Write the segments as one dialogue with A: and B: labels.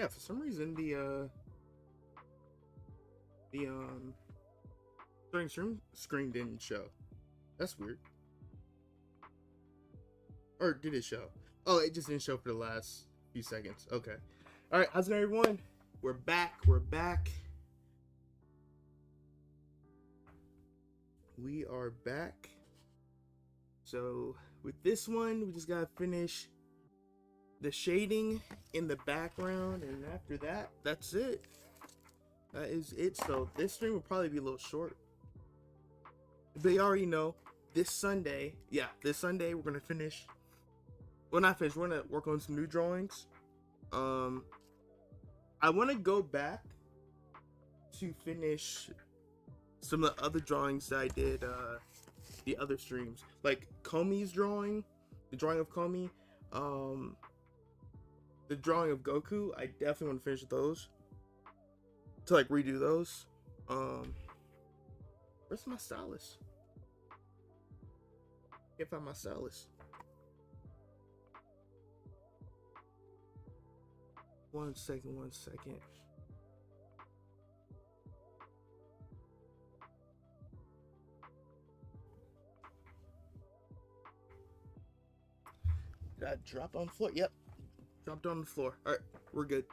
A: Yeah, for some reason the starting screen didn't show. That's weird. Or did it show? Oh, it just didn't show for the last few seconds. Okay. All right, how's it going, everyone? We're back. We're back. We are back. So with this one, we just gotta finish the shading in the background, and after that, that's it. That is it. So this stream will probably be a little short, but you already know this Sunday. Yeah, this Sunday we're gonna finish. Well, not finish. We're gonna work on some new drawings. I want to go back to finish some of the other drawings that I did the other streams, like Komi's drawing, the drawing of Komi, the drawing of Goku. I definitely want to finish those, to like redo those. Where's my stylus? Can't find my stylus. One second. Did I drop on the floor? Yep. Dropped on the floor. Alright, we're good.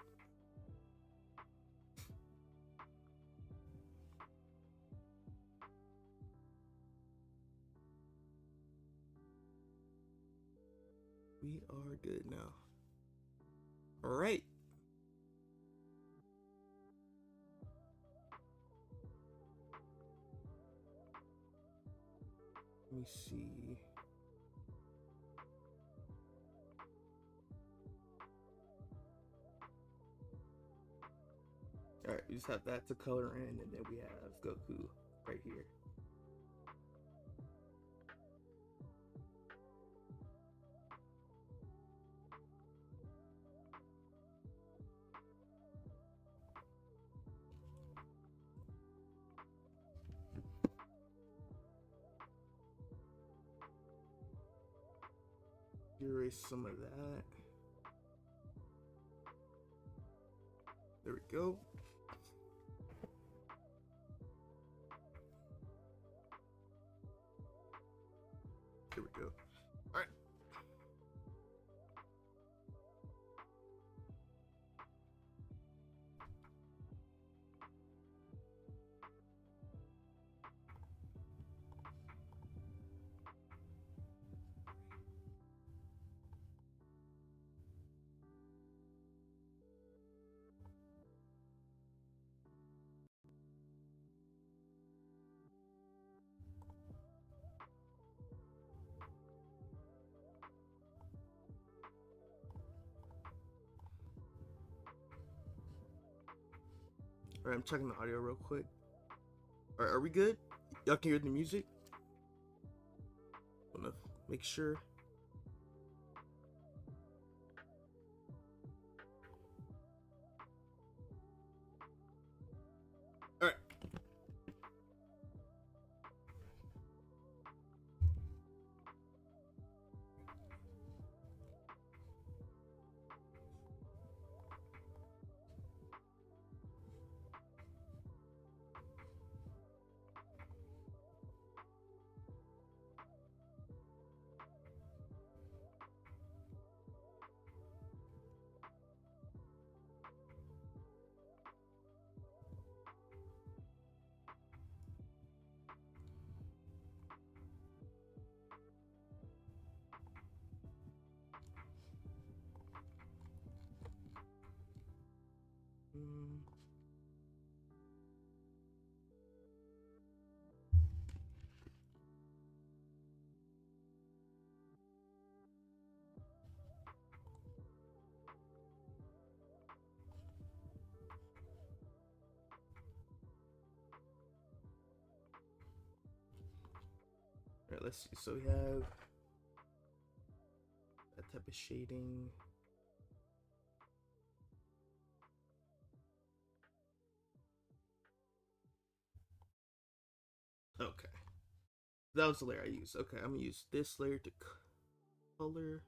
A: We are good now. Alright. Let me see. Alright, we just have that to color in, and then we have Goku right here. Erase some of that. There we go. There we go. All right. All right, I'm checking the audio real quick. All right, are we good? Y'all can hear the music? Wanna make sure. All right. All right, let's see. So we have that type of shading. Okay. That was the layer I used. Okay, I'm gonna use this layer to color.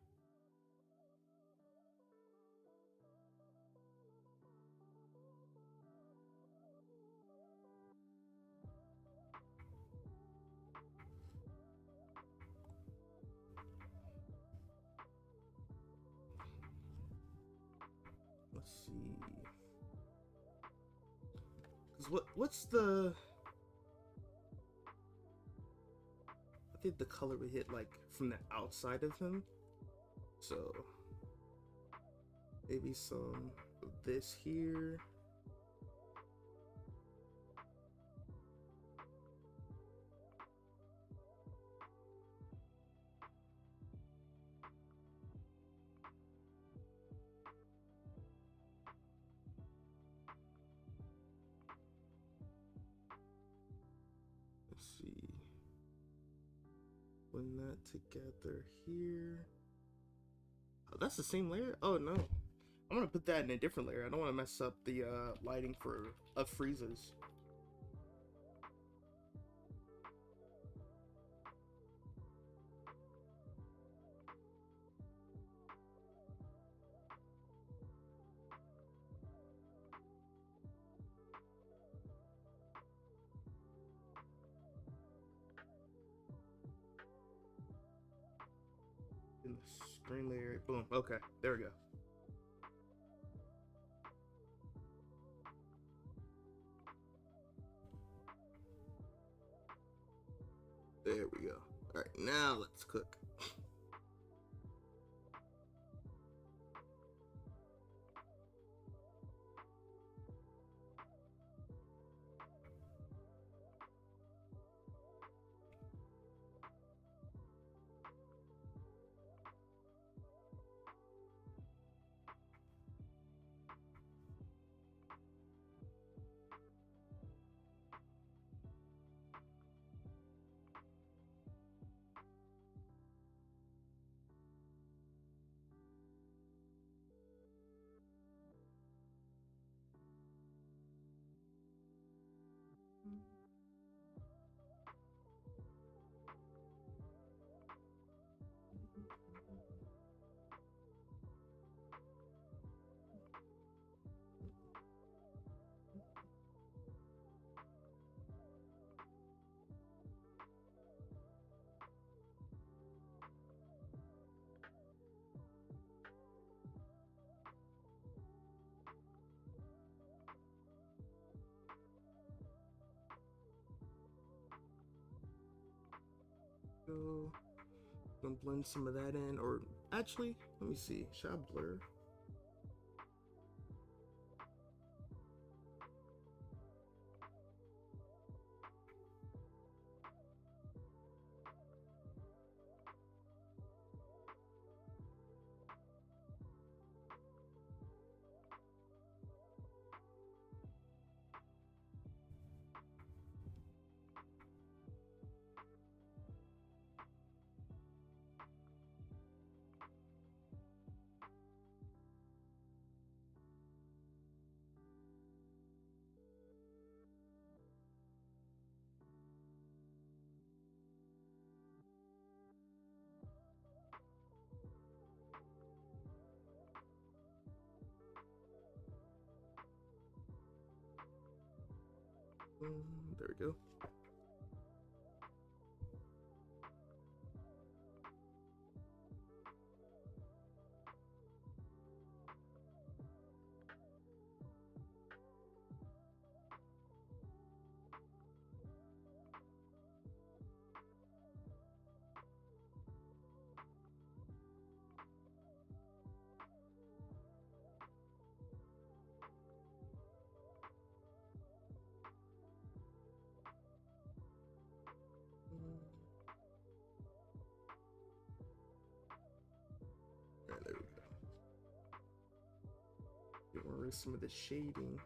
A: what's the? I think the color would hit like from the outside of him. So maybe some of this here. Let's see. Blend that together here. Oh, that's the same layer? Oh no. I'm gonna put that in a different layer. I don't want to mess up the lighting of Frieza's. In the screen layer. Boom. Okay, there we go. There we go. All right, now let's cook. Go. Gonna blend some of that in, or actually, let me see. Should I blur? There we go. Alright, there we go. Get rid of some of the shading.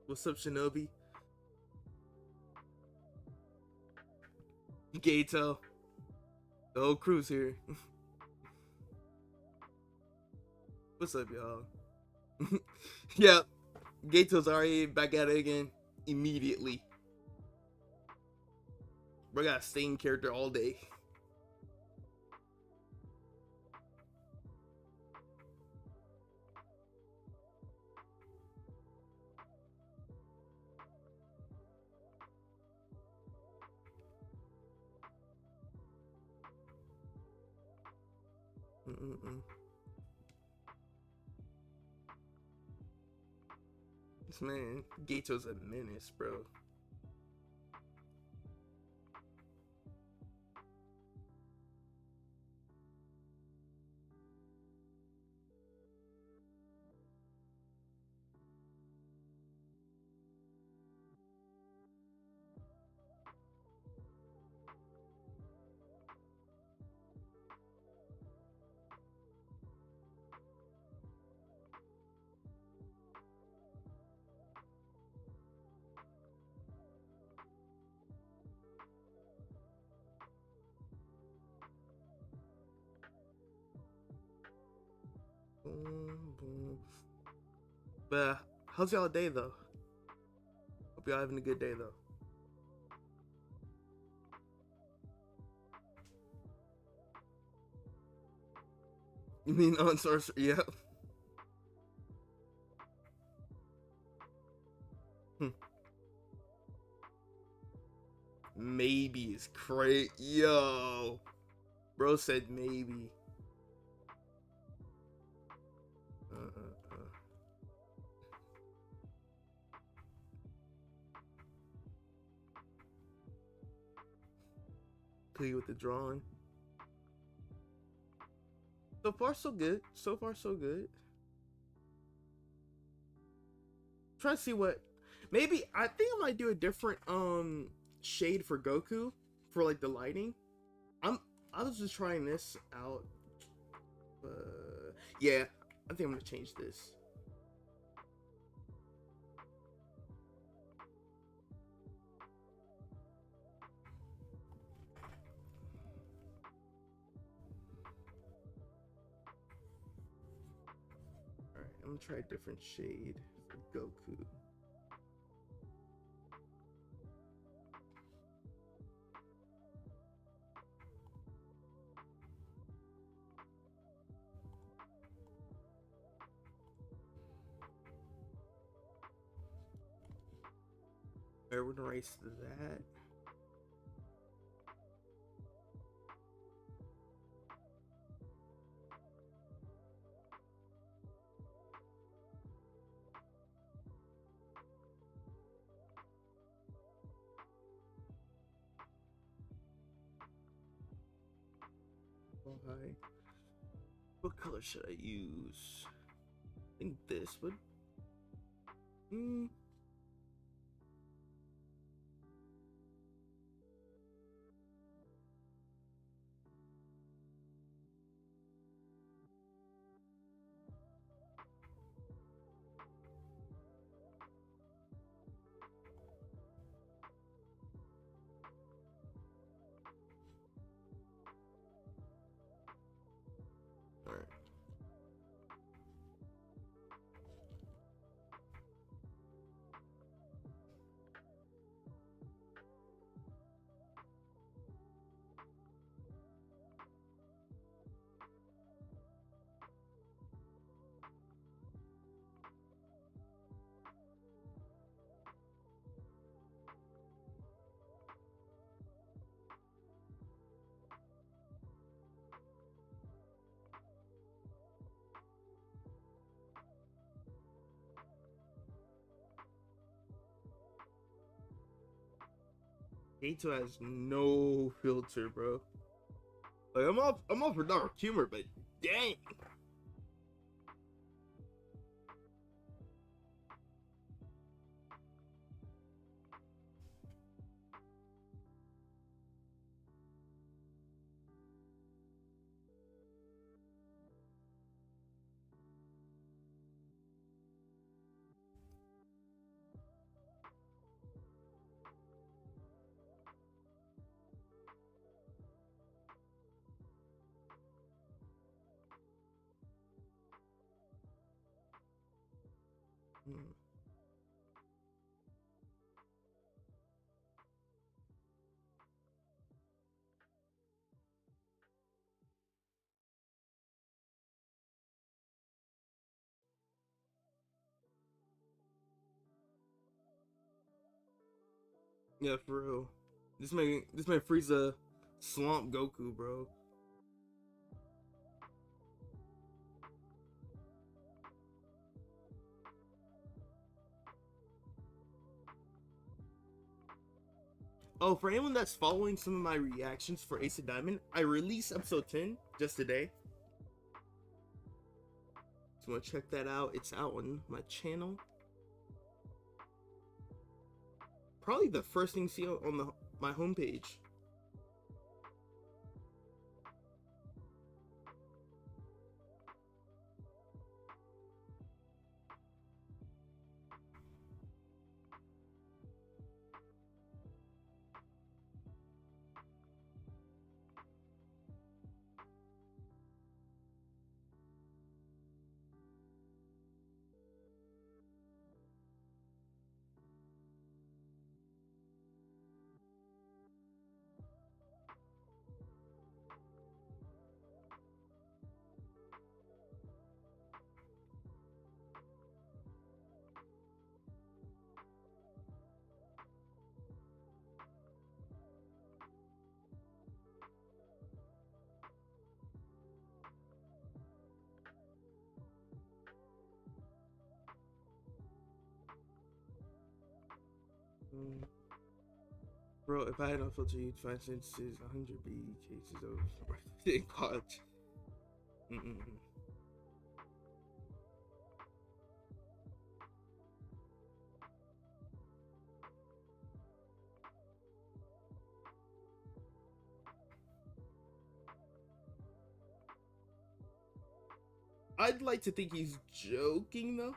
A: What's up, Shinobi? Gato. The whole crew's here. What's up, y'all? Yep. Gato's already back at it again. Immediately. Bro got a same character all day. This man, Gato's a menace, bro. Boom, boom. But how's y'all day though? Hope y'all having a good day though. You mean on sorcery? Yep. Maybe is crazy. Yo, bro said maybe. Play with the drawing. So far, so good. So far, so good. Trying to see what. Maybe I think I might do a different shade for Goku for like the lighting. I was just trying this out. Yeah, I think I'm gonna change this. Alright, I'm gonna try a different shade for Goku. Alright, we're gonna erase that. Alright. What color should I use? I think this would. Alright. Gato has no filter, bro. Like I'm all for dark humor, but dang. Mm. Yeah, for real. This man Frieza Swamp Goku, bro. Oh, for anyone that's following some of my reactions for Ace of Diamond, I released episode 10 just today. So want to check that out. It's out on my channel. Probably the first thing you see on my homepage. Mm. Bro, if I had no filter, you'd find instances 100 B cases of marketing college. I'd like to think he's joking though.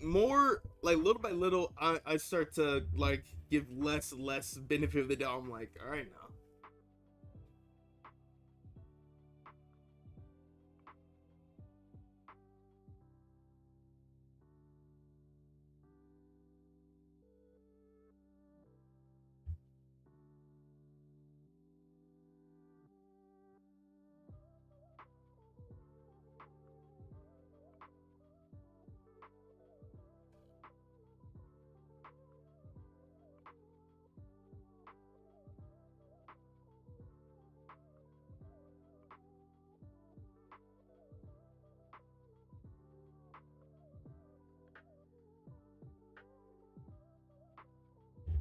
A: More like little by little, I start to like give less benefit of the doubt. I'm like, all right now.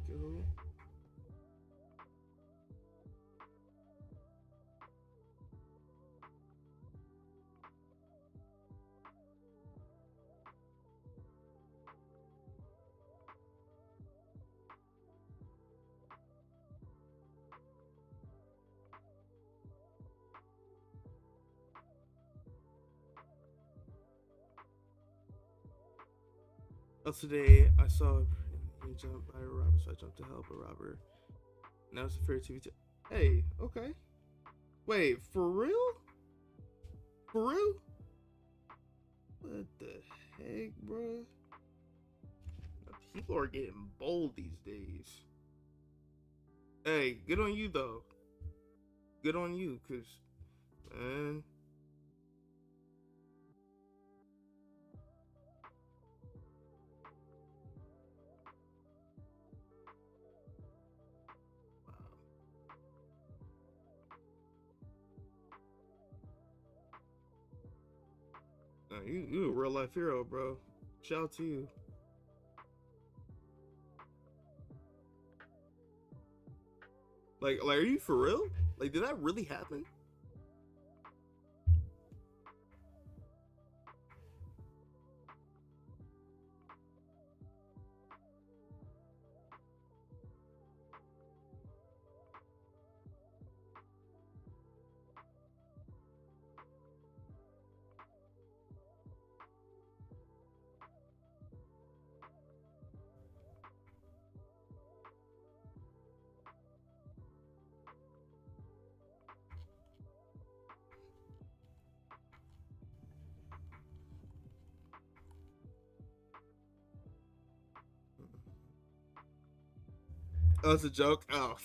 A: Go. Today I saw a jump by a robber, so I jumped to help a robber. Now it's a fair TV. Hey, okay. Wait, for real? For real? What the heck, bro? People are getting bold these days. Hey, good on you though. Good on you, cause man. You a real life hero, bro. Shout out to you. Like, are you for real? Like, did that really happen? Oh, it's a joke. Oh,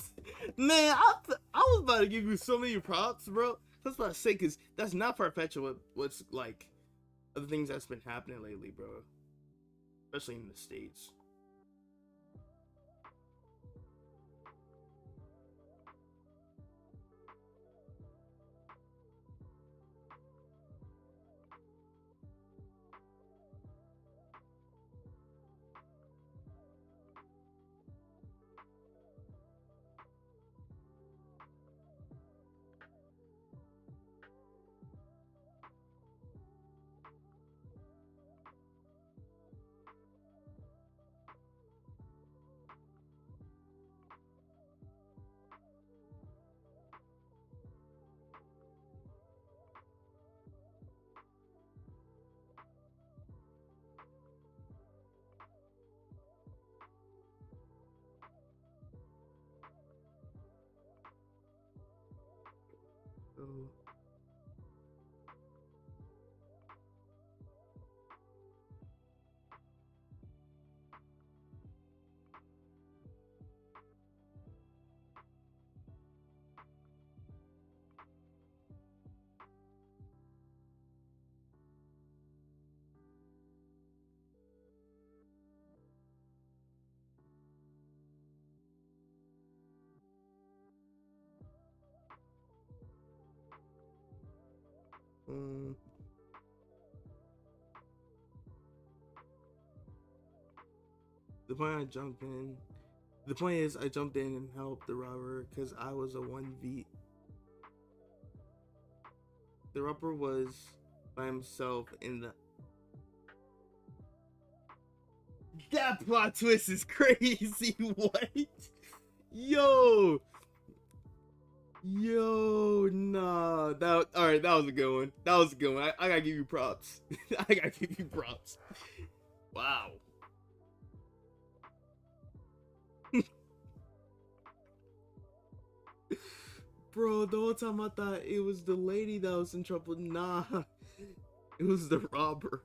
A: man, I was about to give you so many props, bro. I was about to say, because that's not far-fetched what's like other things that's been happening lately, bro. Especially in the States. So, um, the point I jumped in. The point is, I jumped in and helped the robber because I was a 1v. The robber was by himself in the. That plot twist is crazy. What? Yo, nah. That all right. That was a good one. That was a good one. I gotta give you props. I gotta give you props. Wow. Bro, the whole time I thought it was the lady that was in trouble. Nah, it was the robber.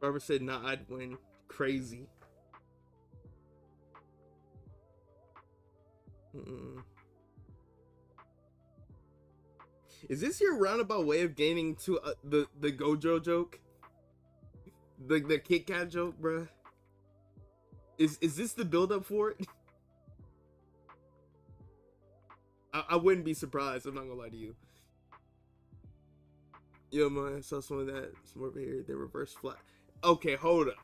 A: Robert said, "Nah, I'd win." Crazy. Mm-mm. Is this your roundabout way of gaining to the Gojo joke? The Kit Kat joke, bruh? Is this the build up for it? I wouldn't be surprised. I'm not gonna lie to you. Yo, man, I saw some of that. Some over here. They reverse flat. Okay, hold up.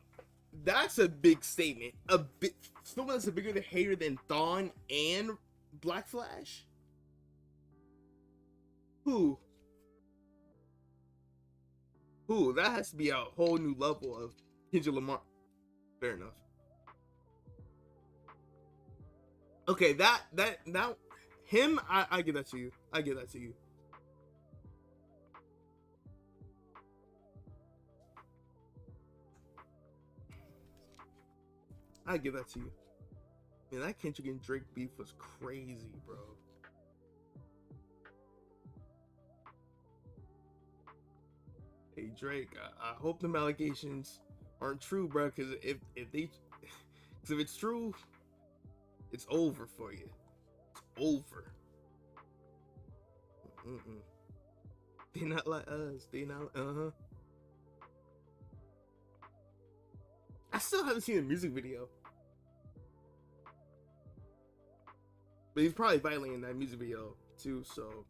A: That's a big statement. A bit. Someone that's a bigger hater than Thawne and Black Flash. Who? Who? That has to be a whole new level of Kendrick Lamar. Fair enough. Okay, that him. I give that to you. I give that to you. I give that to you. Man, that Kendrick and Drake beef was crazy, bro. Hey Drake, I hope them allegations aren't true, bro. Because if they, cause if it's true, it's over for you. It's over. Mm-mm. They not like us. They not. I still haven't seen a music video. But he's probably violent in that music video too, so.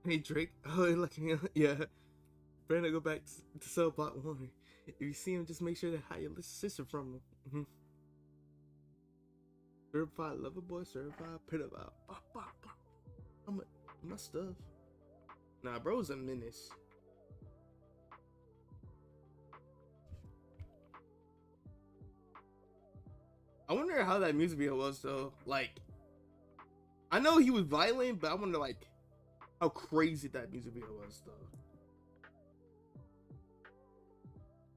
A: Hey Drake, oh like yeah, Brandon, go back to cell block 1. If you see him, just make sure to hide your sister from him. Certified lover boy, certified pedophile. I'm my stuff. Nah, bro's a menace. I wonder how that music video was though. Like, I know he was violent, but I wonder like how crazy that music video was though.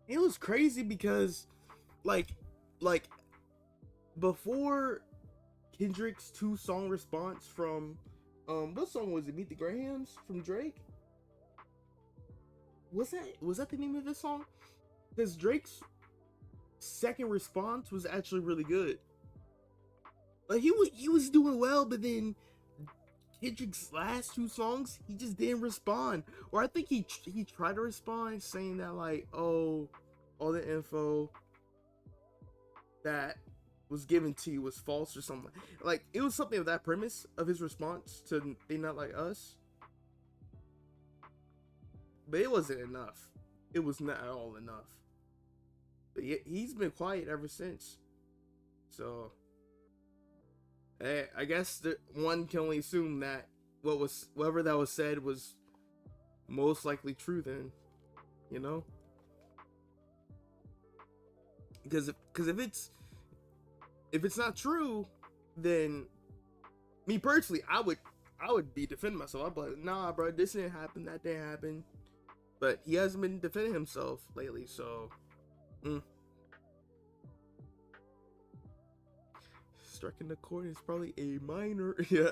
A: It was crazy because like before Kendrick's 2-song response from what song was it? Meet the Grahams from Drake? Was that the name of this song? Because Drake's second response was actually really good. Like he was doing well, but then Kendrick's last 2 songs, he just didn't respond. Or I think he tried to respond saying that like, oh, all the info that was given to you was false or something. Like it was something of that premise of his response to They Not Like Us. But it wasn't enough. It was not at all enough. But he's been quiet ever since. So I guess one can only assume that whatever that was said was most likely true then, you know? Because if it's not true, then me personally, I would be defending myself. I'd be like, nah, bro, this didn't happen, that didn't happen. But he hasn't been defending himself lately, so. Striking the chord is probably A minor. Yeah.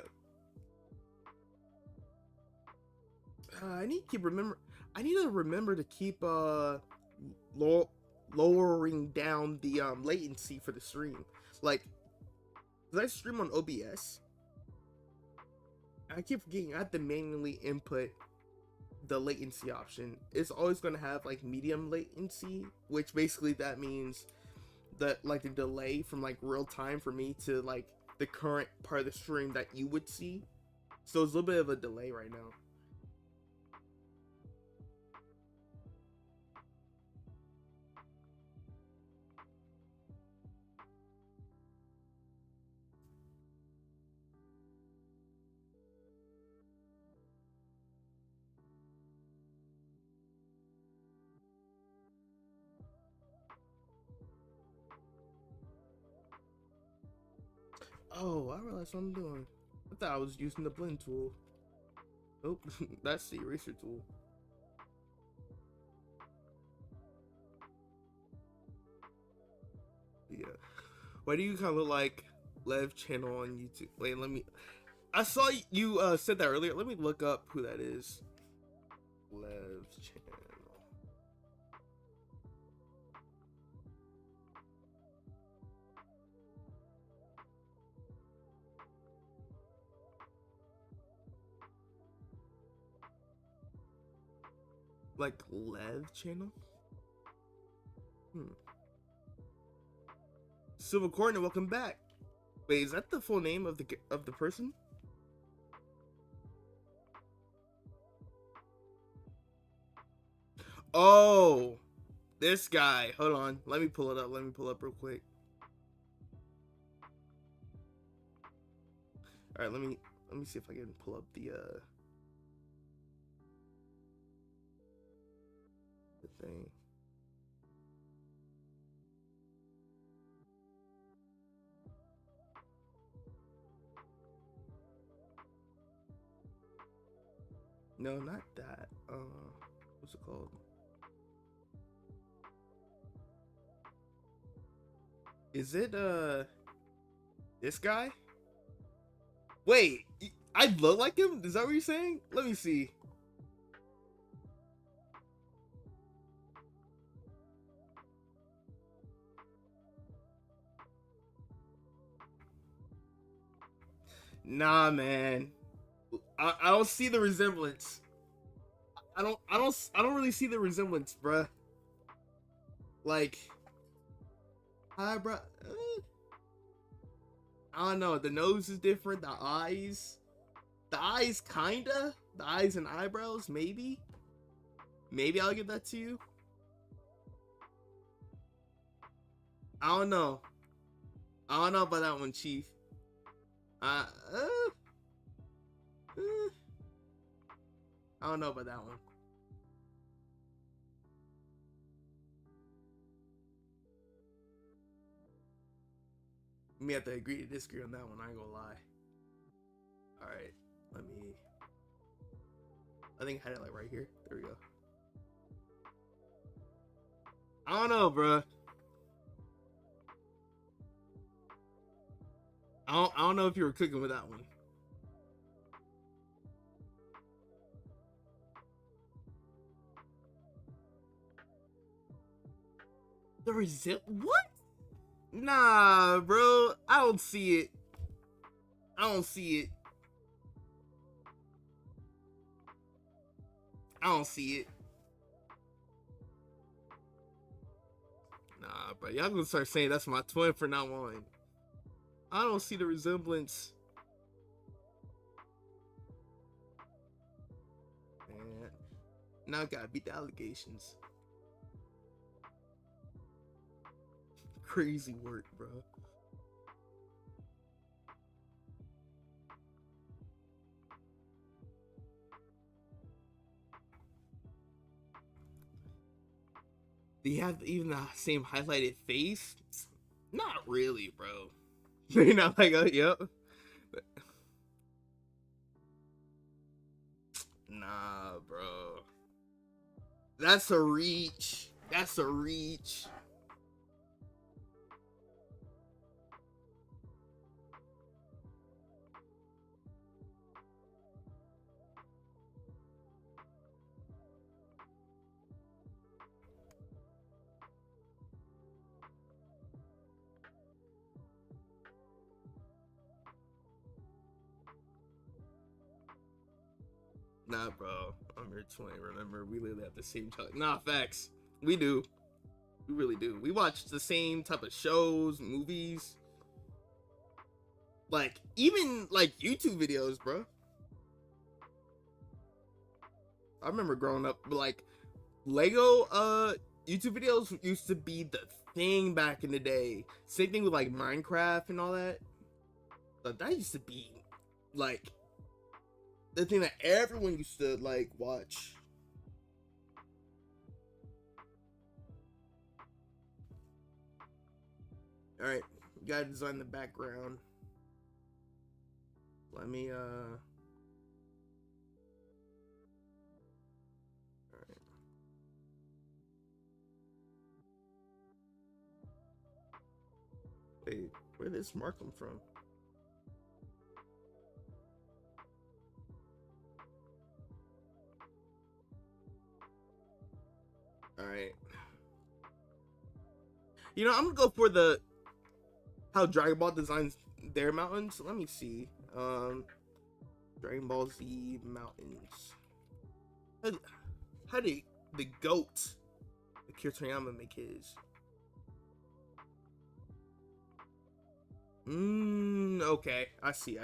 A: I need to remember to keep lowering down the latency for the stream. Like, cause I stream on OBS. I keep forgetting I have to manually input the latency option. It's always gonna have like medium latency, which basically that means that like the delay from like real time for me to like the current part of the stream that you would see. So it's a little bit of a delay right now. Oh, I realized what I'm doing. I thought I was using the blend tool. Nope, that's the eraser tool. Yeah. Why do you kind of look like Lev channel on YouTube? Wait, let me. I saw you said that earlier. Let me look up who that is. Lev channel. Like Lev channel? Silver Corner, welcome back. Wait, is that the full name of the person? Oh, this guy. Hold on. Let me pull it up. Let me pull up real quick. All right, let me see if I can pull up the thing. No, not that. What's it called? Is it this guy? Wait, I look like him? Is that what you're saying? Let me see. Nah, man. I don't see the resemblance. I don't really see the resemblance, bruh. Like, eyebrow. I don't know. The nose is different. The eyes kinda. The eyes and eyebrows, maybe. Maybe I'll give that to you. I don't know. I don't know about that one, Chief. I don't know about that one. We may have to agree to disagree on that one. I ain't gonna lie. All right, let me. I think I had it like right here. There we go. I don't know, bro. I don't know if you were cooking with that one. What? Nah, bro. I don't see it. I don't see it. I don't see it. Nah, bro. Y'all gonna start saying that's my twin for now on. I don't see the resemblance. Man. Now I gotta beat the allegations. Crazy work, bro. Do you have even the same highlighted face? Not really, bro. You're not like, oh, yep. Nah, bro. That's a reach. That's a reach. Nah, bro. I'm your twin. Remember, we literally have the same time. Nah, facts. We do. We really do. We watch the same type of shows, movies. Like, even, like, YouTube videos, bro. I remember growing up, like, Lego, YouTube videos used to be the thing back in the day. Same thing with, like, Minecraft and all that. But that used to be, like, the thing that everyone used to, like, watch. Alright, you gotta design the background. Let me, Alright. Wait, where did this mark come from? Alright. You know, I'm gonna go for the how Dragon Ball designs their mountains. Let me see. Dragon Ball Z mountains. How did the goat Akira Toriyama make his? Okay. I see.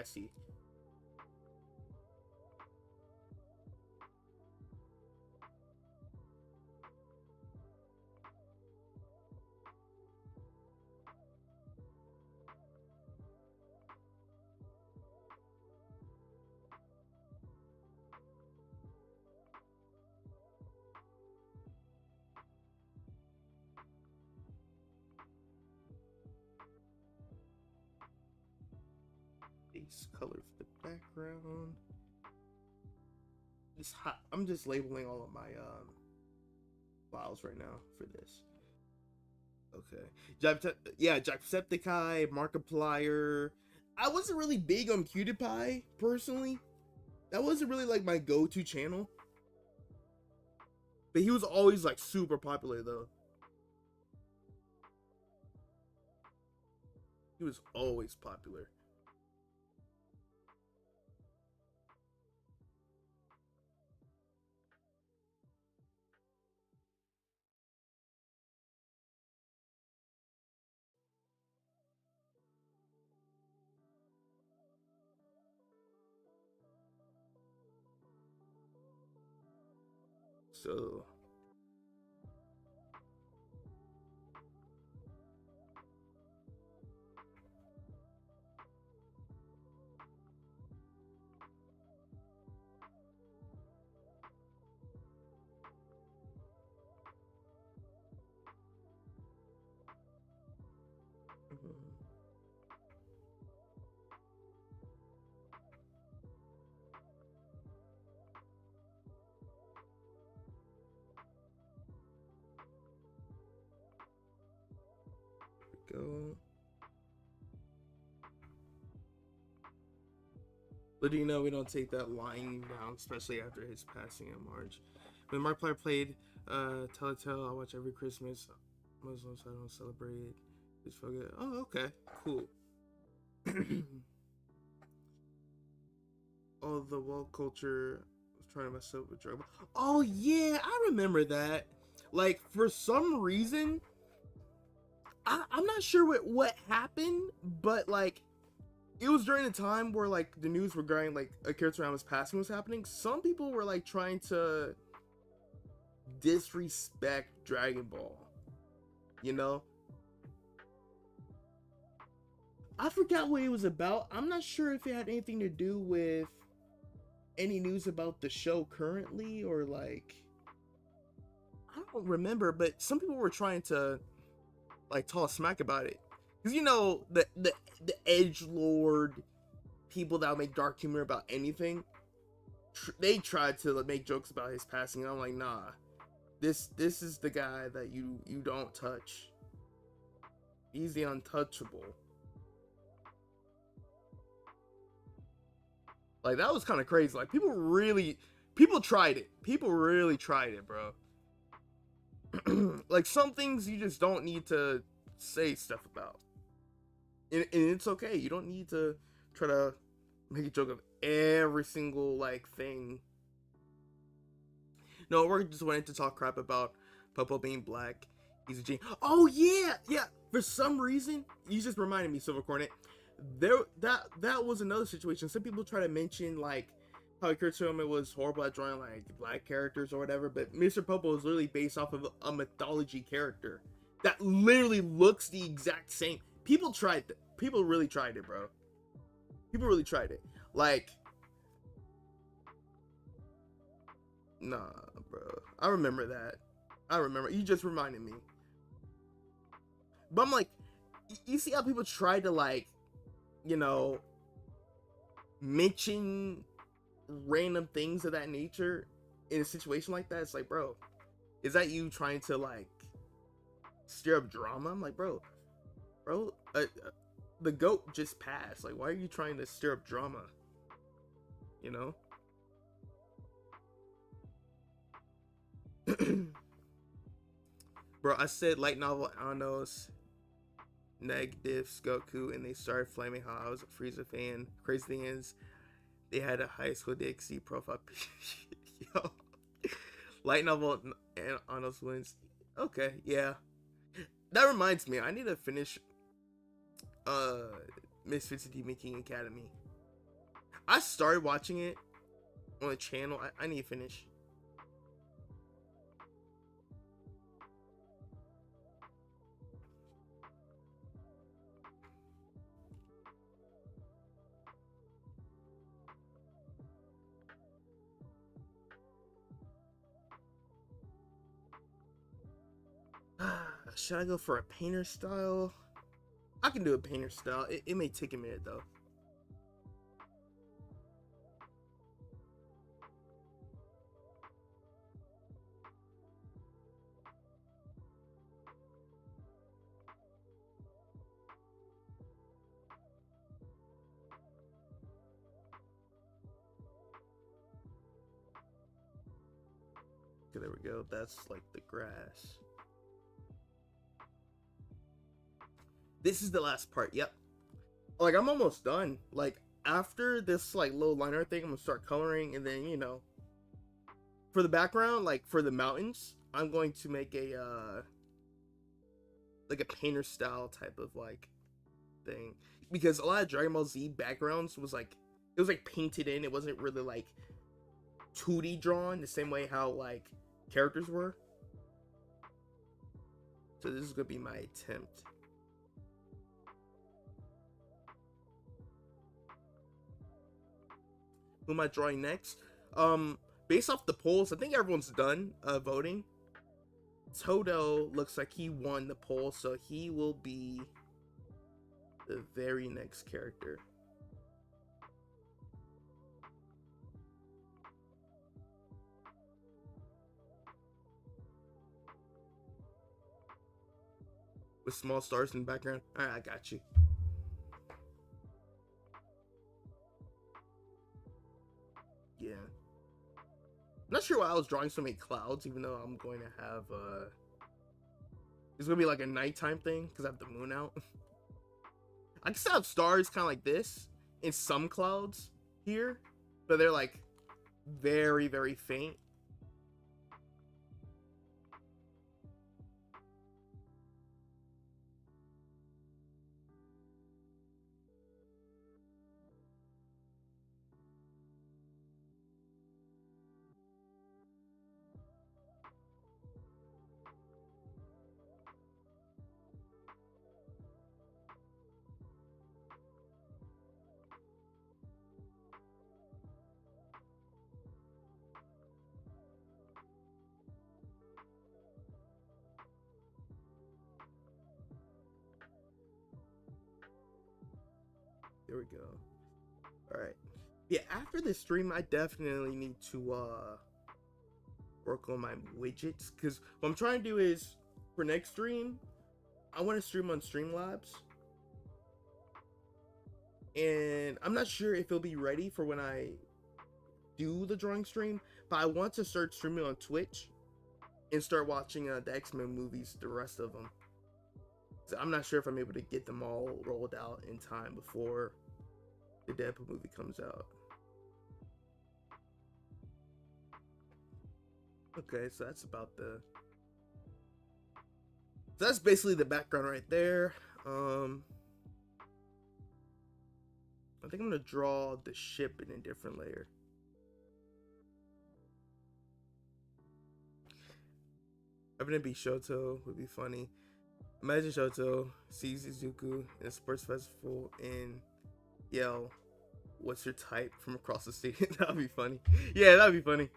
A: Base color for the background. I'm just labeling all of my files right now for this. Okay. Jacksepticeye, Markiplier. I wasn't really big on PewDiePie personally. That wasn't really like my go-to channel. But he was always like super popular though. He was always popular. So go. But you know we don't take that lying down, especially after his passing in March. When Markiplier played Telltale, I watch every Christmas. Muslims I don't celebrate. Just forget. Oh, okay, cool. All the woke culture was trying to mess up with Dragon Ball. Oh yeah, I remember that. Like for some reason, I'm not sure what happened, but like it was during a time where like the news regarding like Akira Toriyama's passing was happening. Some people were like trying to disrespect Dragon Ball, you know. I forgot what it was about. I'm not sure if it had anything to do with any news about the show currently or like I don't remember, but some people were trying to like talk smack about it. Because you know the edge lord people that make dark humor about anything, they tried to make jokes about his passing. And I'm like, nah, this is the guy that you don't touch. He's the untouchable. Like that was kind of crazy. Like people tried it. People really tried it, bro. Like some things you just don't need to say stuff about. And it's okay. You don't need to try to make a joke of every single like thing. No, we're just wanting to talk crap about Popo being black. He's a genius. Oh yeah. For some reason, you just reminded me, Silver Cornet. That was another situation. Some people try to mention like how Akira Toriyama was horrible at drawing like black characters or whatever, but Mr. Popo is literally based off of a mythology character that literally looks the exact same. People really tried it, bro. People really tried it. Like, nah, bro. I remember that. You just reminded me. But I'm like, you see how people try to like, you know, mention random things of that nature in a situation like that? It's like, bro, is that you trying to like stir up drama? I'm like, bro, bro. The goat just passed. Like, why are you trying to stir up drama? You know. Bro, I said light novel Anos, negatives Goku, and they started flaming how I was a Frieza fan. Crazy thing is, they had a high school Dixie profile. Yo, light novel and Anos wins. Okay, yeah. That reminds me, I need to finish uh Misfits of Demon King Academy. I started watching it on the channel. I need to finish. Should I go for a painter style? I can do a painter style. It may take a minute though. Okay, there we go. That's like the grass. This is the last part. Yep. Like, I'm almost done. Like, after this like little liner thing, I'm gonna start coloring, and then, you know, for the background, like for the mountains, I'm going to make a like a painter style type of like thing, because a lot of Dragon Ball Z backgrounds was like, it was like painted in. It wasn't really like 2D drawn the same way how like characters were. So this is gonna be my attempt. Who am I drawing next? Based off the polls, I think everyone's done voting. Toto looks like he won the poll, so he will be the very next character. With small stars in the background. Alright, I got you. Yeah. I'm not sure why I was drawing so many clouds, even though I'm going to have it's gonna be like a nighttime thing because I have the moon out. I can still have stars kind of like this in some clouds here, but they're like very, very faint. There we go. All right. Yeah, after this stream, I definitely need to work on my widgets, because what I'm trying to do is, for next stream, I want to stream on Streamlabs, and I'm not sure if it'll be ready for when I do the drawing stream, but I want to start streaming on Twitch and start watching the X-Men movies, the rest of them. So I'm not sure if I'm able to get them all rolled out in time before the Deadpool movie comes out. Okay, so that's about the... So that's basically the background right there. I think I'm gonna draw the ship in a different layer. Having it be Shoto would be funny. Imagine Shoto sees Izuku in a sports festival and yell, "What's your type?" from across the stadium. That'd be funny. Yeah, that'd be funny.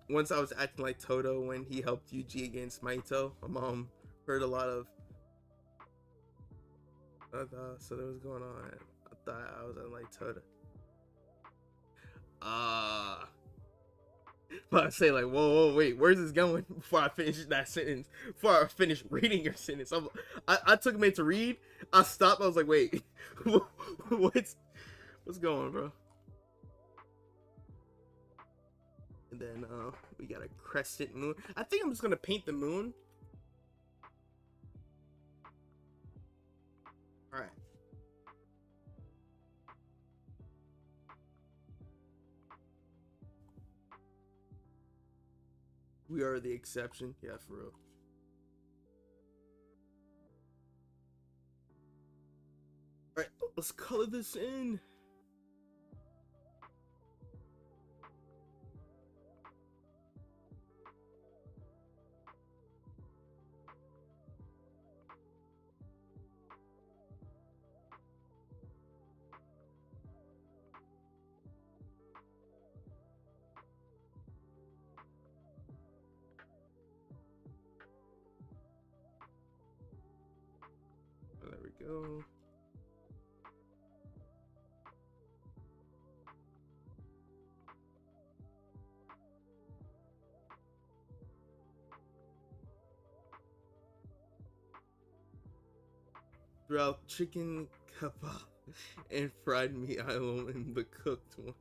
A: Once I was acting like Toto when he helped Yuji against Maito. My mom heard a lot of So that was going on. I thought I was on like Toda. But I say like, whoa, wait, where's this going? Before I finish that sentence, before I finish reading your sentence, I took a minute to read. I stopped. I was like, wait, what's going on, bro? And then we got a crescent moon. I think I'm just gonna paint the moon. All right. We are the exception. Yeah, for real. All right, let's color this in. There we go. Throughout chicken kebab and fried meat, I own the cooked one.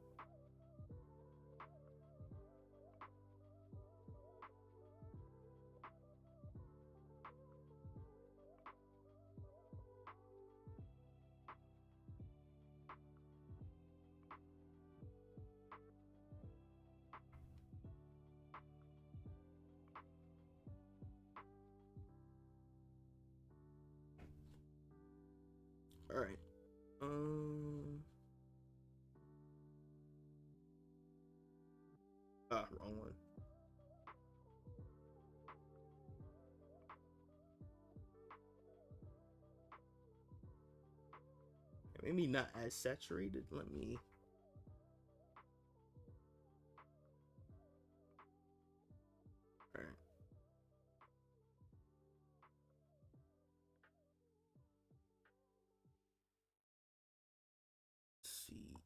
A: All right. Wrong one. Maybe not as saturated. Let me. All right. Let's see.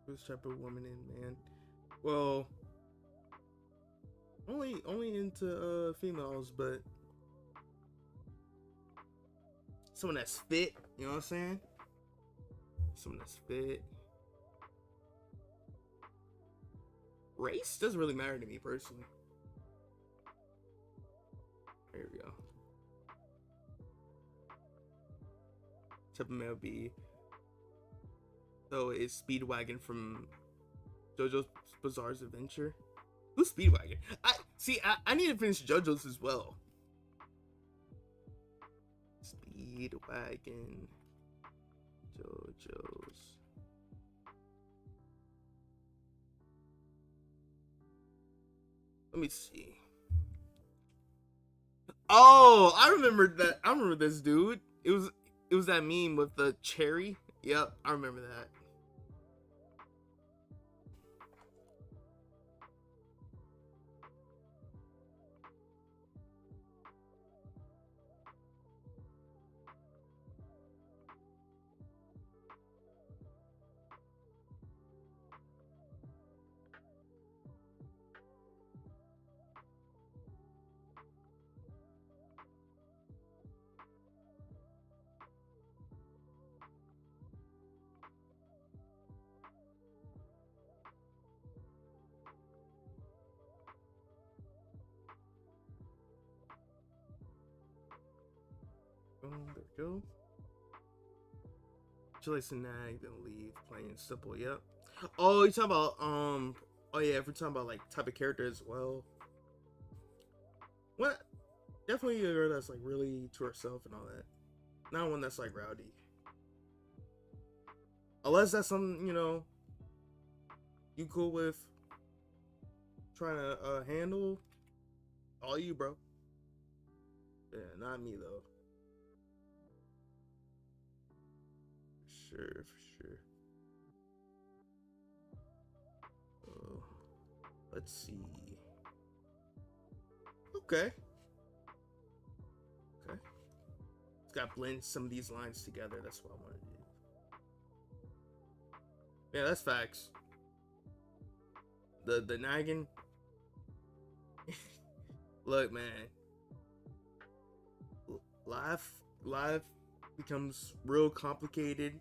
A: Which type of woman in man? Well, only into females, but someone that's fit. You know what I'm saying? Someone that's fit. Race doesn't really matter to me personally. There we go. Type of male be. So is Speedwagon from JoJo's Bizarre's Adventure? Who's Speedwagon? I need to finish JoJo's as well. Speedwagon. JoJo's. Let me see. Oh, I remember that. I remember this dude. It was that meme with the cherry. Yep, I remember that. There we go. Chili snag, then leave. Plain and simple. Yep. Oh, you talking about Oh yeah, if we're talking about like type of character as well. What? Definitely a girl that's like really to herself and all that. Not one that's like rowdy. Unless that's something you cool with trying to handle. All you, bro. Yeah, not me though. For sure. Let's see. Okay. Okay. It's got to blend some of these lines together. That's what I want to do. Yeah, that's facts. The nagging. Look, man. Life becomes real complicated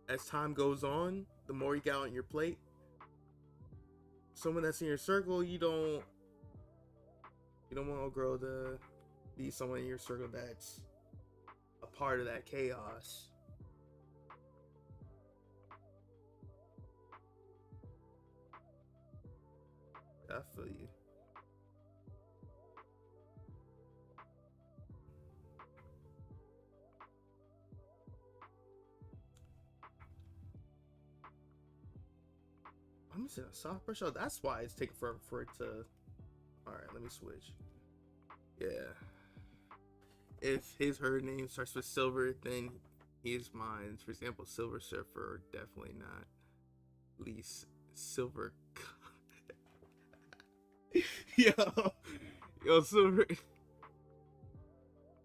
A: as time goes on. The more you got on your plate, someone that's in your circle, you don't want a girl to be someone in your circle that's a part of that chaos. I feel you. I'm missing a soft brush. Oh, that's why it's taking forever for it to. All right, let me switch. Yeah. If her name starts with silver, then he's mine. For example, Silver Surfer, definitely not. At least Silver. Yo, Silver.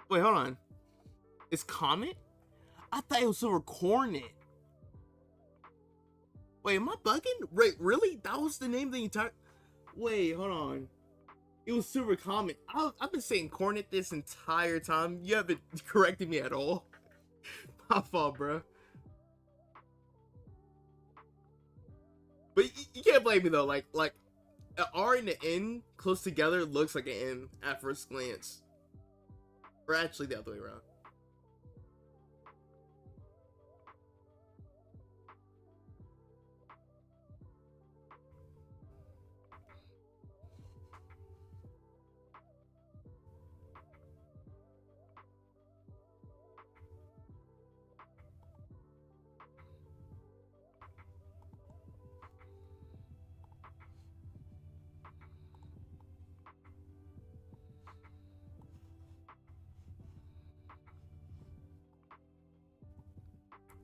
A: Wait, hold on. It's Comet? I thought it was Silver Cornet. Wait, am I bugging? Wait, really? That was the name of the entire. Wait, hold on. It was Silver Comet. I've been saying Cornet this entire time. You haven't corrected me at all. My fault, bro. But you can't blame me though. Like an R and an N close together looks like an M at first glance. Or actually the other way around.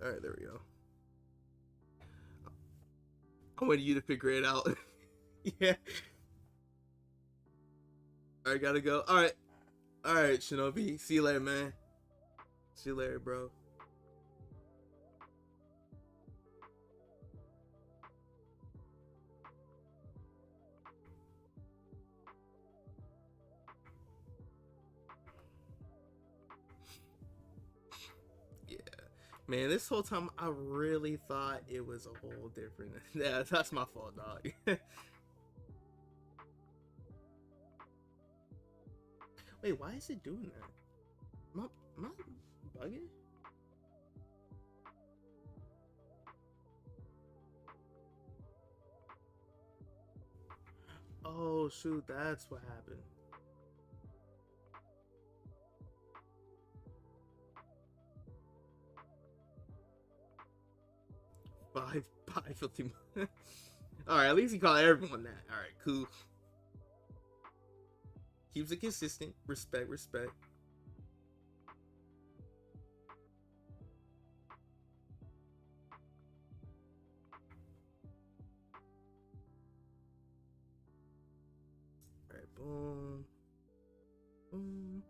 A: Alright, there we go. I wanted you to figure it out. Yeah. Alright, gotta go. Alright, Shinobi. See you later, man. See you later, bro. Yeah. Man, this whole time I really thought it was a whole different. Yeah, that's my fault, dog. Wait, why is it doing that? Am I bugging? Oh shoot, that's what happened. Five filthy. All right, at least you call everyone that. All right, cool. Keeps it consistent. Respect. All right, boom, boom.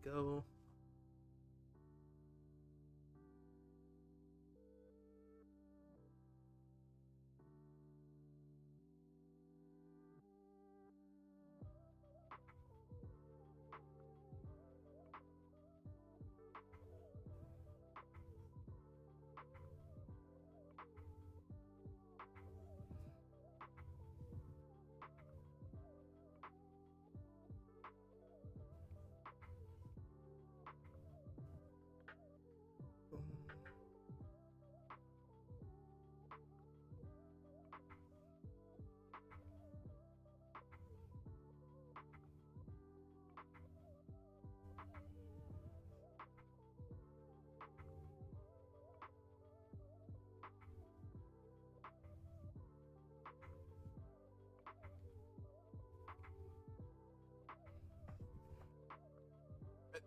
A: go.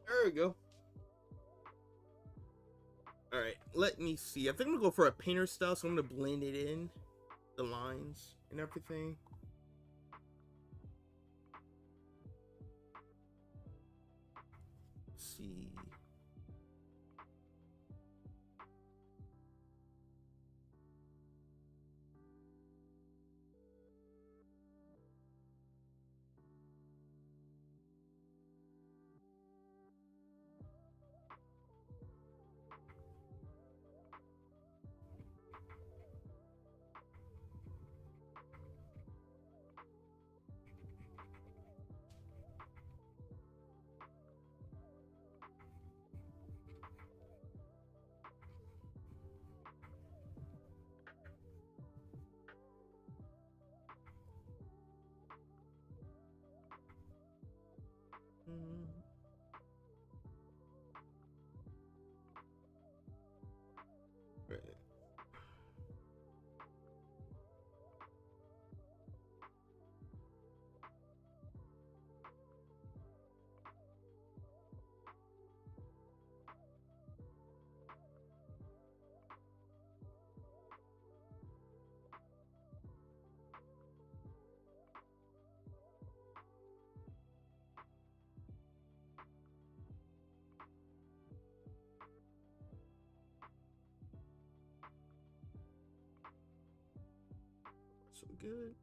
A: There we go. All right, let me see. I think I'm gonna go for a painter style, so I'm gonna blend it in, the lines and everything. Let's see. Right. So good.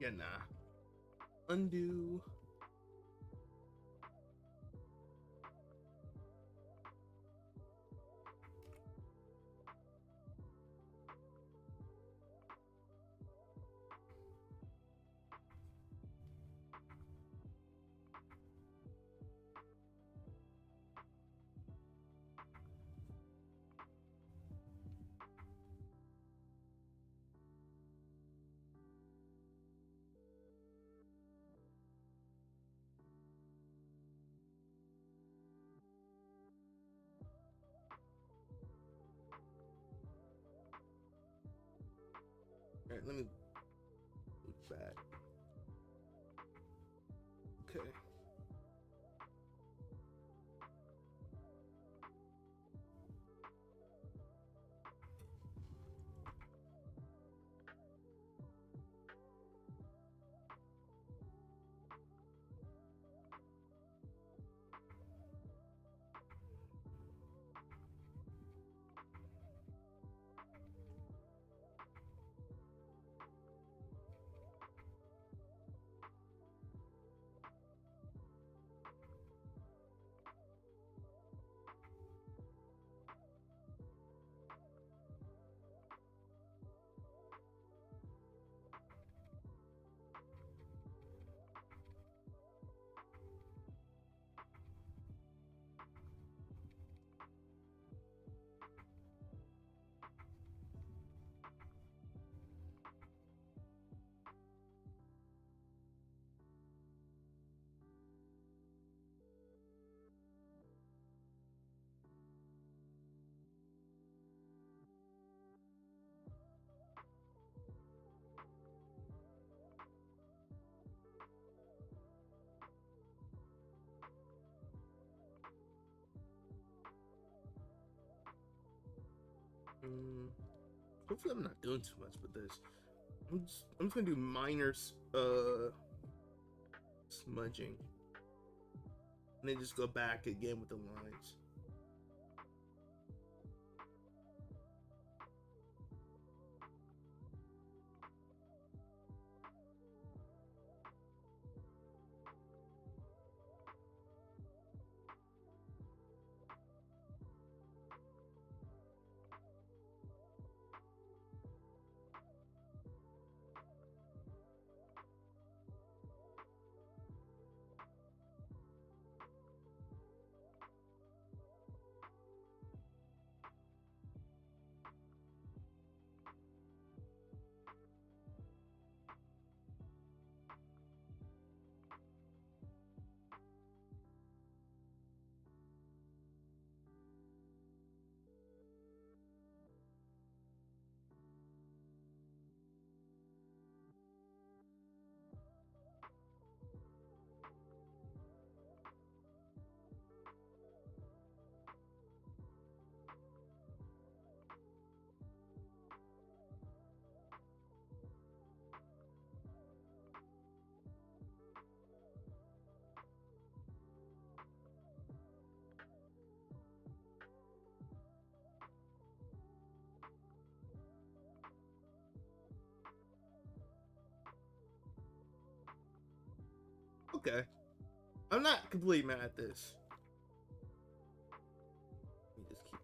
A: Yeah, nah. Undo. All right, let me look back. Okay. Mm, hopefully I'm not doing too much with this. I'm just gonna do minor smudging, and then just go back again with the lines. Okay, I'm not completely mad at this. Let me just keep.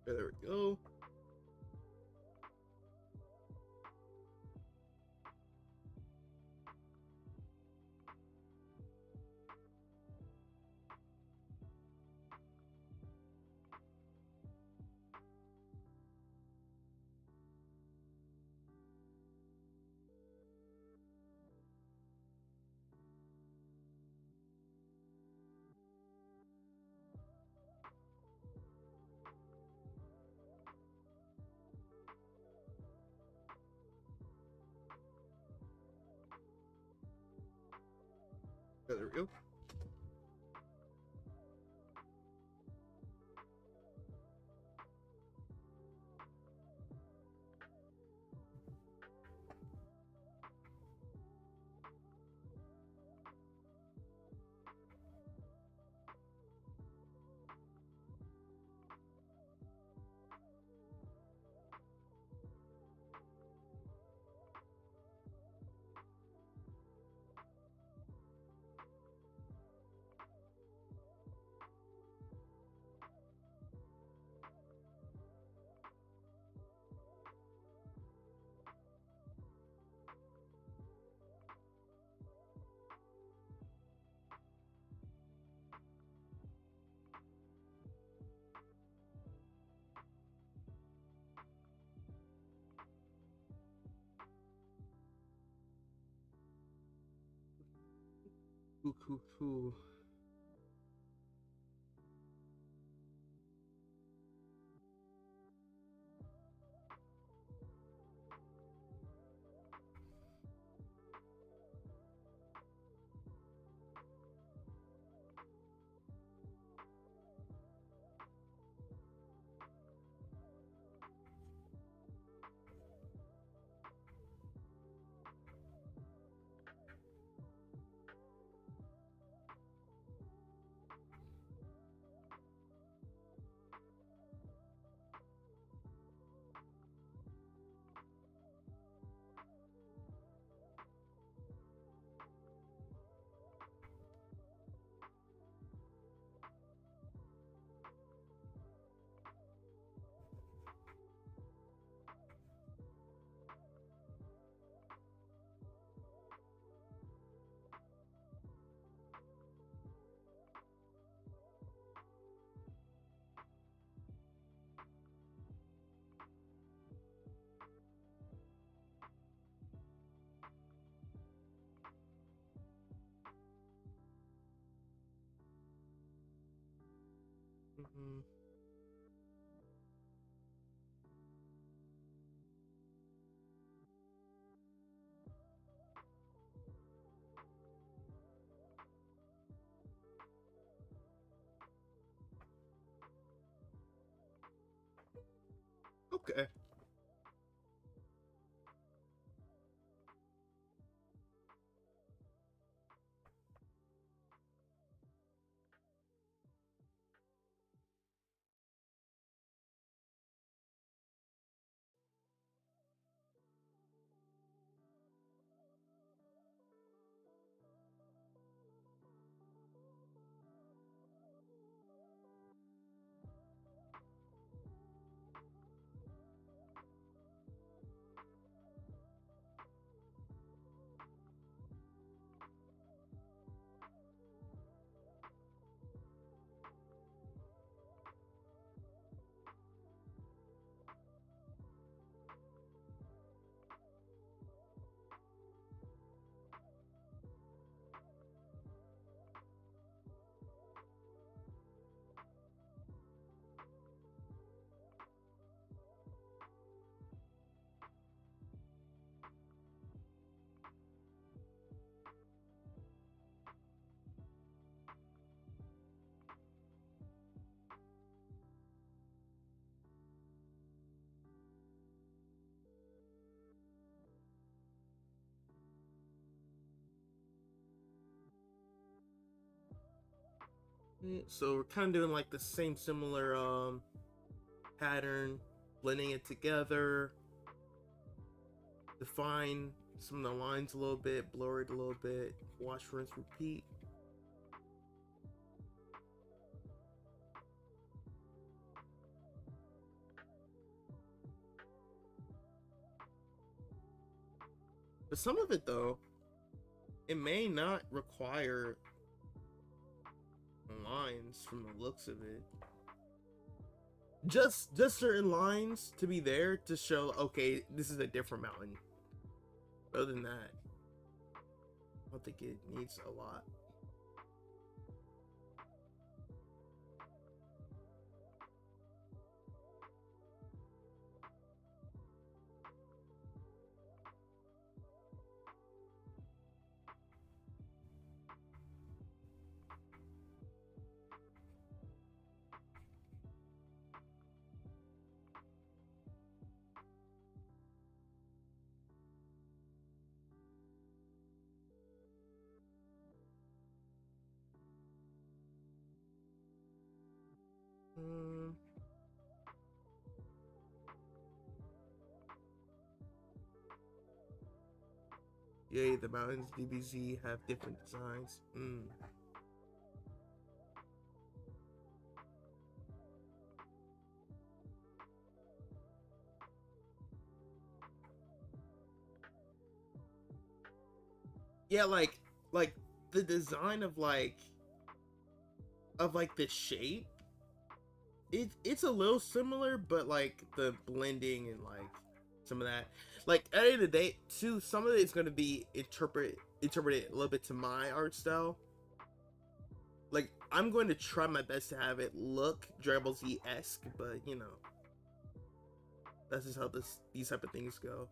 A: There we go. real. Cool. Mm-hmm. Okay. So we're kind of doing like the same similar pattern, blending it together, define some of the lines a little bit, blur it a little bit, wash, rinse, repeat. But some of it though, it may not require lines from the looks of it. Just certain lines to be there to show, okay, this is a different mountain. Other than that, I don't think it needs a lot. Um, Yay, the mountains DBZ have different designs. Yeah, like the design of like the shape. It's a little similar, but like the blending and like some of that. Like at the end of the day, too, some of it's gonna be interpreted a little bit to my art style. Like I'm going to try my best to have it look Dragon Ball Z esque, but you know, that's just how these type of things go.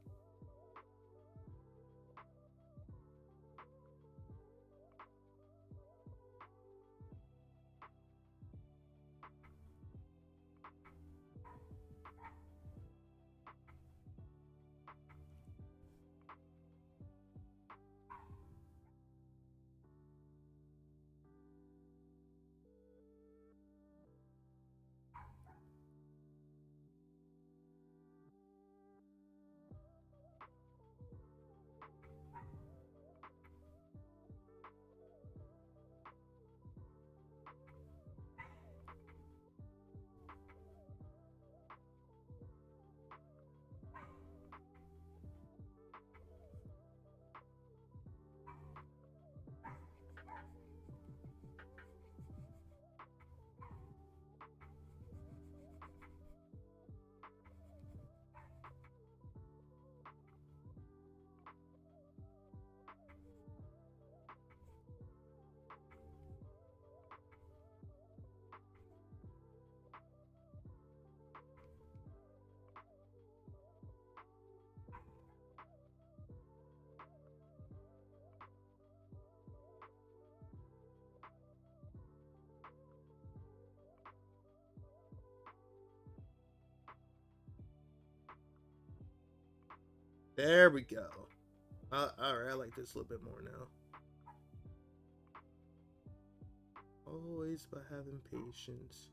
A: There we go. Alright, I like this a little bit more now. Always about having patience.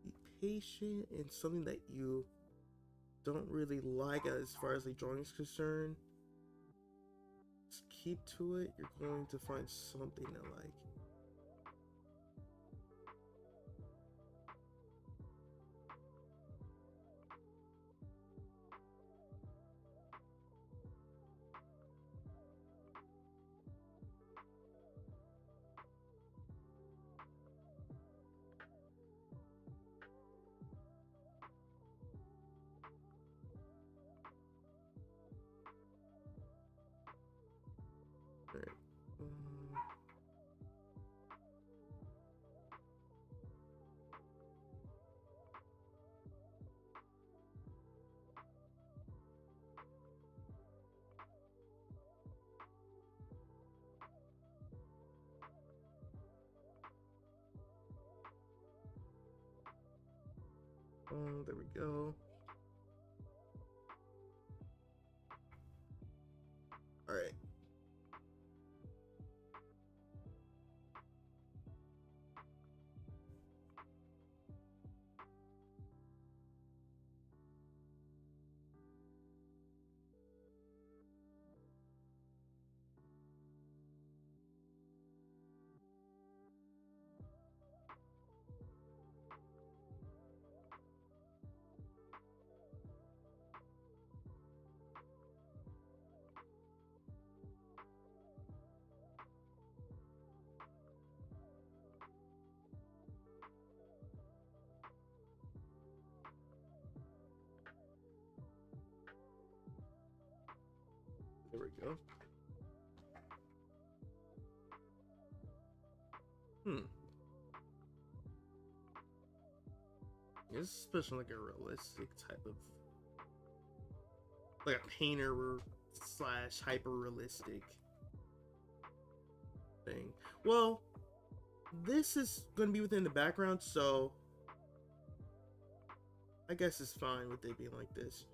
A: Be patient in something that you don't really like as far as the drawing is concerned. Just keep to it. You're going to find something to like. Alright. Oh, there we go. Alright. There we go. This is especially like a realistic type of, like a painter slash hyper realistic thing. Well, this is going to be within the background, so I guess it's fine with it being like this.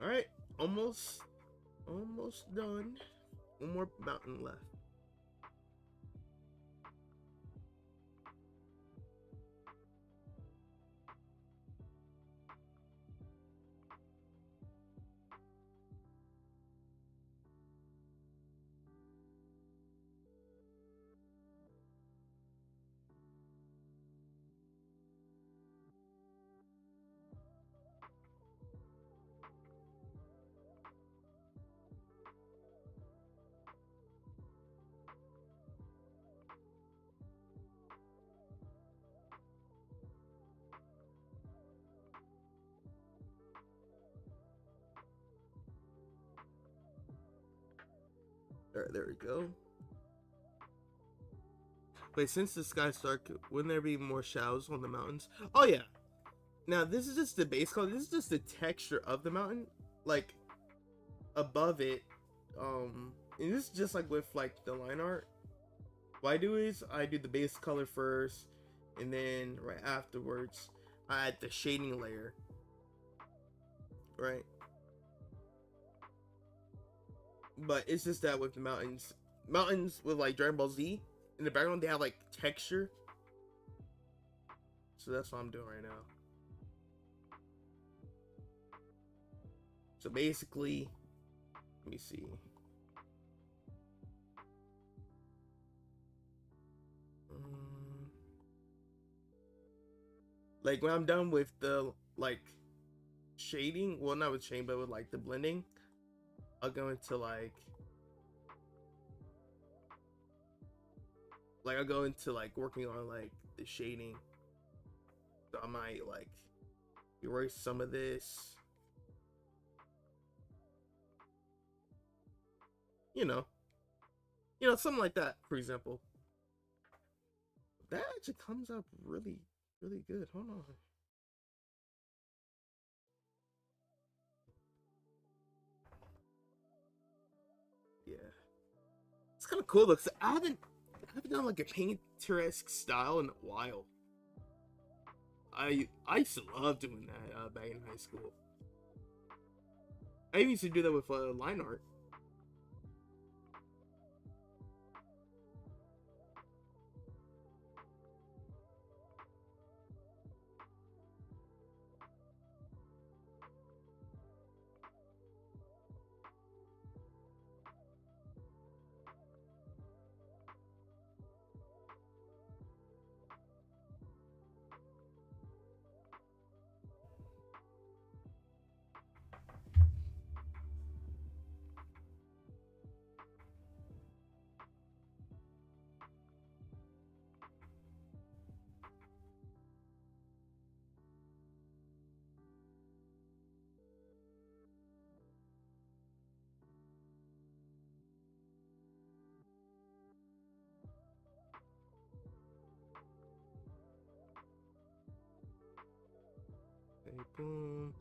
A: All right, almost done. One more mountain left. All right, there we go. Wait, since the sky's dark, wouldn't there be more shadows on the mountains? Oh yeah. Now this is just the base color. This is just the texture of the mountain, like above it. And this is just like with like the line art. What I do is I do the base color first, and then right afterwards I add the shading layer. Right. But it's just that with the mountains with like Dragon Ball Z in the background, they have like texture. So that's what I'm doing right now. So basically, let me see. Like when I'm done with the like shading, well not with shading, but with like the blending, I'll go into I'll go into like working on like the shading. So I might like erase some of this. You know, something like that, for example. That actually comes up really, really good. Hold on. Yeah. It's kind of cool though, cause I haven't done like a painter-esque style in a while. I used to love doing that back in high school. I even used to do that with line art. Okay, boom.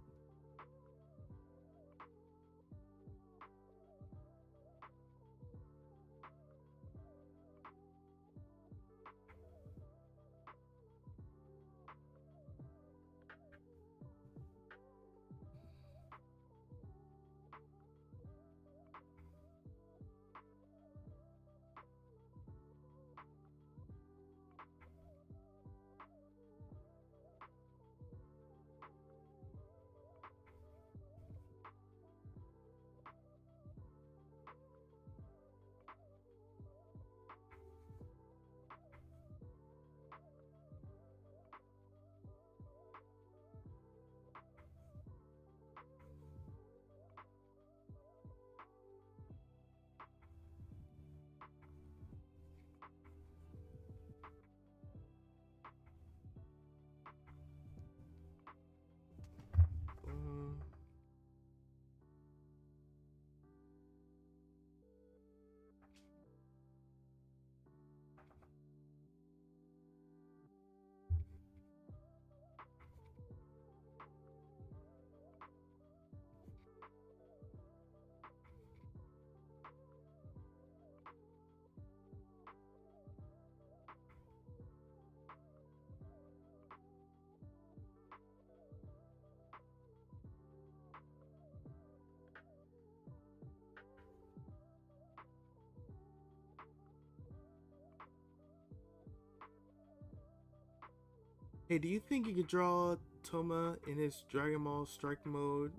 A: Hey, do you think you could draw Toma in his Dragon Ball Strike mode?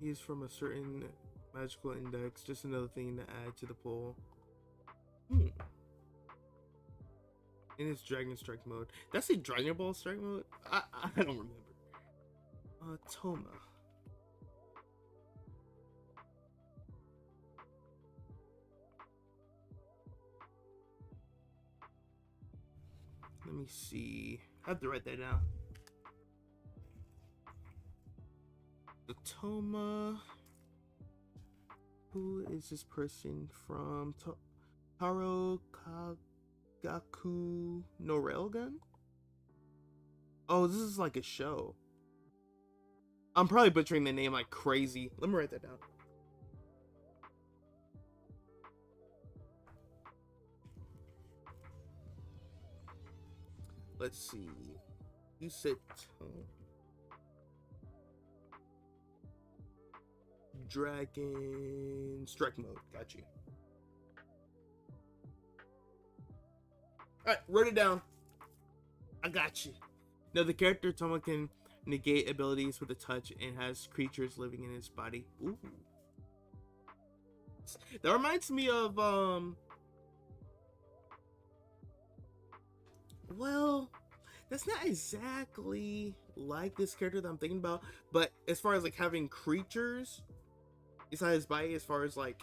A: He's from a certain magical index. Just another thing to add to the poll. In his Dragon Strike mode. That's a Dragon Ball Strike mode? I don't remember. Toma. Let me see. I have to write that down. The Toma. Who is this person from? Taro Kagaku no Railgun? Oh, this is like a show. I'm probably butchering the name like crazy. Let me write that down. Let's see. You said Dragon Strike mode. Got you. Alright, wrote it down. I got you. Now the character Toma can negate abilities with a touch and has creatures living in his body. Ooh. That reminds me of well, that's not exactly like this character that I'm thinking about, but as far as like having creatures inside his body, as far as like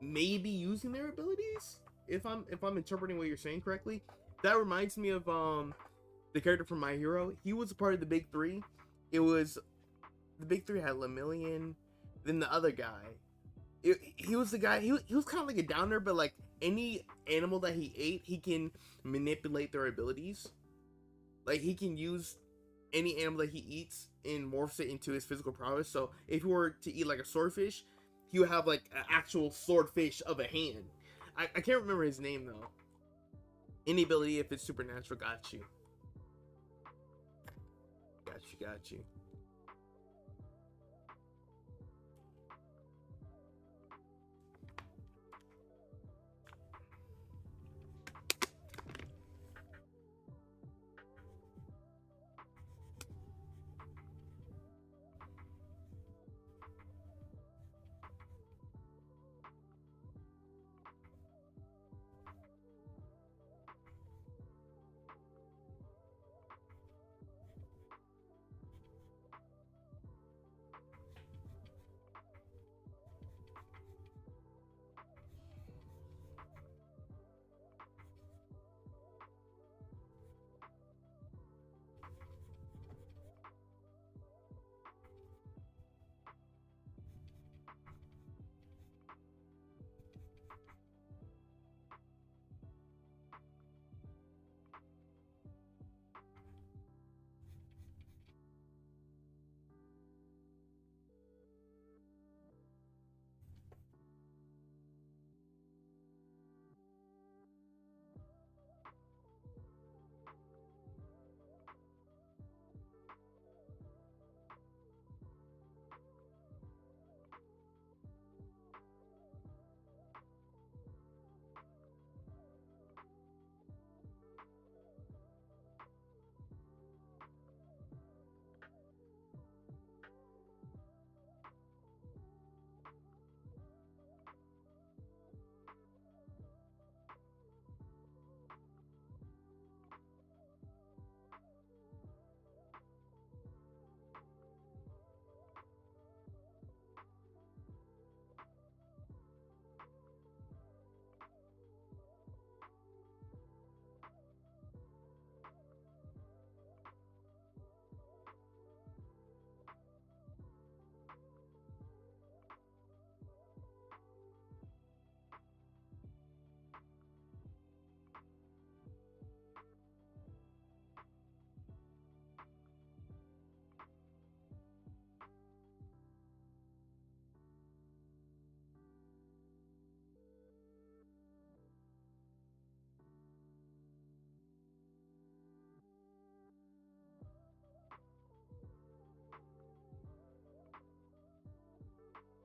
A: maybe using their abilities, if I'm interpreting what you're saying correctly, that reminds me of the character from My Hero. He was a part of the big three. It was the big three had Lemillion, then the other guy. He was the guy. He was kind of like a downer, but like any animal that he ate, he can manipulate their abilities. Like he can use any animal that he eats and morphs it into his physical prowess. So if he were to eat like a swordfish, he would have like an actual swordfish of a hand. I can't remember his name though. Any ability, if it's supernatural, got you. Got you.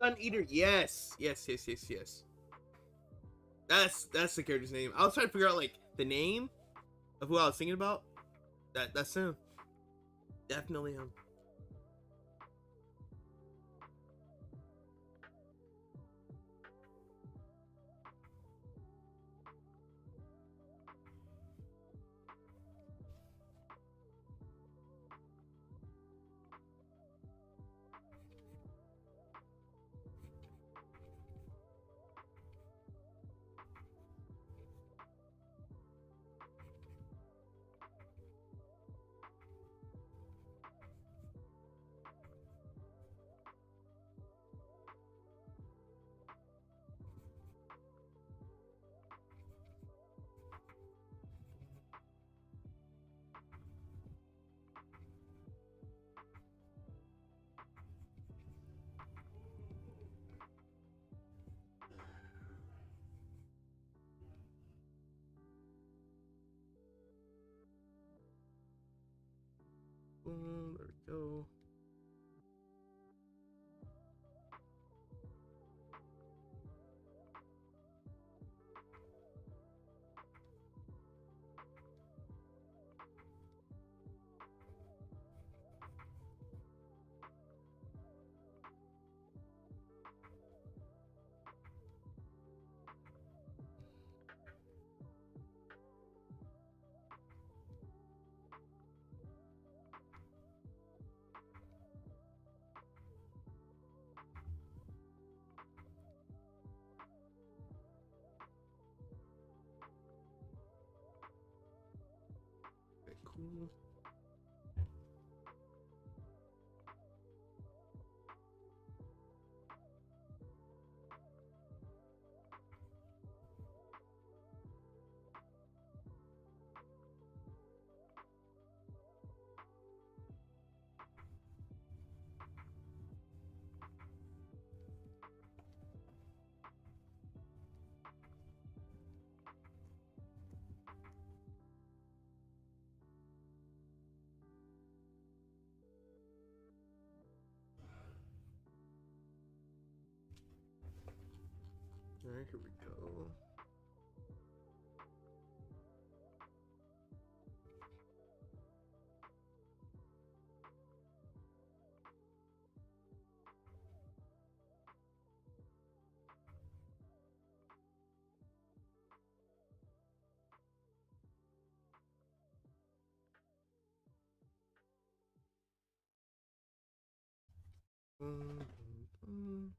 A: Sun Eater, yes. That's the character's name. I was trying to figure out like the name of who I was thinking about. That's him. Definitely him. Boom, there we go. Okay, cool. All right, here we go. Boom, boom, boom.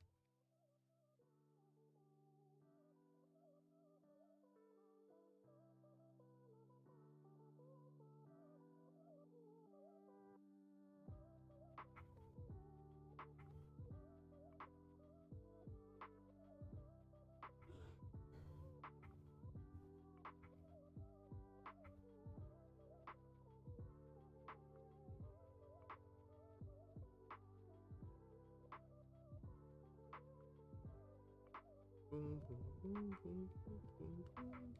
A: Boom, boom, boom, boom, boom, boom, boom.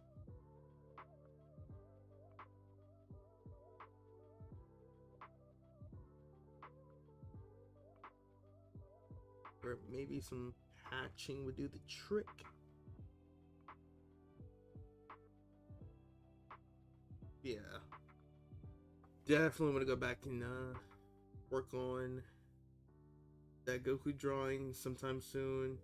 A: Or maybe some hatching would do the trick. Yeah. Definitely want to go back and work on that Goku drawing sometime soon.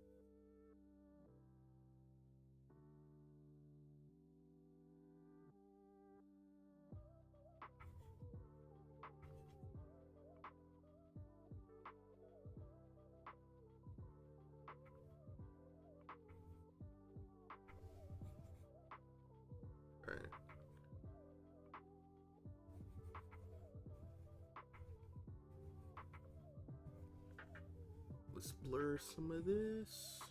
A: All right. Let's blur some of this.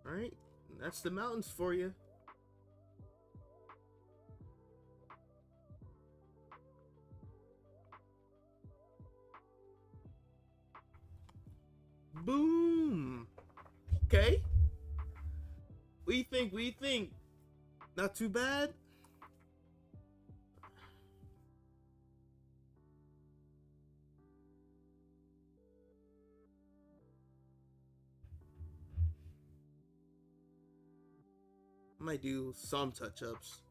A: All right, that's the mountains for you. Boom. Okay. do you think? What do you think? Not too bad? I might do some touch-ups.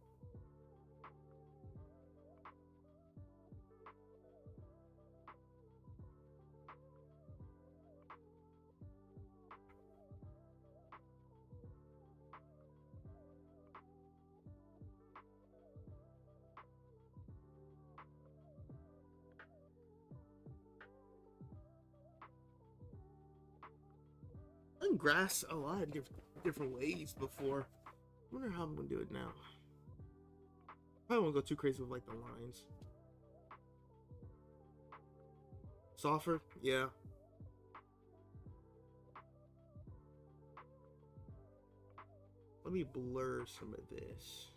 A: I've done grass a lot of different ways before. I wonder how I'm gonna do it now. Probably won't go too crazy with like the lines. Softer? Yeah. Let me blur some of this.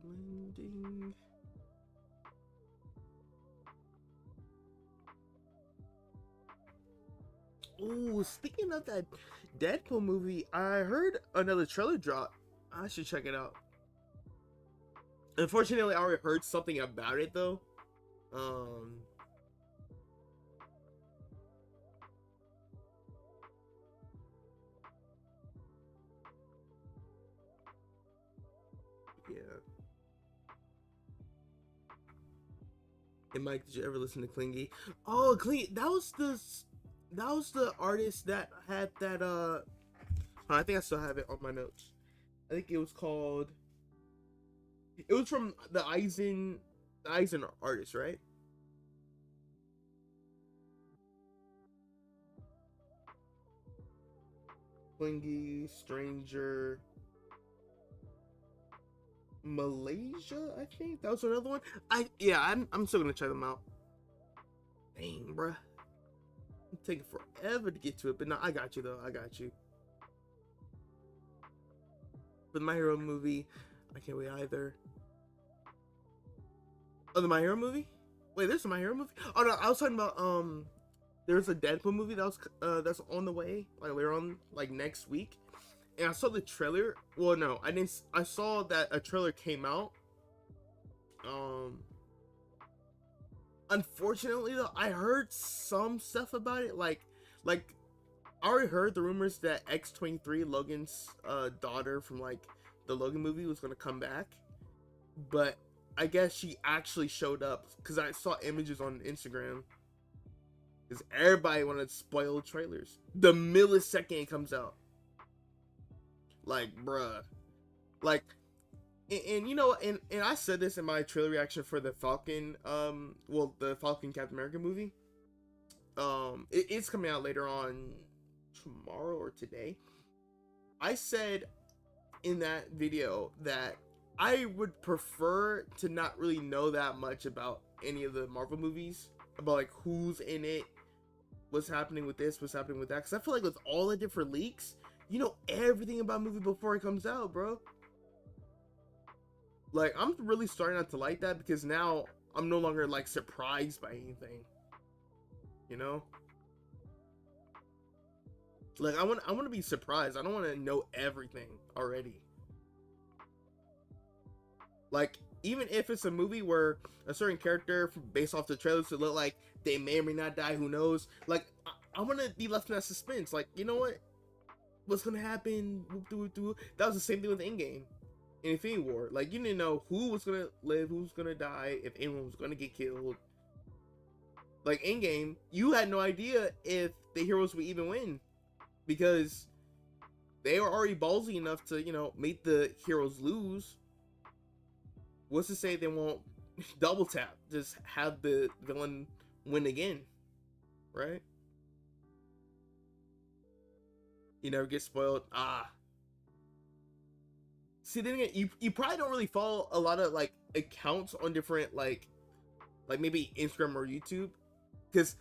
A: Blending. Oh, speaking of that Deadpool movie, I heard another trailer drop. I should check it out. Unfortunately, I already heard something about it though. Yeah. Hey Mike, did you ever listen to Clingy? Oh, Clingy, that was the artist that had that I think I still have it on my notes. I think it was called, it was from the Eisen artist, right? Clingy, Stranger, Malaysia, I think that was another one. I'm still gonna check them out. Dang, bruh. It's taking forever to get to it, but no, I got you though. I got you. For the My Hero movie, I can't wait either. Oh, the My Hero movie? Wait, there's a My Hero movie? Oh no, I was talking about there's a Deadpool movie that's on the way, like later on, like next week. And I saw the trailer. Well, no, I didn't. I saw that a trailer came out. Unfortunately though, I heard some stuff about it. Like I already heard the rumors that X-23, Logan's daughter from like the Logan movie, was gonna come back, but I guess she actually showed up because I saw images on Instagram. Because everybody wanted spoiled trailers the millisecond it comes out. Like, bruh. Like, and you know, and I said this in my trailer reaction for the Falcon, the Falcon Captain America movie. It's coming out later on tomorrow or today. I said in that video that I would prefer to not really know that much about any of the Marvel movies, about like who's in it, what's happening with this, what's happening with that, because I feel like with all the different leaks, you know everything about a movie before it comes out, bro. Like, I'm really starting not to like that, because now I'm no longer like surprised by anything, you know. Like, I want to be surprised. I don't want to know everything already. Like, even if it's a movie where a certain character, based off the trailers, to look like they may or may not die, who knows? Like, I want to be left in that suspense. Like, you know what? what's gonna happen? That was the same thing with Endgame in Infinity War. Like, you didn't know who was gonna live, who was gonna die, if anyone was gonna get killed. Like Endgame, you had no idea if the heroes would even win, because they were already ballsy enough to, you know, make the heroes lose. What's to say they won't double tap, just have the villain win again, right? You never get spoiled. See, then again, you probably don't really follow a lot of like accounts on different like maybe Instagram or YouTube, because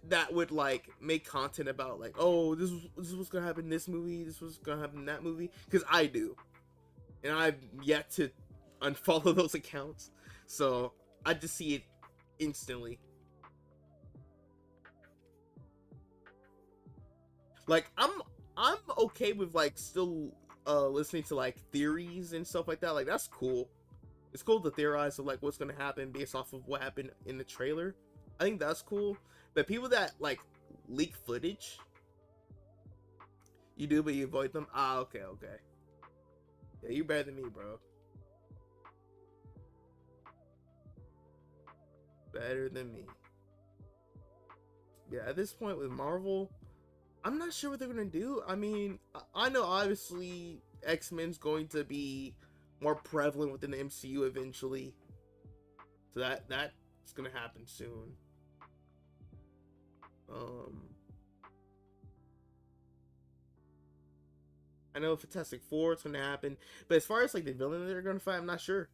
A: that would like make content about like, oh, this is what's gonna happen in this movie, this was gonna happen in that movie, because I do, and I've yet to unfollow those accounts, so I just see it instantly. Like I'm okay with like still listening to like theories and stuff like that. Like, that's cool. It's cool to theorize of like what's gonna happen based off of what happened in the trailer. I think that's cool. But people that like leak footage, you do, but you avoid them. Okay. Yeah, you're better than me, bro. Better than me. Yeah, at this point with Marvel, I'm not sure what they're gonna do. I mean, I know obviously X-Men's going to be more prevalent within the MCU eventually, so that's gonna happen soon. I know Fantastic Four is gonna happen, but as far as like the villain that they're gonna fight, I'm not sure.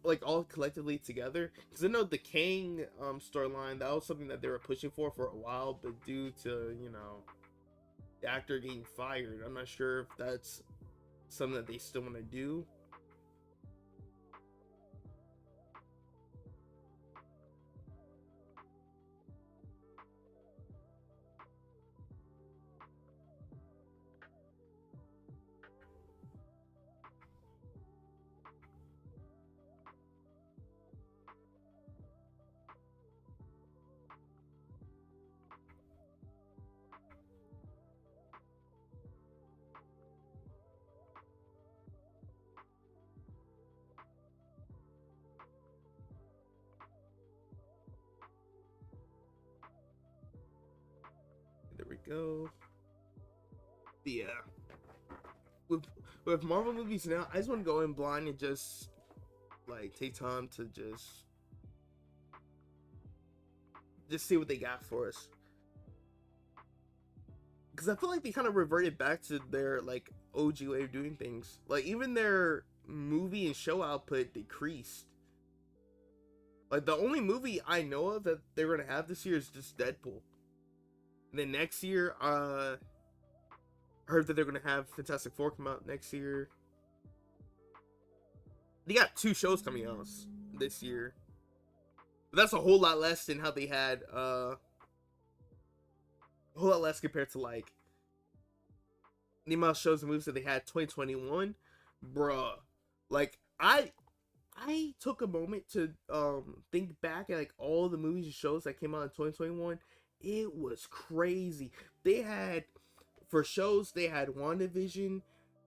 A: Like all collectively together, because I know the Kang storyline, that was something that they were pushing for a while, but due to, you know, the actor getting fired, I'm not sure if that's something that they still want to do. There we go. Yeah. With Marvel movies now, I just want to go in blind and just like take time to just see what they got for us. Because I feel like they kind of reverted back to their like OG way of doing things. Like, even their movie and show output decreased. Like, the only movie I know of that they're gonna have this year is just Deadpool. And then next year, I heard that they're gonna have Fantastic Four come out next year. They got 2 shows coming out this year. But that's a whole lot less than how they had a whole lot less compared to like the amount of shows and movies that they had 2021. Bruh. Like, I took a moment to think back at like all the movies and shows that came out in 2021. It was crazy. They had, for shows, they had WandaVision,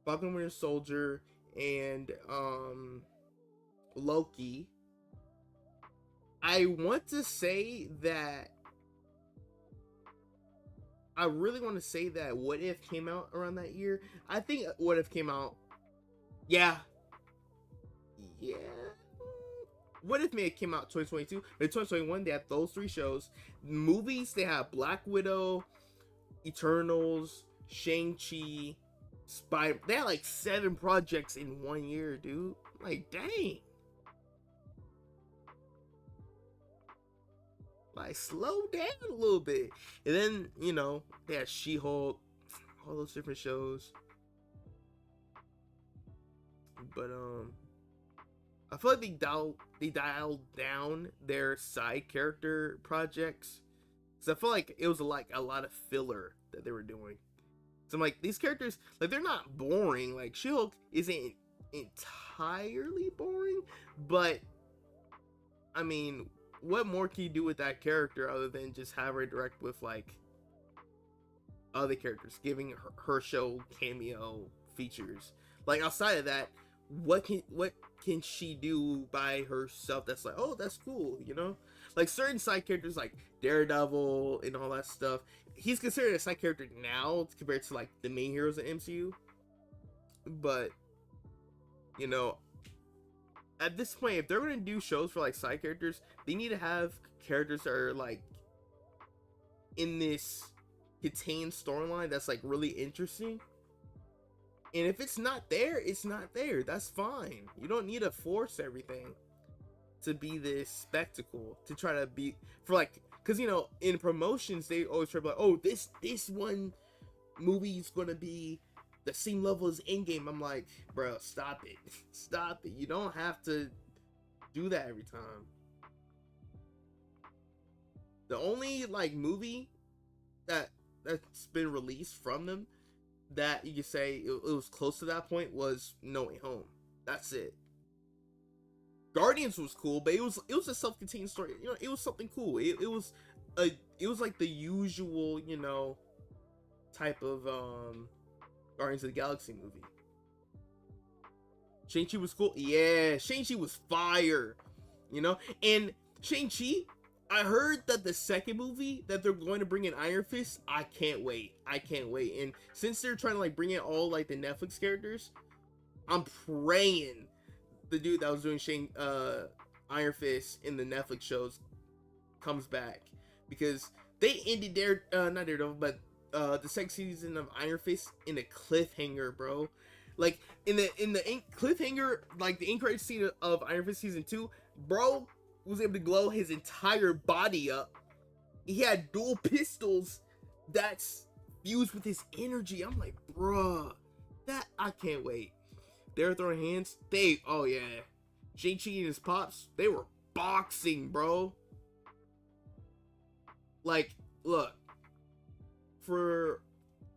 A: Falcon Winter Soldier, and Loki. I want to say that I really want to say that What If came out around that year. I think What If came out. Yeah. What If may have came out 2022, but in 2021 they had those 3 shows. Movies, they had Black Widow, Eternals, Shang-Chi, Spider. They had like 7 projects in 1 year, dude. Like, dang. Like, slow down a little bit. And then, you know, they had She-Hulk, all those different shows. But I feel like they dialed down their side character projects, because I feel like it was like a lot of filler that they were doing. So I'm like, these characters, like, they're not boring. Like, She-Hulk isn't entirely boring, but I mean, what more can you do with that character other than just have her direct with like other characters, giving her show cameo features. Like outside of that, what can she do by herself that's like, oh, that's cool, you know? Like certain side characters like Daredevil and all that stuff. He's considered a side character now compared to like the main heroes in MCU. But you know, at this point, if they're gonna do shows for like side characters, they need to have characters that are like in this contained storyline that's like really interesting. And if it's not there, it's not there. That's fine. You don't need to force everything to be this spectacle to try to be for like, because you know in promotions they always try to be like, oh, this one movie is gonna be the same level as Endgame. I'm like, bro, stop it. Stop it. You don't have to do that every time. The only like movie that's been released from them that you could say it was close to that point was No Way Home. That's it. Guardians was cool, but it was a self-contained story. You know, it was something cool. It was like the usual, you know, type of Guardians of the Galaxy movie. Shang-Chi was cool. Yeah, Shang-Chi was fire. You know, and Shang-Chi, I heard that the second movie that they're going to bring in Iron Fist, I can't wait. And since they're trying to like bring in all like the Netflix characters, I'm praying the dude that was doing Iron Fist in the Netflix shows comes back, because they ended not Daredevil, but the second season of Iron Fist in a cliffhanger, bro. Like in the cliffhanger, like the end credit scene of Iron Fist season 2, bro was able to glow his entire body up. He had dual pistols that's fused with his energy. I'm like, bruh, that I can't wait. They're throwing hands. Oh yeah, Shang-Chi and his pops, they were boxing, bro. Like, look, for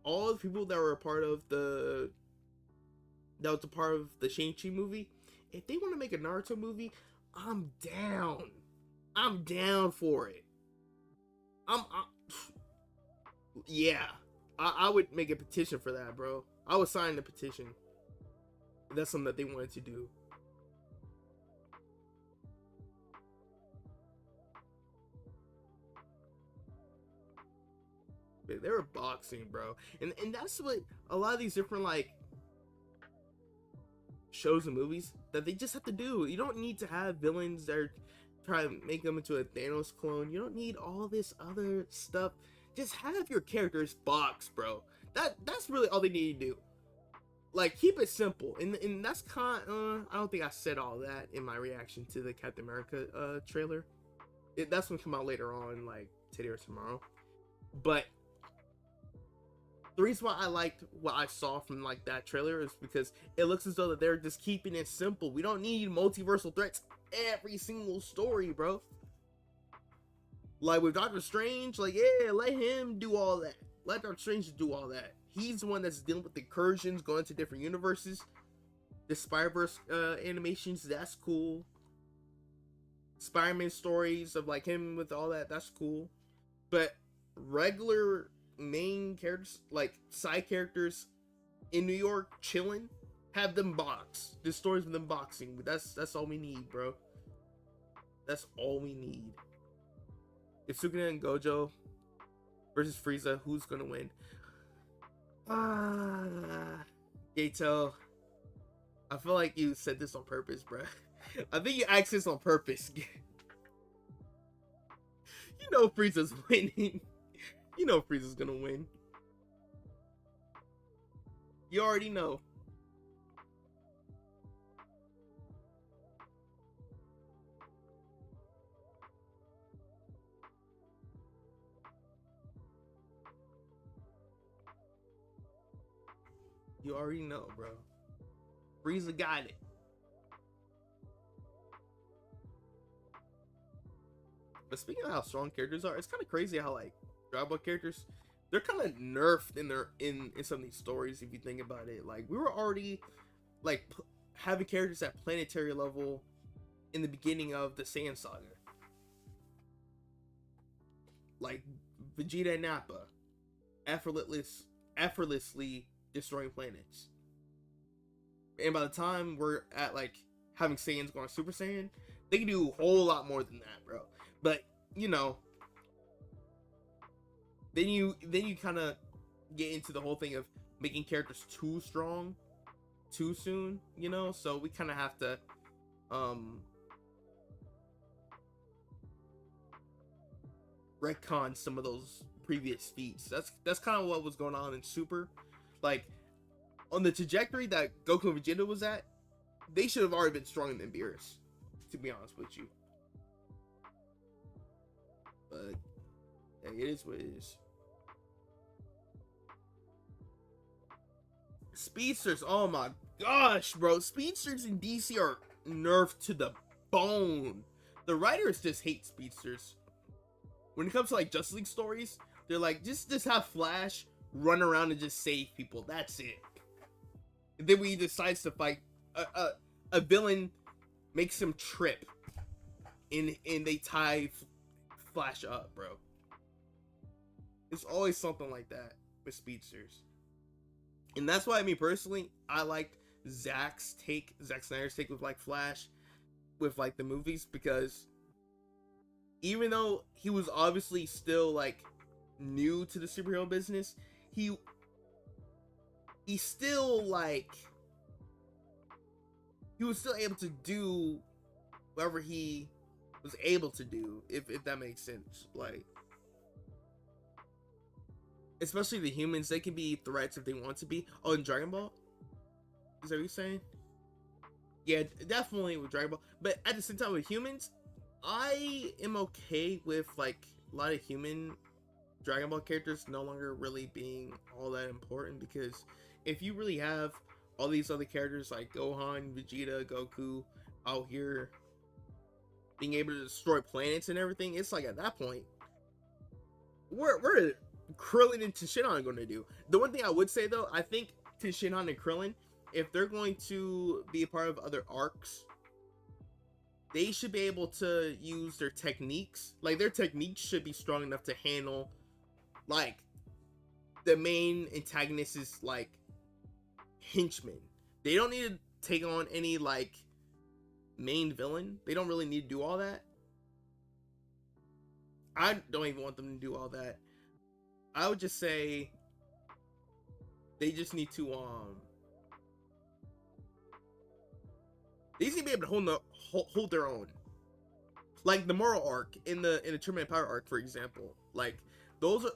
A: all the people that were a part of the Shang-Chi movie, if they want to make a Naruto movie, I'm down. I'm down for it. Yeah, I would make a petition for that, bro. I would sign the petition. That's something that they wanted to do. They were boxing, bro, and that's what a lot of these different like shows and movies that they just have to do. You don't need to have villains that are trying to make them into a Thanos clone. You don't need all this other stuff. Just have your characters box, bro. That's really all they need to do. Like, keep it simple. And that's kind of, I don't think I said all that in my reaction to the Captain America trailer. That's gonna come out later on, like today or tomorrow. But the reason why I liked what I saw from like that trailer is because it looks as though that they're just keeping it simple. We don't need multiversal threats every single story, bro. Like with Doctor Strange, like, yeah, let him do all that. Let Doctor Strange do all that. He's the one that's dealing with incursions, going to different universes. The Spider-Verse animations, that's cool. Spider-Man stories of like him with all that, that's cool. But regular main characters, like side characters in New York chilling, have them box. The stories with them boxing. That's all we need, bro. That's all we need. If Sukuna and Gojo versus Frieza, who's gonna win? Gato, I feel like you said this on purpose, bro. I think you asked this on purpose. You know Frieza's winning. You know Frieza's gonna win. You already know. You already know, bro. Frieza got it. But speaking of how strong characters are, it's kind of crazy how like Dragon Ball characters, they're kind of nerfed in some of these stories if you think about it. Like we were already like having characters at planetary level in the beginning of the Saiyan saga, like Vegeta and Nappa. effortlessly destroying planets. And by the time we're at like having Saiyans going Super Saiyan, they can do a whole lot more than that, bro. But you know, then you kind of get into the whole thing of making characters too strong too soon, you know. So we kind of have to retcon some of those previous feats. That's kind of what was going on in Super. Like on the trajectory that Goku and Vegeta was at, they should have already been stronger than Beerus, to be honest with you. But hey, it is what it is. Speedsters, oh my gosh, bro. Speedsters in DC are nerfed to the bone. The writers just hate speedsters. When it comes to like Justice League stories, they're like, just have Flash run around and just save people. That's it. And then when he decides to fight, a villain makes him trip, and they tie Flash up, bro. It's always something like that with speedsters. And that's why, I mean, personally, I liked Zack Snyder's take with like Flash, with like the movies, because even though he was obviously still like new to the superhero business, he still like he was still able to do whatever he was able to do, if that makes sense. Like, especially the humans, they can be threats if they want to be. Oh, in Dragon Ball? Is that what you're saying? Yeah, definitely with Dragon Ball. But at the same time with humans, I am okay with like a lot of human Dragon Ball characters no longer really being all that important, because if you really have all these other characters like Gohan, Vegeta, Goku out here being able to destroy planets and everything, it's like at that point, we're Krillin and Tenshinhan going to do. The one thing I would say though, I think Tenshinhan and Krillin, if they're going to be a part of other arcs, they should be able to use their techniques. Like, their techniques should be strong enough to handle like the main antagonist is like henchmen. They don't need to take on any like main villain. They don't really need to do all that. I don't even want them to do all that. I would just say they just need to they need to be able to hold their own. Like the moral arc in the Tournament of Power arc, for example. Like those are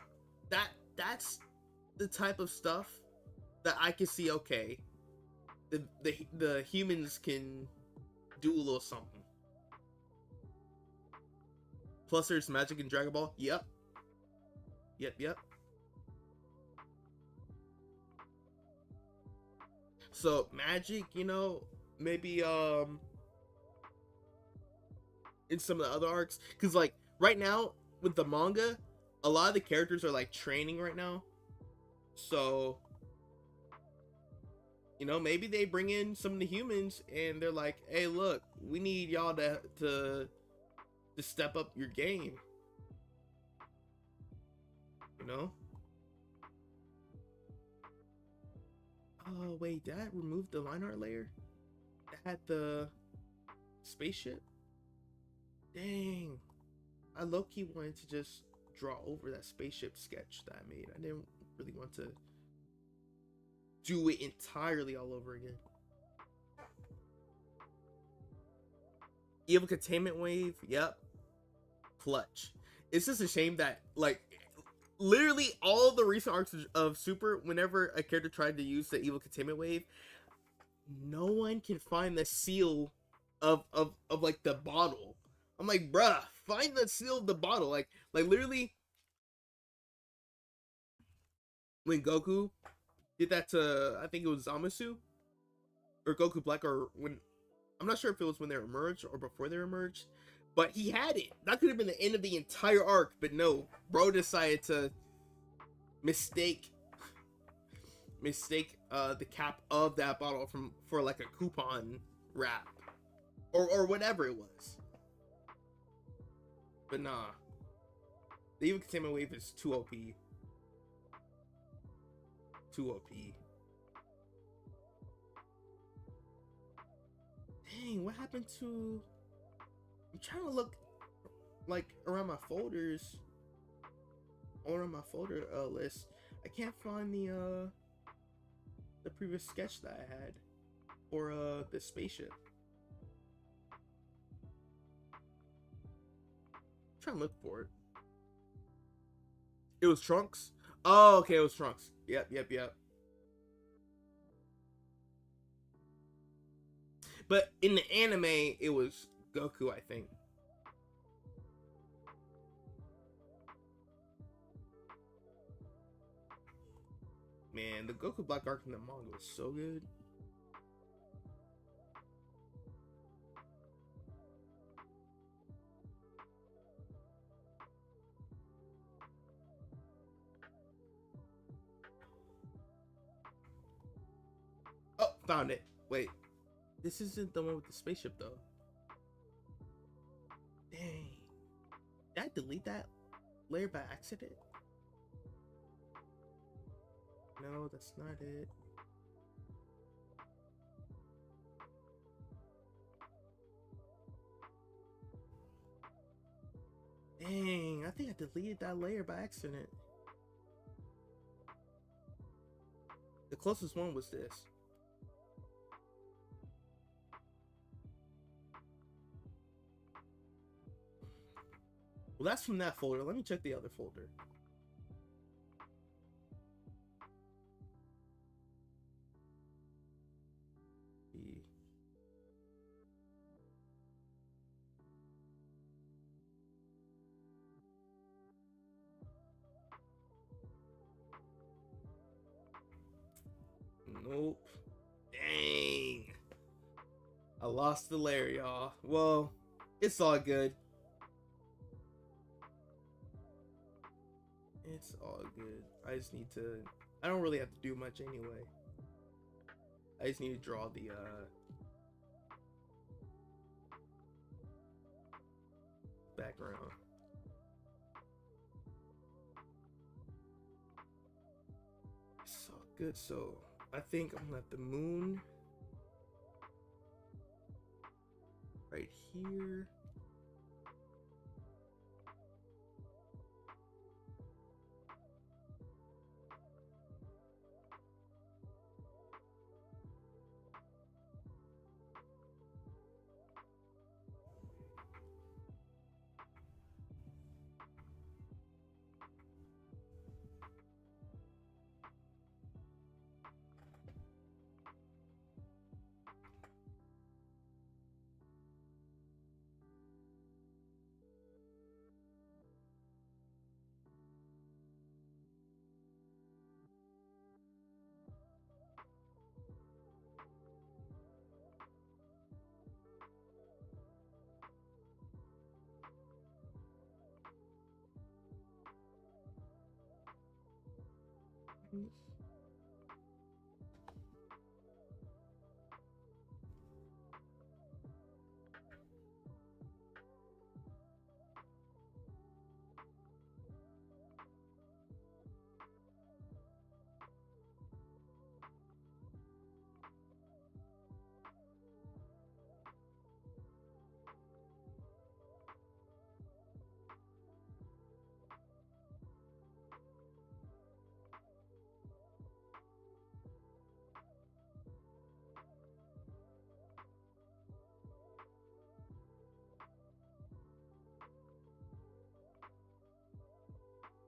A: that's the type of stuff that I can see. Okay, the humans can do a little something. Plus, there's magic in Dragon Ball. Yep. So magic, you know, maybe in some of the other arcs, because like right now with the manga, a lot of the characters are like training right now. So, you know, maybe they bring in some of the humans and they're like, hey, look, we need y'all to step up your game. You know? Oh, wait, did I remove the line art layer? That had the spaceship? Dang. I low-key wanted to just draw over that spaceship sketch that I made. I didn't really want to do it entirely all over again. Evil Containment Wave, yep. Clutch. It's just a shame that, like, literally all the recent arcs of Super, whenever a character tried to use the Evil Containment Wave, no one can find the seal of like the bottle. I'm like, bruh, find the seal of the bottle. Like literally, when Goku did that to, I think it was Zamasu or Goku Black, or when, I'm not sure if it was when they emerged or before they emerged, but he had it. That could have been the end of the entire arc, but no, bro decided to mistake the cap of that bottle for like a coupon wrap or whatever it was. But nah, the Evil Containment Wave is too OP. too OP. Dang, what happened to... I'm trying to look like around my folders. Around my folder list. I can't find the previous sketch that I had. Or the spaceship. I'm trying to look for it. It was Trunks? Oh, okay, it was Trunks. Yep. But in the anime, it was Goku, I think. Man, the Goku Black arc in the manga was so good. Oh, found it. Wait. This isn't the one with the spaceship, though. Dang. Did I delete that layer by accident? No, that's not it. Dang, I think I deleted that layer by accident. The closest one was this. Well, that's from that folder. Let me check the other folder. Nope. Dang. I lost the layer, y'all. Well, it's all good. It's all good. I just need to... I don't really have to do much anyway. I just need to draw the, background. It's all good. So, I think I'm gonna let the moon right here.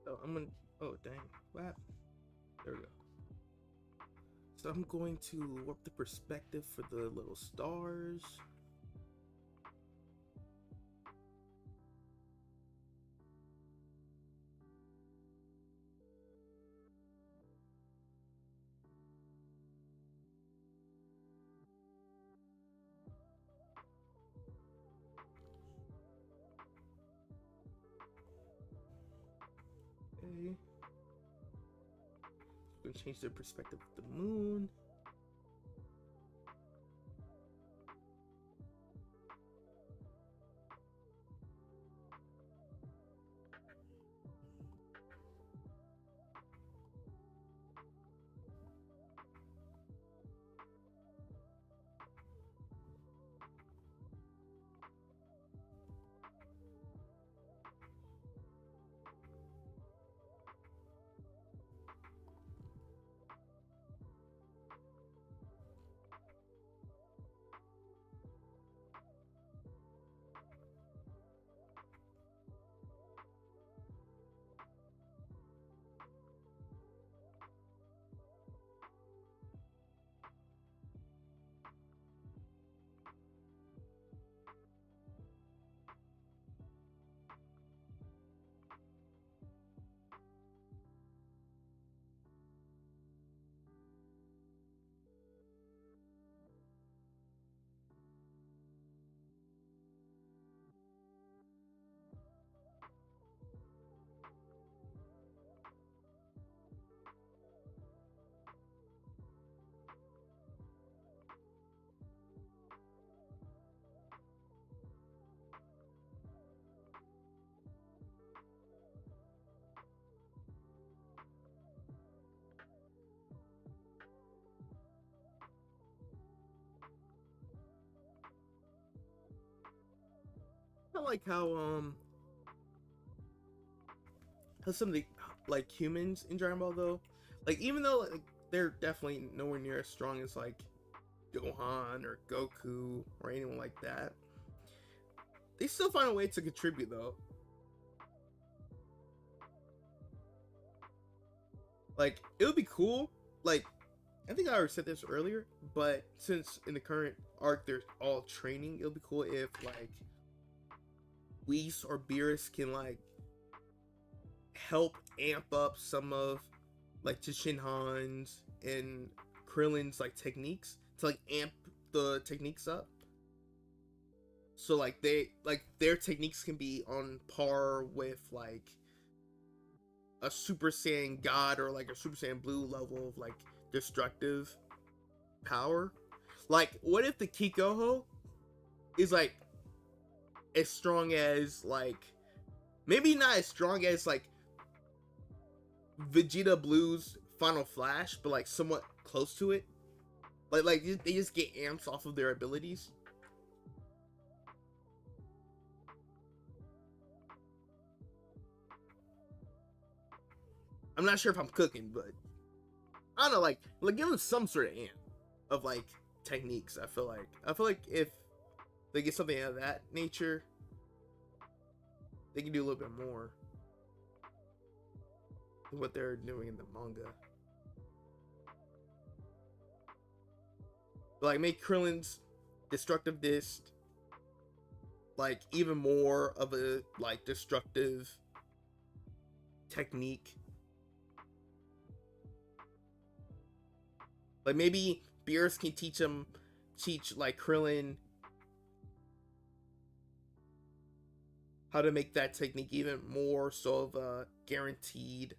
A: Oh, I'm gonna... Oh, dang. What happened? There we go. So I'm going to warp the perspective for the little stars. Okay. Gonna change the perspective of the moon. like how some of the like humans in Dragon Ball though, like even though like they're definitely nowhere near as strong as like Gohan or Goku or anyone like that, they still find a way to contribute though. Like it would be cool, like I think I already said this earlier, but since in the current arc they're all training, it'll be cool if like Whis or Beerus can like help amp up some of like Tenshinhan's and Krillin's like techniques to like amp the techniques up. So like their techniques can be on par with like a Super Saiyan God or like a Super Saiyan Blue level of like destructive power. Like what if the Kikoho is like as strong as like, maybe not as strong as like Vegeta Blue's Final Flash, but like somewhat close to it. Like they just get amps off of their abilities. I'm not sure if I'm cooking, but I don't know, like give them some sort of amp of like techniques. I feel like if they get something of that nature, they can do a little bit more than what they're doing in the manga. But like make Krillin's destructive disc like even more of a like destructive technique. Like maybe Beerus can teach like Krillin how to make that technique even more so of a guaranteed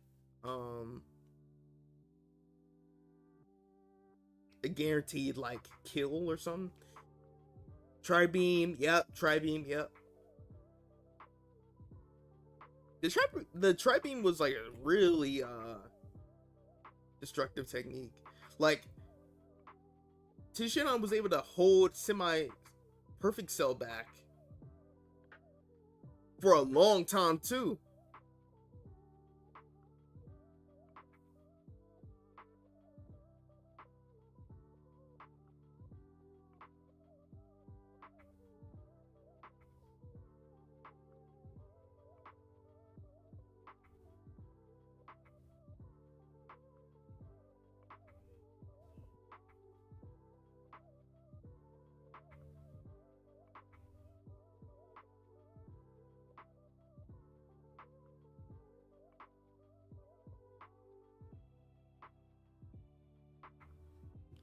A: like kill or something. Tri-beam, yep. The tri-beam was like a really destructive technique. Like Tenshinhan was able to hold semi-perfect cell back for a long time too.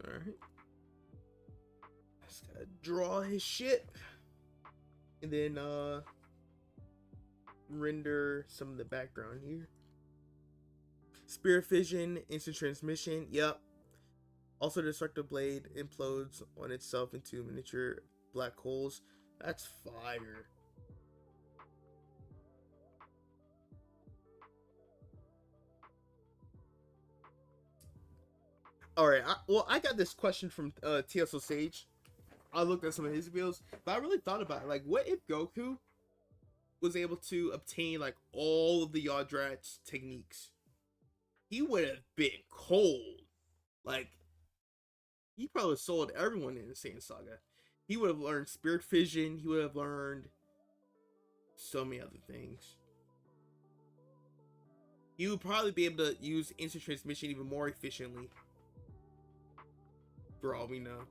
A: Alright. Just gotta draw his shit. And then render some of the background here. Spirit Fission, instant transmission, yep. Also, the destructive blade implodes on itself into miniature black holes. That's fire. Alright, I got this question from TSO Sage. I looked at some of his videos, but I really thought about it. Like, what if Goku was able to obtain like all of the Yardrat's techniques? He would have been cold. Like, he probably sold everyone in the Saiyan Saga. He would have learned Spirit Fission. He would have learned so many other things. He would probably be able to use instant transmission even more efficiently. For all we know.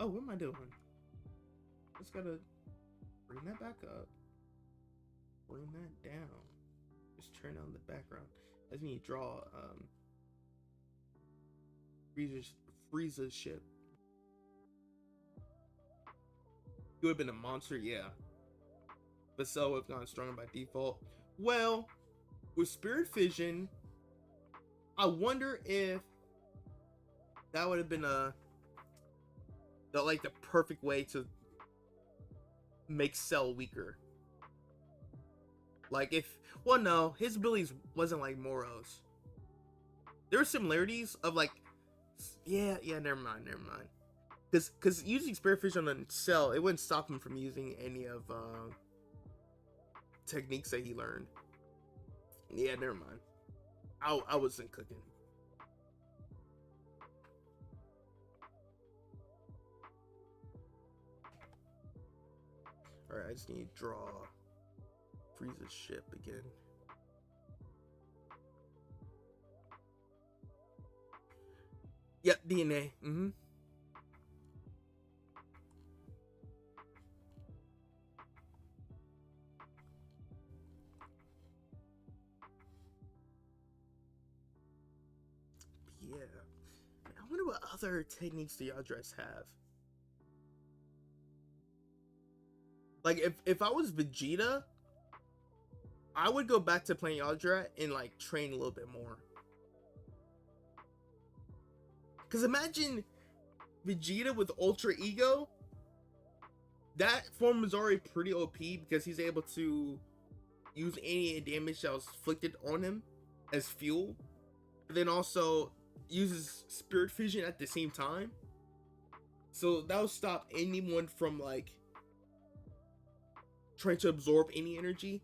A: Oh, what am I doing? Just gotta bring that back up. Bring that down. Just turn on the background. I just need to draw Frieza's, Frieza's ship. He would have been a monster, yeah. But Cell would have gone stronger by default. Well, with Spirit Fission, I wonder if that would have been the perfect way to make Cell weaker. Like if, well, no, his abilities wasn't like Moro's. There were similarities of like, yeah, never mind. Because using Spirit Fission on Cell, it wouldn't stop him from using any of techniques that he learned. Yeah, never mind. I wasn't cooking. Alright, I just need to draw Frieza's ship again. Yep, DNA. Mm-hmm. Yeah. I wonder what other techniques the Yardress have. Like if I was Vegeta, I would go back to playing Yardrat and like train a little bit more. Cause imagine Vegeta with Ultra Ego. That form is already pretty OP because he's able to use any damage that was inflicted on him as fuel. But then also uses Spirit Fission at the same time. So that will stop anyone from like trying to absorb any energy.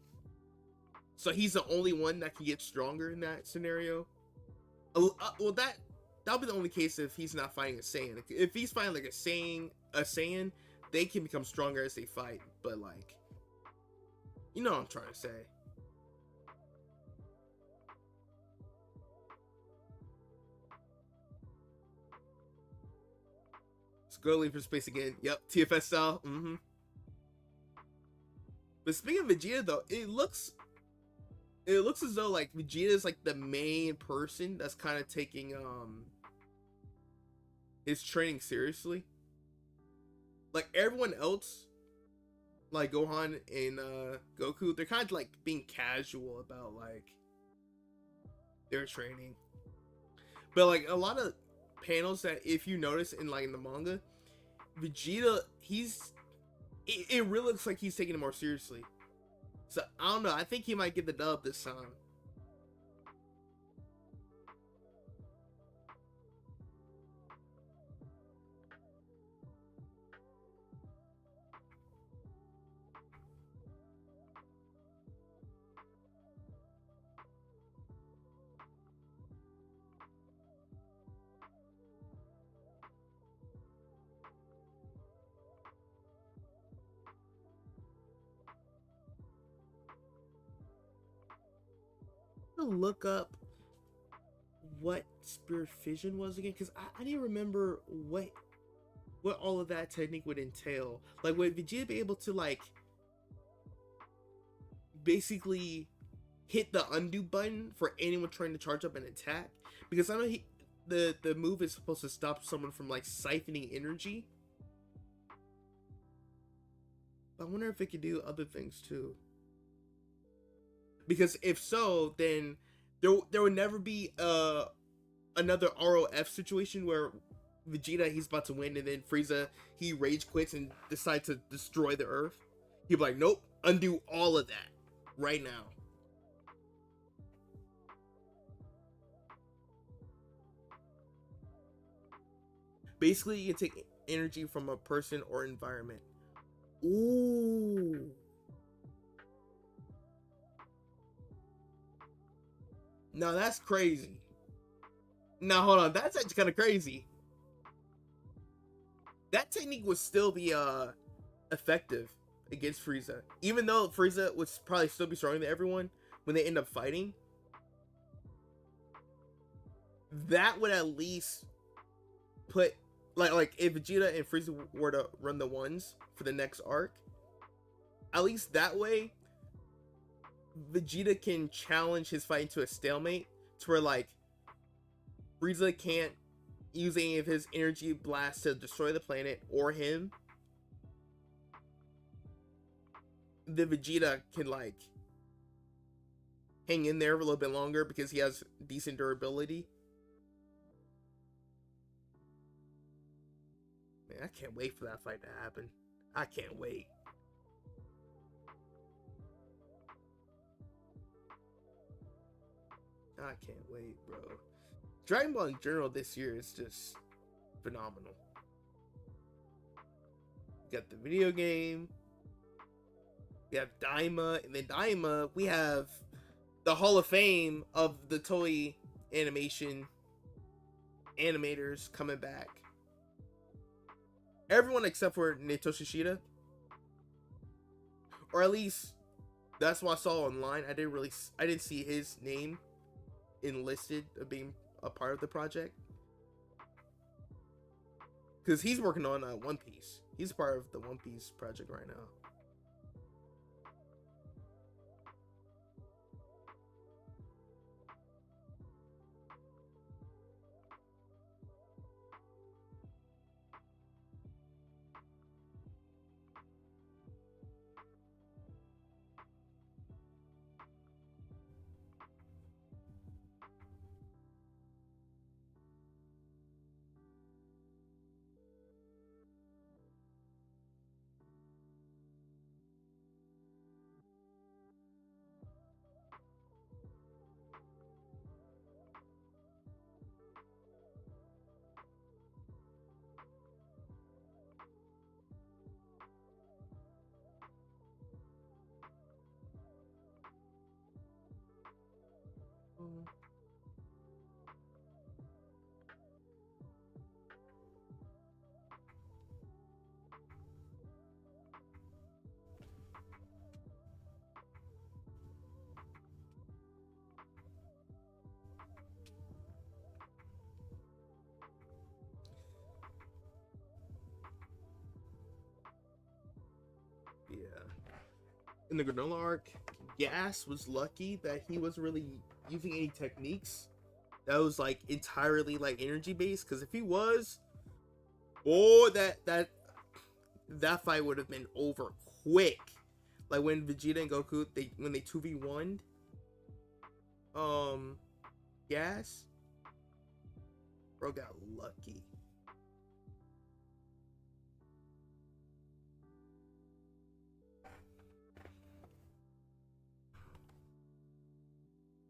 A: So he's the only one that can get stronger in that scenario. Well, that'll be the only case if he's not fighting a Saiyan. If he's fighting like a Saiyan, they can become stronger as they fight. But like, you know what I'm trying to say. Let's go leave for space again. Yep, TFS style. Mm-hmm. But speaking of Vegeta though, it looks as though like Vegeta is like the main person that's kind of taking his training seriously. Like everyone else, like Gohan and Goku, they're kind of like being casual about like their training. But like a lot of panels that if you notice in like in the manga, Vegeta, it really looks like he's taking it more seriously. So I don't know, I think he might get the dub this time. Look up what Spirit Fission was again, because I didn't remember what all of that technique would entail. Like would Vegeta be able to like basically hit the undo button for anyone trying to charge up an attack? Because I know the move is supposed to stop someone from like siphoning energy. I wonder if it could do other things too. Because if so, then there would never be another ROF situation where Vegeta, he's about to win, and then Frieza, he rage quits and decides to destroy the Earth. He'd be like, nope, undo all of that right now. Basically, you can take energy from a person or environment. Ooh. Now that's crazy. Now hold on, that's actually kind of crazy. That technique would still be effective against Frieza, even though Frieza would probably still be stronger than everyone when they end up fighting. That would at least put like if Vegeta and Frieza were to run the ones for the next arc, at least that way Vegeta can challenge his fight into a stalemate to where like Frieza can't use any of his energy blasts to destroy the planet or him, then Vegeta can like hang in there a little bit longer because he has decent durability. Man, I can't wait for that fight to happen. I can't wait. I can't wait, bro. Dragon Ball in general this year is just phenomenal. You got the video game, we have Daima, and then Daima, we have the Hall of Fame of the Toei animation animators coming back. Everyone except for Naotoshi Shida, or at least that's what I saw online. I didn't see his name enlisted of being a part of the project, because he's working on One Piece. He's part of the One Piece project right now. Yeah. In the Granola arc, Gas was lucky that he wasn't really using any techniques that was like entirely like energy based. Because if he was, oh, that fight would have been over quick. Like when Vegeta and Goku when they 2v1'd Gas, bro got lucky.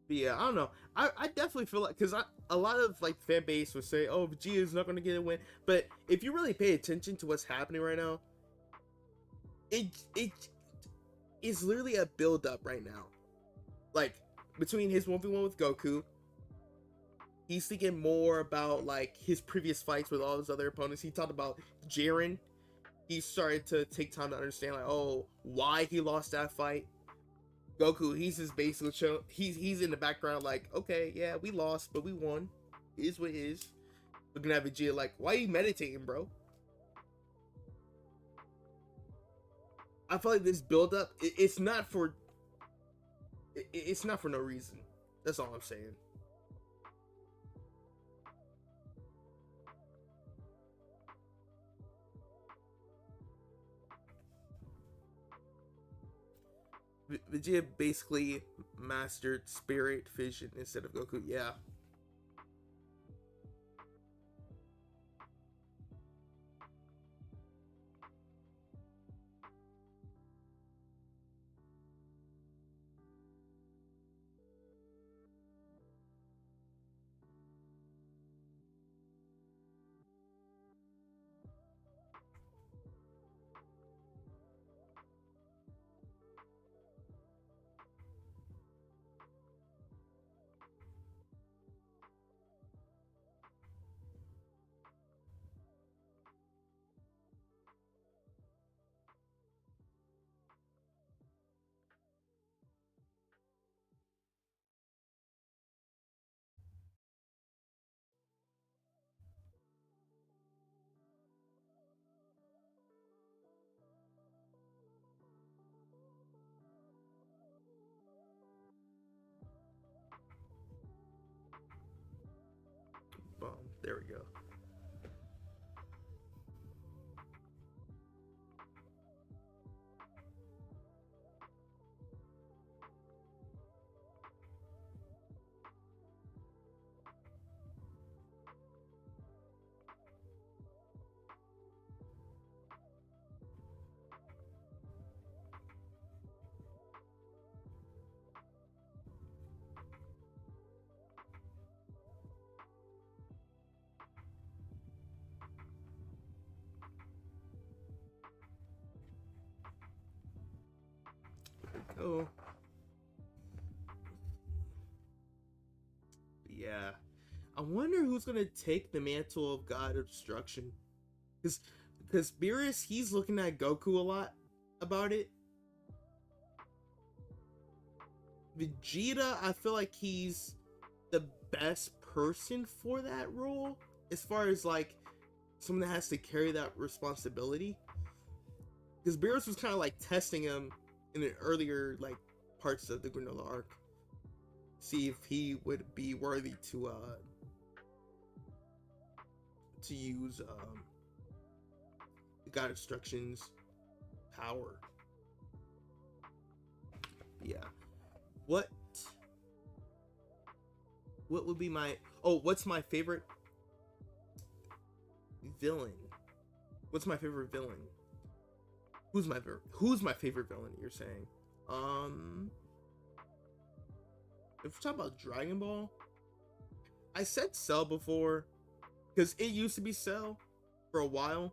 A: But yeah, I don't know. I definitely feel like, because a lot of like fan base would say, oh, Vegeta's not going to get a win. But if you really pay attention to what's happening right now, it is literally a build up right now. Like between his 1v1 with Goku, he's thinking more about like his previous fights with all his other opponents. He talked about Jiren. He started to take time to understand like, oh, why he lost that fight. Goku, he's just basically chill. He's in the background like, okay, yeah, we lost, but we won. It is what it is. Looking at Vegeta like, why are you meditating, bro? I feel like this build up, it's not for no reason. That's all I'm saying. Vegeta basically mastered Spirit Vision instead of Goku. Yeah. Boom. There we go. Oh. Yeah. I wonder who's gonna take the mantle of God of Destruction. Because Beerus, he's looking at Goku a lot about it. Vegeta, I feel like he's the best person for that role, as far as like someone that has to carry that responsibility. Because Beerus was kind of like testing him in the earlier like parts of the Granola arc, see if he would be worthy to use the God of Destruction's power. Yeah. What would be my what's my favorite villain? What's my favorite villain? Who's my favorite villain, you're saying? If we're talking about Dragon Ball, I said Cell before, because it used to be Cell for a while.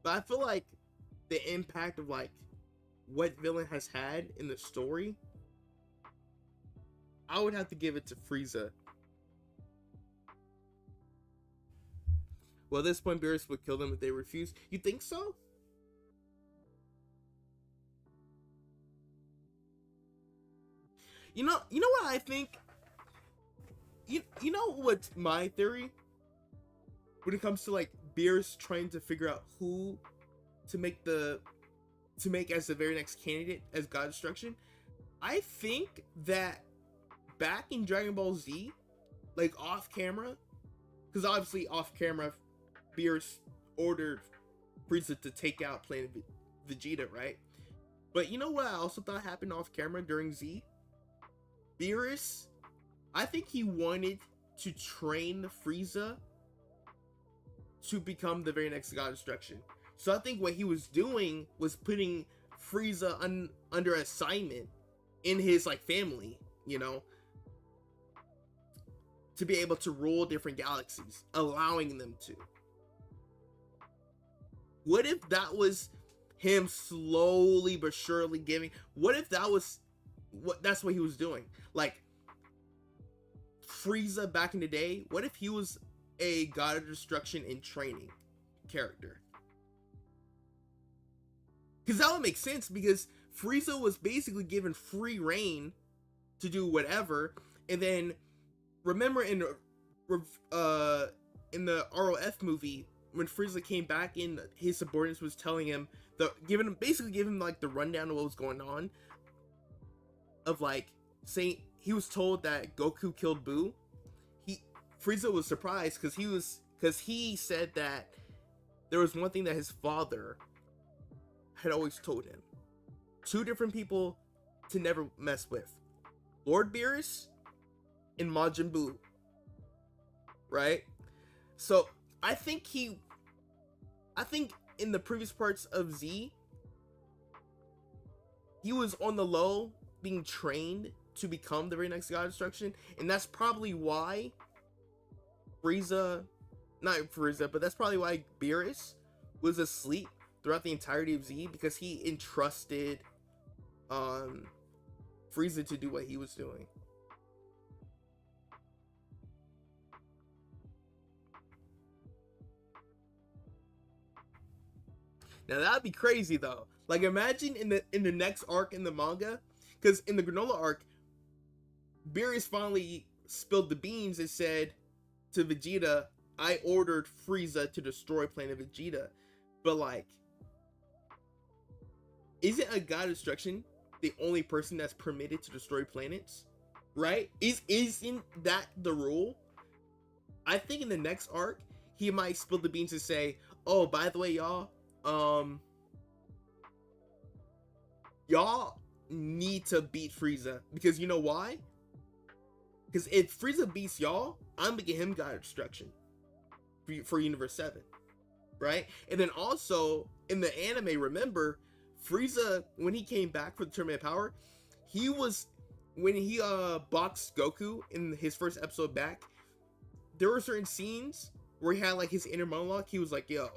A: But I feel like the impact of like what villain has had in the story, I would have to give it to Frieza. Well, at this point, Beerus would kill them if they refuse. You think so? You know what I think? You know what's my theory? When it comes to like Beerus trying to figure out who to make as the very next candidate as God Destruction, I think that back in Dragon Ball Z, like off camera, because obviously off camera, Beerus ordered Frieza to take out Planet Vegeta, right? But you know what I also thought happened off camera during Z? Beerus, I think he wanted to train Frieza to become the very next God Destruction. So I think what he was doing was putting Frieza under assignment in his like family, you know, to be able to rule different galaxies, allowing them to. What if that was him slowly but surely giving? What if that was that's what he was doing? Like Frieza back in the day, what if he was a God of Destruction in training character? Because that would make sense, because Frieza was basically given free reign to do whatever, and then remember in the ROF movie, when Frieza came back in, his subordinates was telling him basically giving him like the rundown of what was going on, of like saying he was told that Goku killed Buu. Frieza was surprised because he said that there was one thing that his father had always told him: two different people to never mess with, Lord Beerus and Majin Buu, right? So I think in the previous parts of Z, he was on the low being trained to become the very next God of Destruction, and that's probably why that's probably why Beerus was asleep throughout the entirety of Z, because he entrusted Frieza to do what he was doing. Now that'd be crazy though. Like imagine in the next arc in the manga, because in the Granola arc, Beerus finally spilled the beans and said to Vegeta, I ordered Frieza to destroy Planet Vegeta. But like, isn't a God of Destruction the only person that's permitted to destroy planets? Right? Isn't that the rule? I think in the next arc, he might spill the beans and say, oh, by the way, y'all need to beat Frieza, because you know why? Because if Frieza beats y'all, I'm gonna get him God of Destruction for Universe 7, right? And then also in the anime, remember Frieza, when he came back for the Tournament of Power, when he boxed Goku in his first episode back, there were certain scenes where he had like his inner monologue. He was like, yo,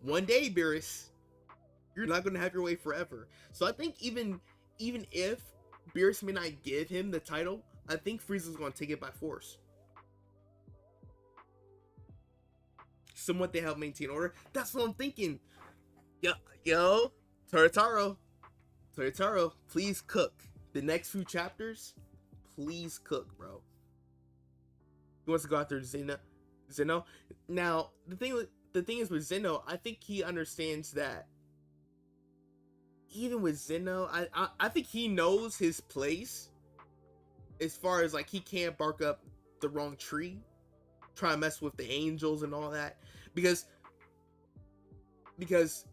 A: one day, Beerus, You're not gonna have your way forever. So I think even if Beerus may not give him the title, I think Frieza's gonna take it by force. Somewhat they help maintain order. That's what I'm thinking. Yo, Toyotaro, please cook. The next few chapters, please cook, bro. He wants to go after Zeno. Now, the thing is with Zeno, I think he understands that even with Zeno, I think he knows his place as far as like he can't bark up the wrong tree, try to mess with the angels and all that, because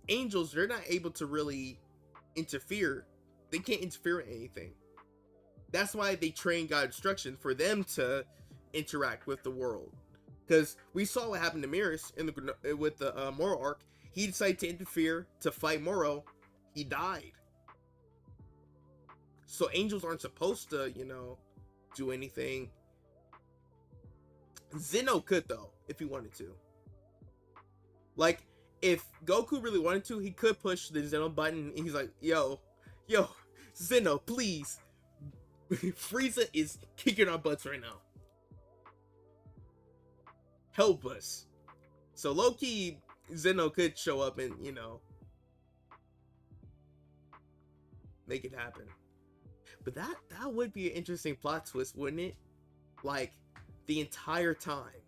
A: angels, they're not able to really interfere. They can't interfere in anything. That's why they train God Destruction, for them to interact with the world. Because we saw what happened to Miris with the Moro arc. He decided to interfere to fight Moro. He died. So angels aren't supposed to, do anything. Zeno could, though, if he wanted to. Like, if Goku really wanted to, he could push the Zeno button, and he's like, yo, Zeno, please. Frieza is kicking our butts right now. Help us. So low-key, Zeno could show up and, make it happen. But that would be an interesting plot twist, wouldn't it? Like, the entire time,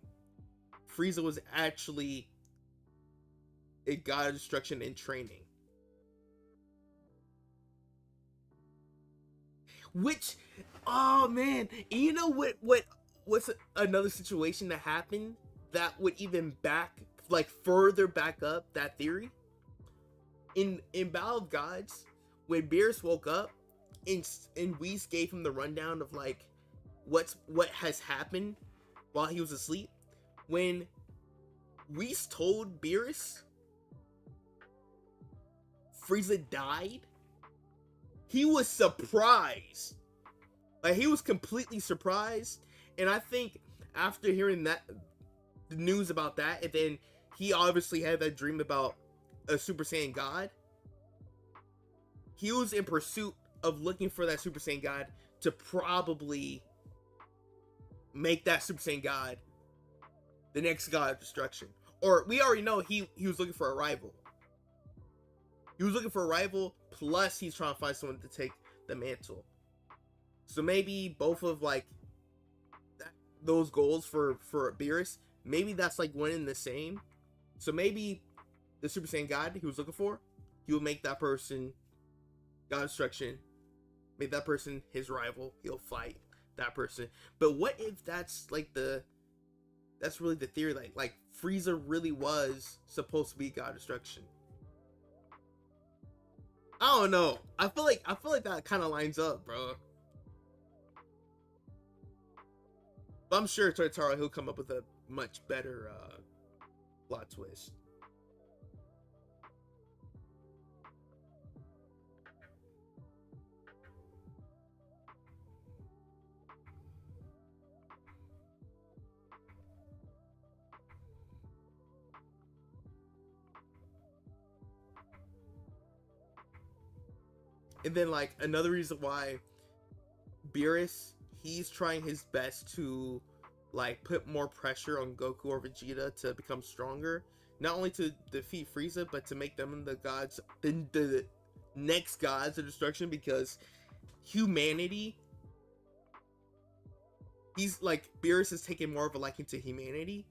A: Frieza was actually a God of Destruction in training. Which, oh man, you know what's another situation that happened that would even further back up that theory? In Battle of Gods, when Beerus woke up and Whis gave him the rundown of like what has happened while he was asleep, when Whis told Beerus Frieza died, he was surprised. Like, he was completely surprised. And I think after hearing the news about that, and then he obviously had that dream about a Super Saiyan God, he was in pursuit of looking for that Super Saiyan God to probably make that Super Saiyan God the next God of Destruction. Or we already know he was looking for a rival. He was looking for a rival, plus he's trying to find someone to take the mantle. So maybe both of like those goals for Beerus, maybe that's like one and the same. So maybe the Super Saiyan God he was looking for, he will make that person God Destruction, make that person his rival. He'll fight that person. But what if that's like that's really the theory? Like Frieza really was supposed to be God Destruction. I don't know. I feel like that kind of lines up, bro. But I'm sure Toyotaro, he'll come up with a much better plot twist. And then like another reason why Beerus, he's trying his best to like put more pressure on Goku or Vegeta to become stronger, not only to defeat Frieza, but to make them the gods, the next gods of destruction, because humanity, he's like, Beerus is taking more of a liking to humanity,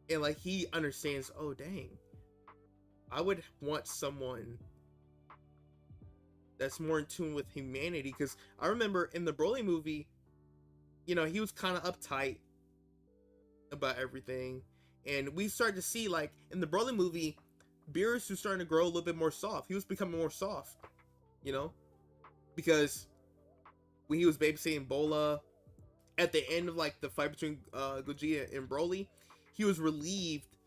A: and like he understands, oh dang, I would want someone that's more in tune with humanity. Because I remember in the Broly movie, he was kind of uptight about everything, and we started to see, like, in the Broly movie, Beerus was starting to grow a little bit more soft. He was becoming more soft, because when he was babysitting Bola at the end of like the fight between Gogeta and Broly, he was relieved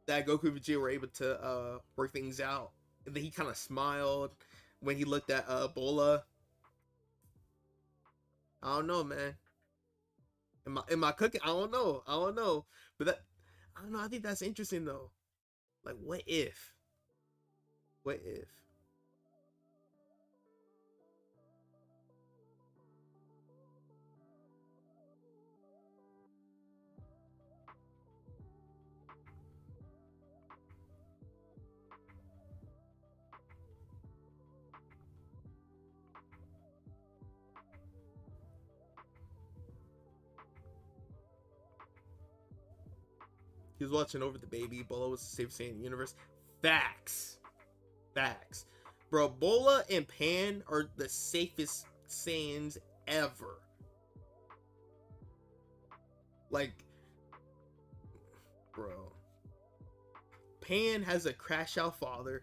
A: that Goku and Vegeta were able to work things out, and then he kind of smiled when he looked at Bola. I don't know, man. Am I cooking? I don't know. But I don't know. I think that's interesting though. Like, what if? He was watching over the baby. Bola was the safest Saiyan in the universe. Facts. Facts. Bro, Bola and Pan are the safest Saiyans ever. Like, bro. Pan has a crash out father.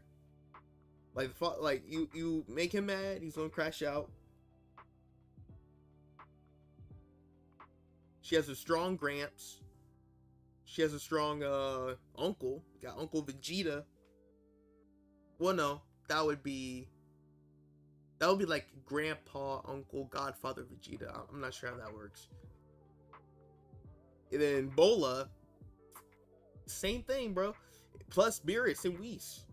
A: Like, you make him mad, he's gonna crash out. She has a strong Gramps. She has a strong uncle. Got Uncle Vegeta. Well, no, that would be like Grandpa, Uncle, Godfather Vegeta. I'm not sure how that works. And then Bola, same thing, bro. Plus Beerus and Whis.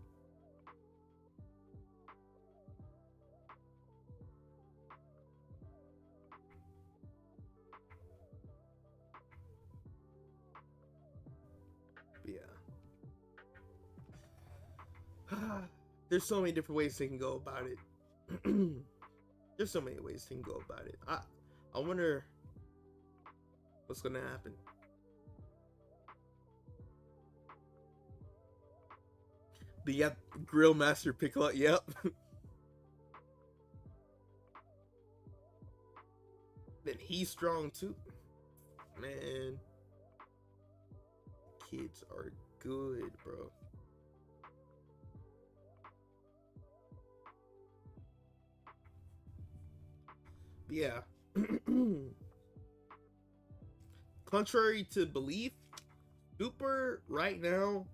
A: Yeah. There's so many different ways they can go about it. There's so many ways they can go about it. I wonder what's gonna happen. The Grill Master Piccolo. Yep. Then he's strong too. Man, kids are good, bro. Yeah. Contrary to belief, Super right now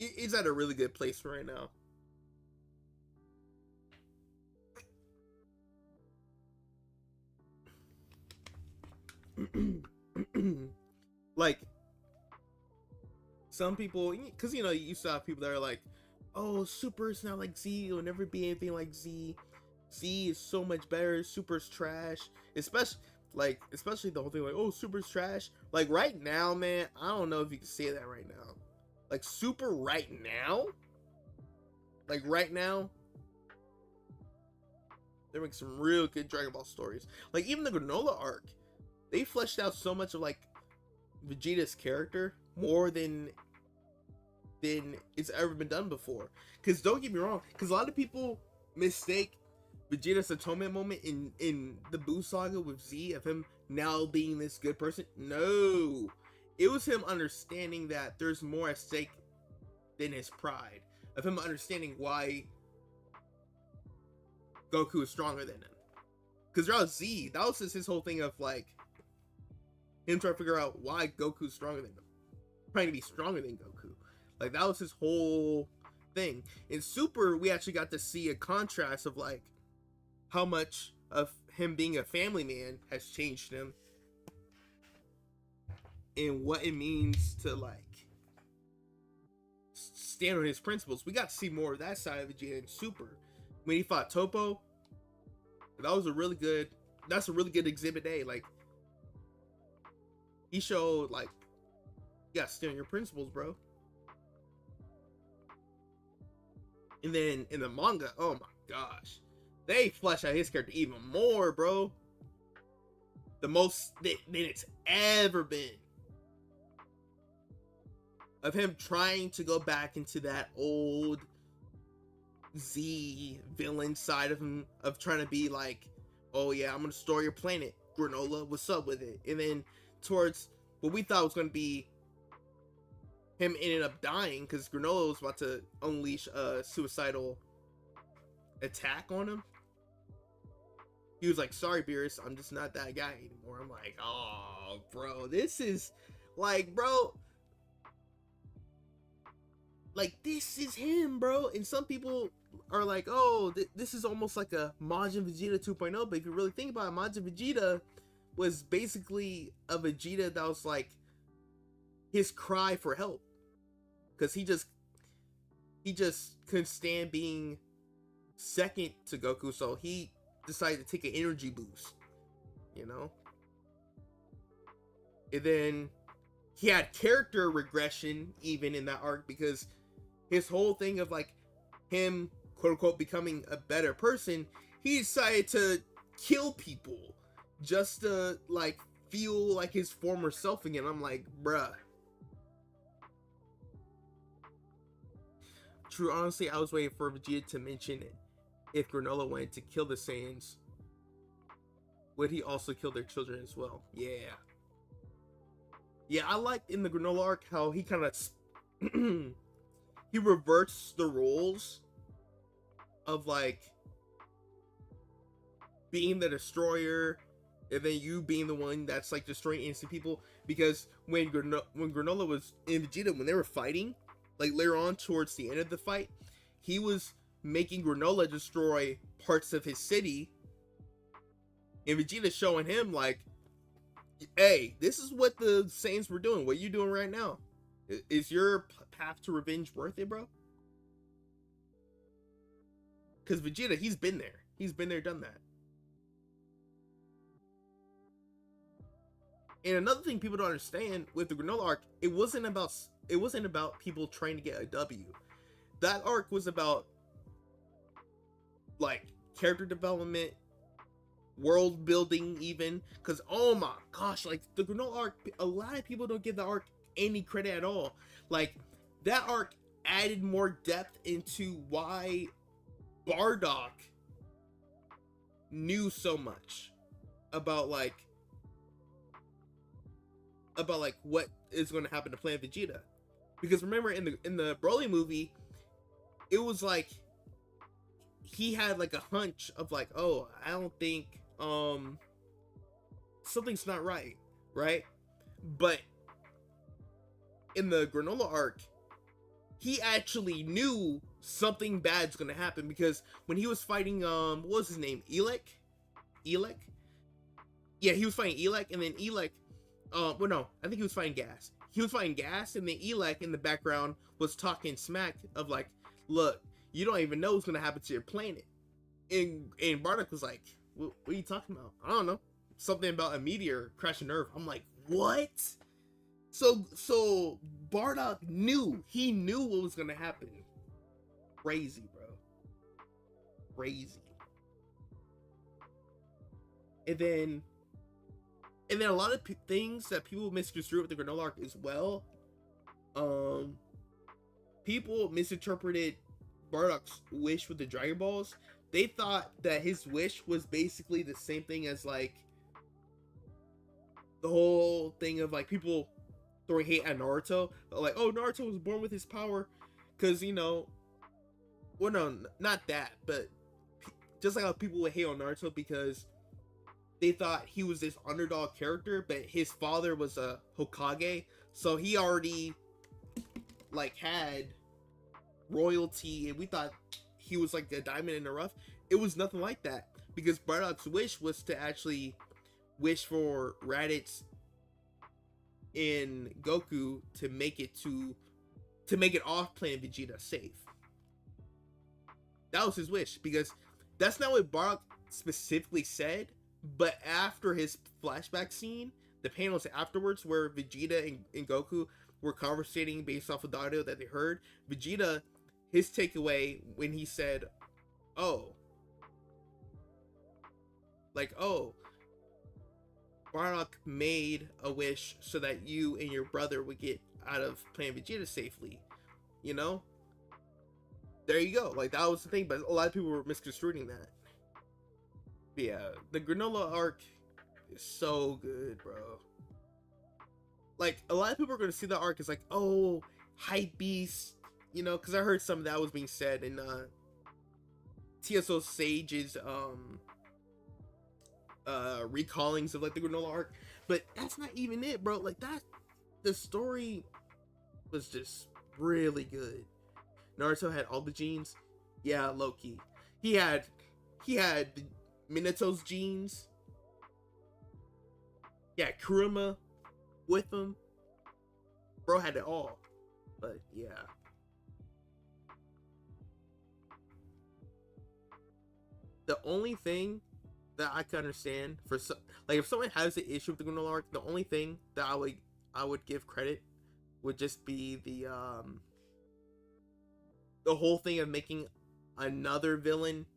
A: is at a really good place right now. Like, some people, because you used to have people that are like, oh, Super's not like Z, it'll never be anything like Z. Z is so much better, Super's trash. Especially the whole thing like, oh, Super's trash. Like, right now, man, I don't know if you can say that right now. Like, Super right now, they're making some real good Dragon Ball stories. Like, even the Granola arc, they fleshed out so much of like Vegeta's character more than it's ever been done before. Because don't get me wrong, because a lot of people mistake Vegeta's atonement moment in the Buu saga with Z of him now being this good person. No, it was him understanding that there's more at stake than his pride, of him understanding why Goku is stronger than him. Because throughout Z, that was just his whole thing of like him trying to figure out why Goku's stronger than him, trying to be stronger than Goku. Like, that was his whole thing. In Super, we actually got to see a contrast of like how much of him being a family man has changed him, and what it means to like stand on his principles. We got to see more of that side of Vegeta in Super. When he fought Toppo, that's a really good exhibit A. Like, he showed like, you gotta stand on your principles, bro. And then in the manga, oh my gosh, they flesh out his character even more, bro. The most than it's ever been. Of him trying to go back into that old Z villain side of him, of trying to be like, oh yeah, I'm gonna store your planet, Granola, what's up with it? And then towards what we thought was gonna be him ended up dying because Granola was about to unleash a suicidal attack on him. He was like, sorry, Beerus, I'm just not that guy anymore. I'm like, oh, bro, this is like, bro, like, this is him, bro. And some people are like, oh, this is almost like a Majin Vegeta 2.0. But if you really think about it, Majin Vegeta was basically a Vegeta that was like his cry for help, because he just couldn't stand being second to Goku, so he decided to take an energy boost, and then he had character regression even in that arc, because his whole thing of like him quote unquote becoming a better person, he decided to kill people just to like feel like his former self again. I'm like, bruh, true. Honestly, I was waiting for Vegeta to mention it. If Granola wanted to kill the Saiyans, would he also kill their children as well? Yeah. Yeah, I liked in the Granola arc how he kind of he reverts the roles of like being the destroyer and then you being the one that's like destroying innocent people. Because when Granola was in Vegeta, when they were fighting, like later on towards the end of the fight, he was making Granola destroy parts of his city, and Vegeta showing him like, hey, this is what the Saiyans were doing. What are you doing right now? Is your path to revenge worth it, bro? Because Vegeta, he's been there. He's been there, done that. And another thing people don't understand with the Granola arc, it wasn't about people trying to get a W. That arc was about like character development, world building, even. Because oh my gosh, like the Granola arc, a lot of people don't give the arc any credit at all. Like that arc added more depth into why Bardock knew so much about like what is going to happen to Planet Vegeta. Because remember in the Broly movie, it was like he had like a hunch of like, oh, I don't think something's not right, right? But in the Granola arc, he actually knew something bad's gonna happen, because when he was fighting what was his name, Elec? Yeah, he was fighting Elec, and then Elec well, no, I think he was fighting Gas. He was fighting Gas, and then Elec in the background was talking smack of like, look, you don't even know what's gonna happen to your planet. And Bardock was like, what are you talking about? I don't know. Something about a meteor crashing Earth. I'm like, what? So Bardock knew. He knew what was gonna happen. Crazy, bro. Crazy. And then a lot of things that people misconstrue with the Granola arc as well. People misinterpreted Bardock's wish with the Dragon Balls. They thought that his wish was basically the same thing as like the whole thing of like people throwing hate at Naruto. Like, oh, Naruto was born with his power because, you know, well, no, not that, but just like how people would hate on Naruto because they thought he was this underdog character, but his father was a Hokage, so he already like had royalty, and we thought he was like a diamond in the rough. It was nothing like that, because Bardock's wish was to actually wish for Raditz in Goku to make it off Planet Vegeta safe. That was his wish, because that's not what Bardock specifically said. But after his flashback scene, the panels afterwards where Vegeta and Goku were conversating based off of the audio that they heard, Vegeta, his takeaway when he said, oh, Bardock made a wish so that you and your brother would get out of Planet Vegeta safely, you know? There you go. Like, that was the thing, but a lot of people were misconstruing that. Yeah, the Granola arc is so good, bro. Like, a lot of people are going to see the arc as like, oh, hype beast, you know, because I heard some of that was being said in TSO Sage's recallings of like the Granola arc, but that's not even it, bro. Like, that, the story was just really good. Naruto had all the genes. Yeah, low-key. He had Minato's genes. Yeah, Kurama with him. Bro had it all. But yeah. The only thing that I can understand for like if someone has an issue with the Granola arc, the only thing that I would give credit would just be the whole thing of making another villain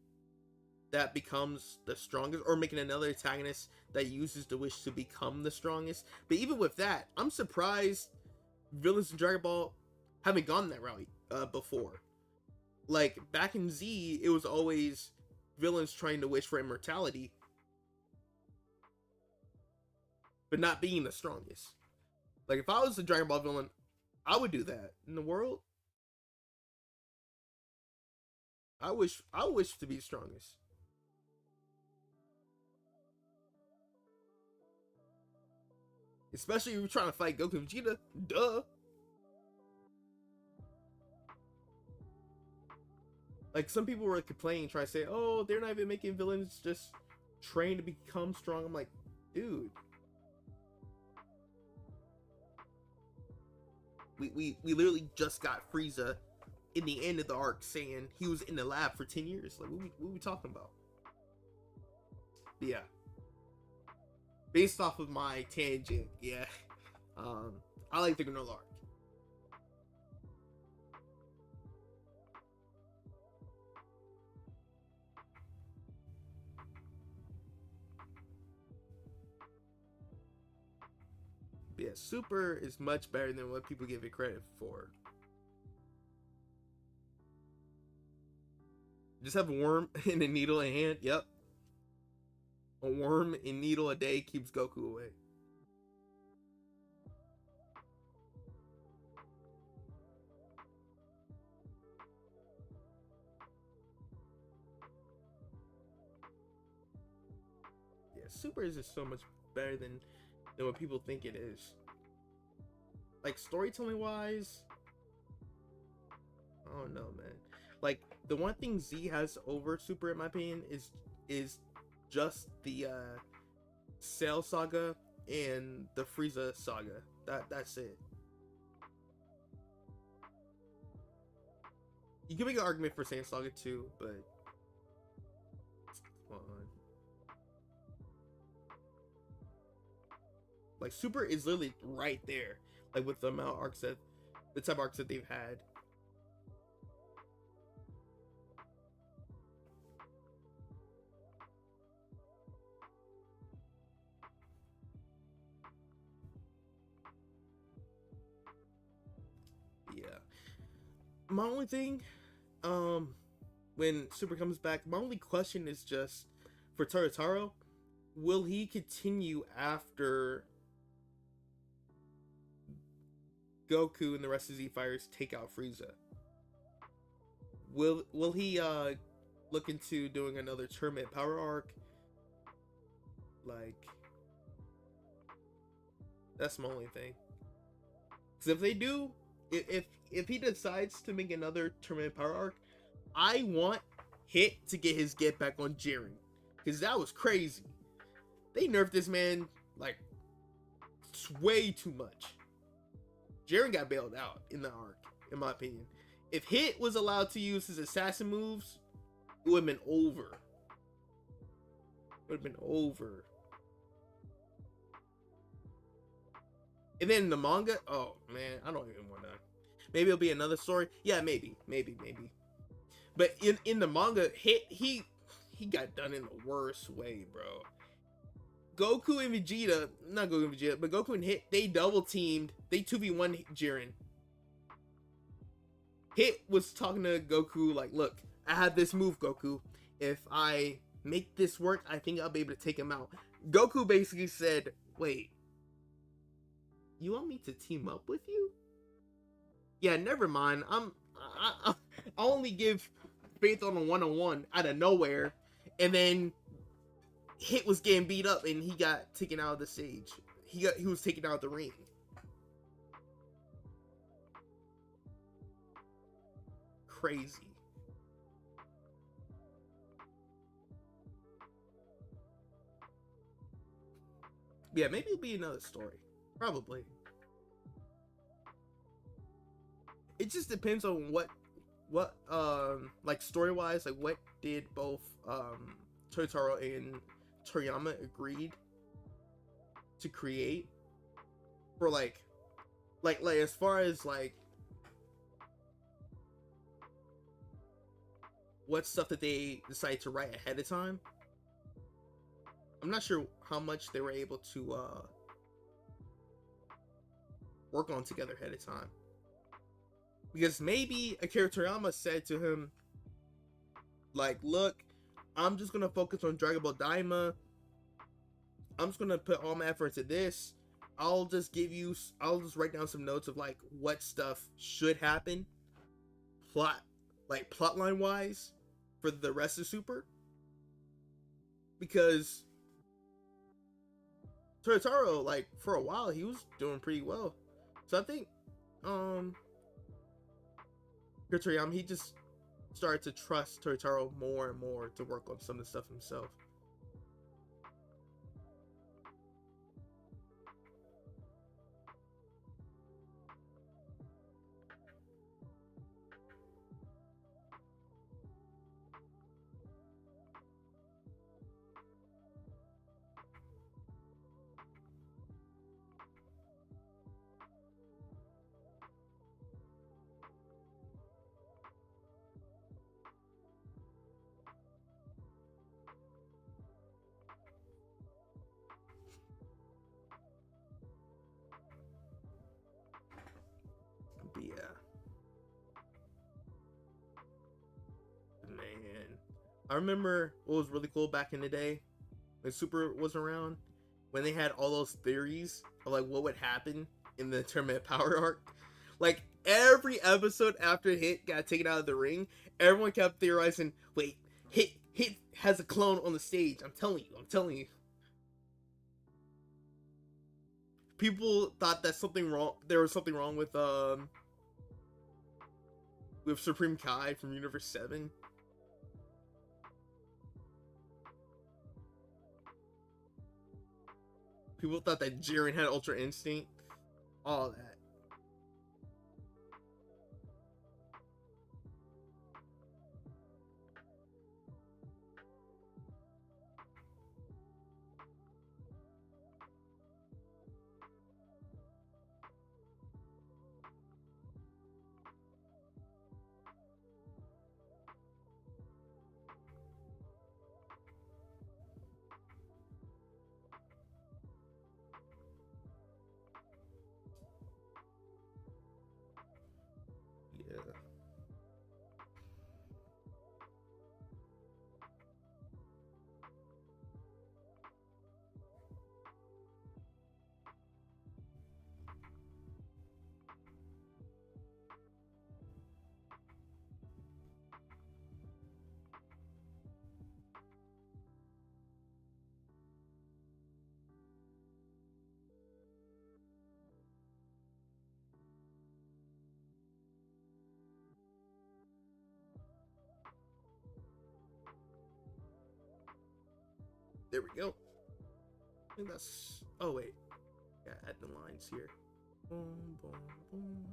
A: that becomes the strongest, or making another antagonist that uses the wish to become the strongest. But even with that, I'm surprised villains in Dragon Ball haven't gone that route before. Like back in Z, it was always villains trying to wish for immortality, but not being the strongest. Like if I was a Dragon Ball villain, I would do that. In the world, I wish to be the strongest. Especially if you're trying to fight Goku and Vegeta. Duh. Like some people were complaining, trying to say, "Oh, they're not even making villains just train to become strong." I'm like, dude, we literally just got Frieza in the end of the arc saying he was in the lab for 10 years. Like, what we talking about? But yeah, based off of my tangent, yeah, I like the Granola arc. But yeah, Super is much better than what people give it credit for. Just have a worm and a needle in hand. Yep. A worm and needle a day keeps Goku away. Yeah, Super is just so much better than what people think it is. Like storytelling wise, I don't know, man. Like the one thing Z has over Super, in my opinion, is just the Cell Saga and the Frieza Saga. That's it. You can make an argument for Saiyan Saga too, but come on. Like Super is literally right there, like with the amount of arcs that the type of arcs that they've had. Yeah. My only thing, when Super comes back, my only question is just for Tarotaro, will he continue after Goku and the rest of Z Fighters take out Frieza? Will he look into doing another tournament power arc? Like, that's my only thing. Because if they do, if he decides to make another tournament power arc, I want Hit to get his get back on Jiren, because that was crazy. They nerfed this man like way too much. Jiren got bailed out in the arc, in my opinion. If Hit was allowed to use his assassin moves, it would have been over. It would have been over. And then the manga, oh man, I don't even want to. Maybe it'll be another story. Yeah, maybe. But in the manga, Hit he got done in the worst way, bro. Goku and Vegeta, not Goku and Vegeta, but Goku and Hit, they double teamed. They 2v1 Jiren. Hit was talking to Goku like, look, I have this move, Goku. If I make this work, I think I'll be able to take him out. Goku basically said, wait, you want me to team up with you? Yeah, never mind. I only give Faith on a one-on-one out of nowhere, and then Hit was getting beat up and he got taken out of the stage. He was taken out of the ring. Crazy. Yeah, maybe it'll be another story. Probably. It just depends on what like story-wise, like what did both Totaro and Toriyama agreed to create for like as far as like what stuff that they decided to write ahead of time. I'm not sure how much they were able to work on together ahead of time, because maybe Akira Toriyama said to him, Like, look, I'm just gonna focus on Dragon Ball Daima. I'm just gonna put all my efforts into this. I'll just write down some notes of like what stuff should happen, plotline wise, for the rest of Super, because Toyotaro, like, for a while he was doing pretty well. So I think Toriyama, he just started to trust Toyotaro more and more to work on some of the stuff himself. But yeah. Man. I remember what was really cool back in the day when Super was around, when they had all those theories of like what would happen in the Tournament Power arc. Like every episode after Hit got taken out of the ring, everyone kept theorizing, wait, Hit has a clone on the stage. I'm telling you. People thought that there was something wrong with Supreme Kai from Universe 7. People thought that Jiren had Ultra Instinct. All that. Yeah. There we go. I think that's. Oh wait, yeah, add the lines here. Boom, boom, boom.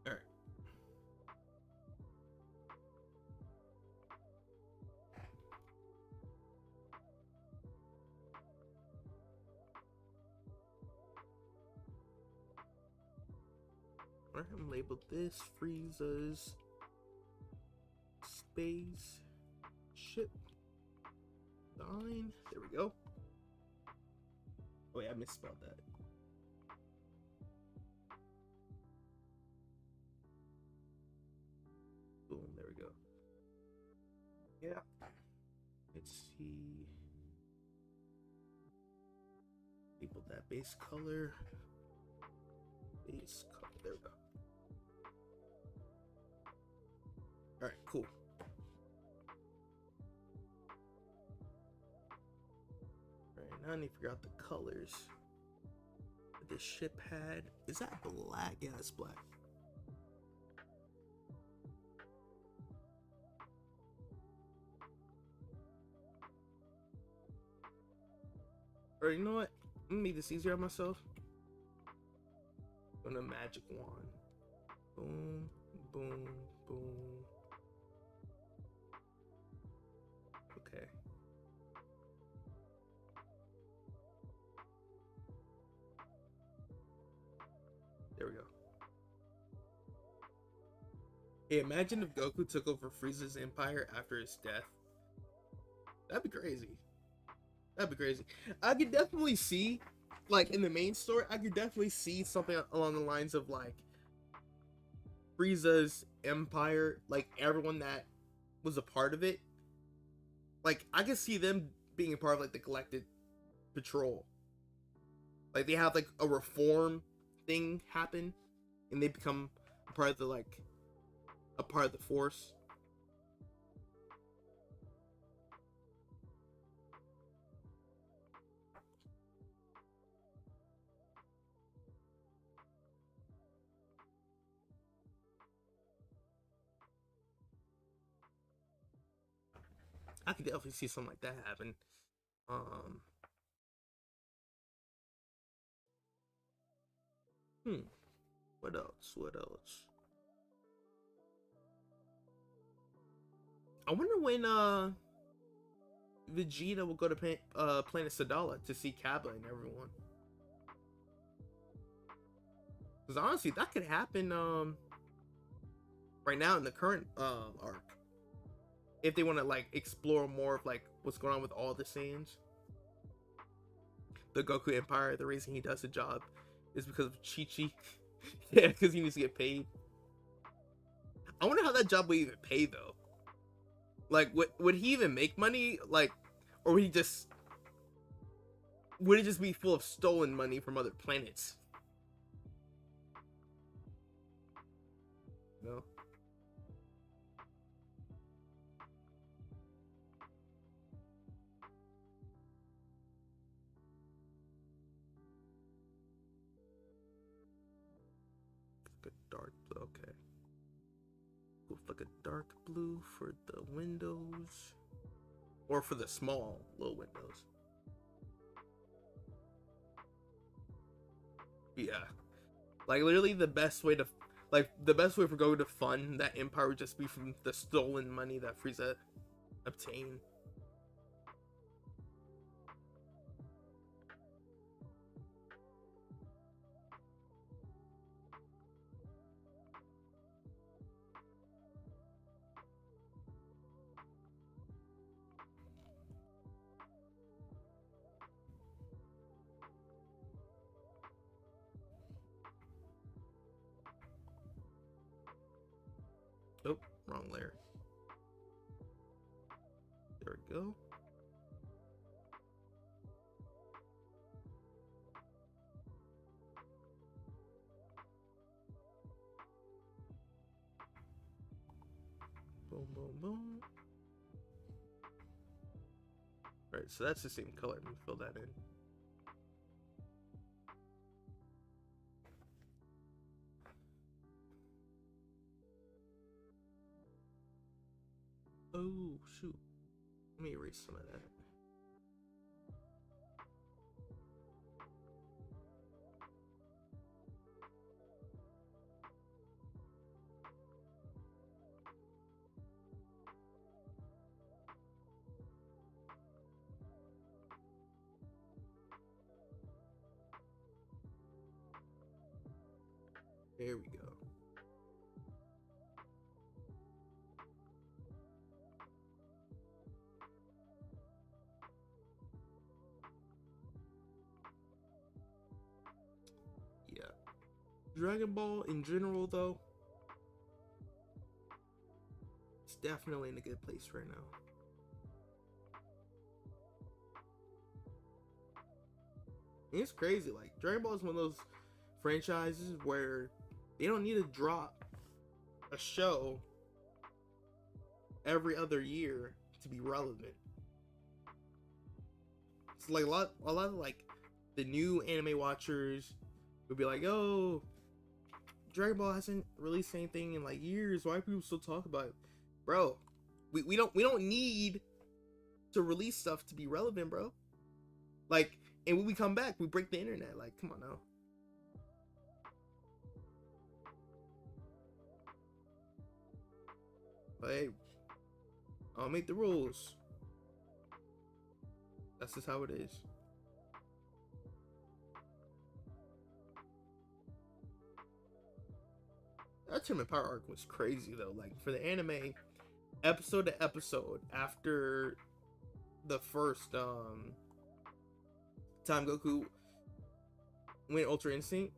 A: All right. Alright, I'm labeled this Frieza's space ship line. There we go. Oh wait, I misspelled that. Boom, there we go. Yeah. Let's see. Label that base color. Base color. There we go. Alright, cool. Alright, now I need to figure out the colors that the ship had. Is that black? Yeah, it's black. Alright, you know what? I'm gonna make this easier on myself. I'm gonna magic wand. Boom, boom, boom. Okay. Hey, imagine if Goku took over Frieza's empire after his death. That'd be crazy. That'd be crazy. I could definitely see, like, in the main story, I could definitely see something along the lines of, like, Frieza's empire, like, everyone that was a part of it. Like, I could see them being a part of, like, the Galactic Patrol. Like, they have, like, a reform thing happen, and they become a part of the, like, a part of the Force. I could definitely see something like that happen. Um, what else? What else? I wonder when Vegeta will go to planet Sadala to see Kappa and everyone. Because honestly, that could happen right now in the current arc. If they want to like explore more of like what's going on with all the Saiyans. The Goku Empire, the reason he does the job is because of Chi-Chi. Yeah, because he needs to get paid. I wonder how that job would even pay though. Like, would he even make money? Like, or would it just be full of stolen money from other planets? No. Like a dark blue. Okay. With like a dark blue for the windows, or for the small little windows. Yeah. Like literally the best way to, like the best way for Goku to fund that empire would just be from the stolen money that Frieza obtained. Oh, wrong layer. There we go. Boom, boom, boom. Alright, so that's the same color. Let me fill that in. Oh, shoot. Let me erase some of that. There we go. Yeah. Dragon Ball in general, though, it's definitely in a good place right now. And it's crazy. Like, Dragon Ball is one of those franchises where they don't need to drop a show every other year to be relevant. It's like a lot of like the new anime watchers would be like, "Oh, Dragon Ball hasn't released anything in like years. Why do people still talk about it?" Bro, we don't need to release stuff to be relevant, bro. Like, and when we come back, we break the internet. Like, come on now. But hey, I'll make the rules. That's just how it is. That Tournament Power arc was crazy though. Like for the anime, episode to episode, after the first time Goku went Ultra Instinct,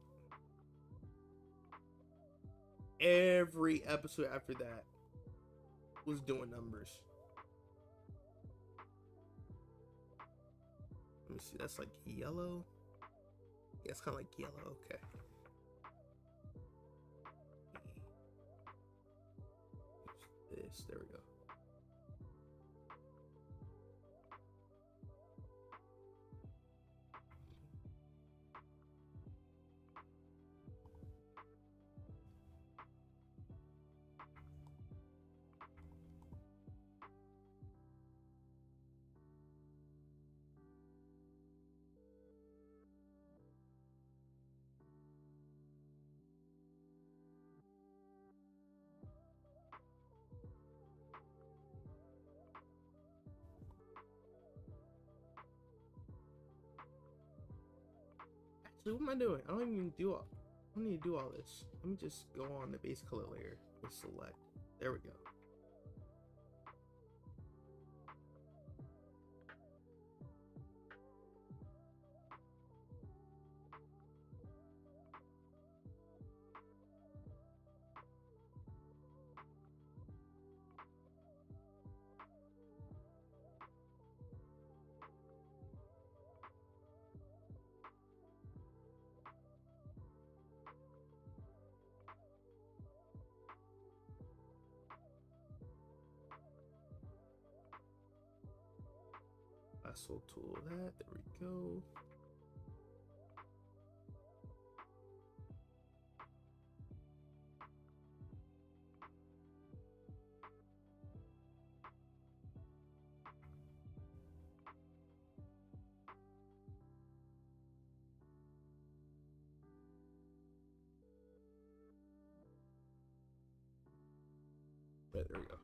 A: every episode after that was doing numbers. Let me see, that's like yellow. Yeah, it's kind of like yellow. Okay. This, there we go. Actually, what am I doing? I don't even do all. I don't need to do all this. Let me just go on the base color layer and select. There we go. Lasso tool that. There we go. Right, there we go.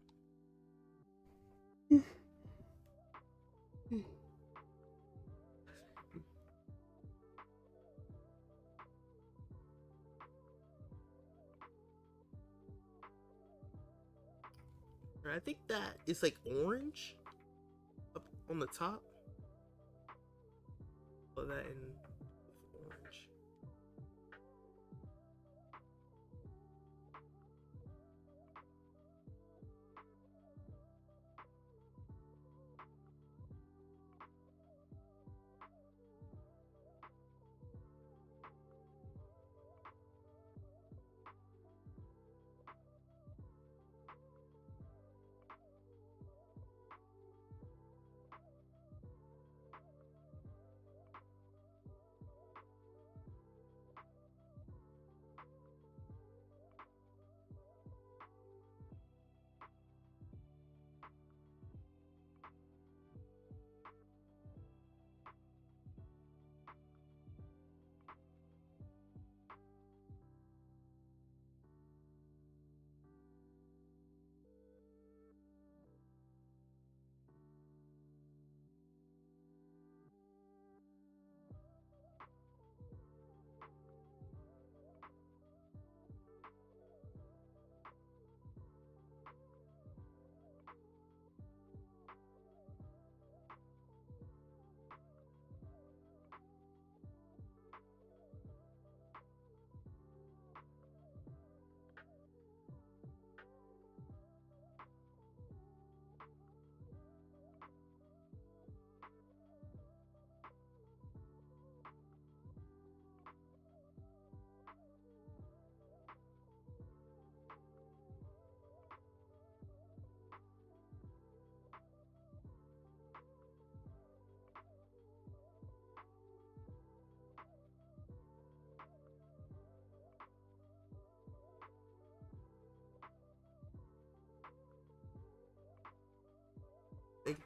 A: I think that is like orange up on the top. Put that in orange.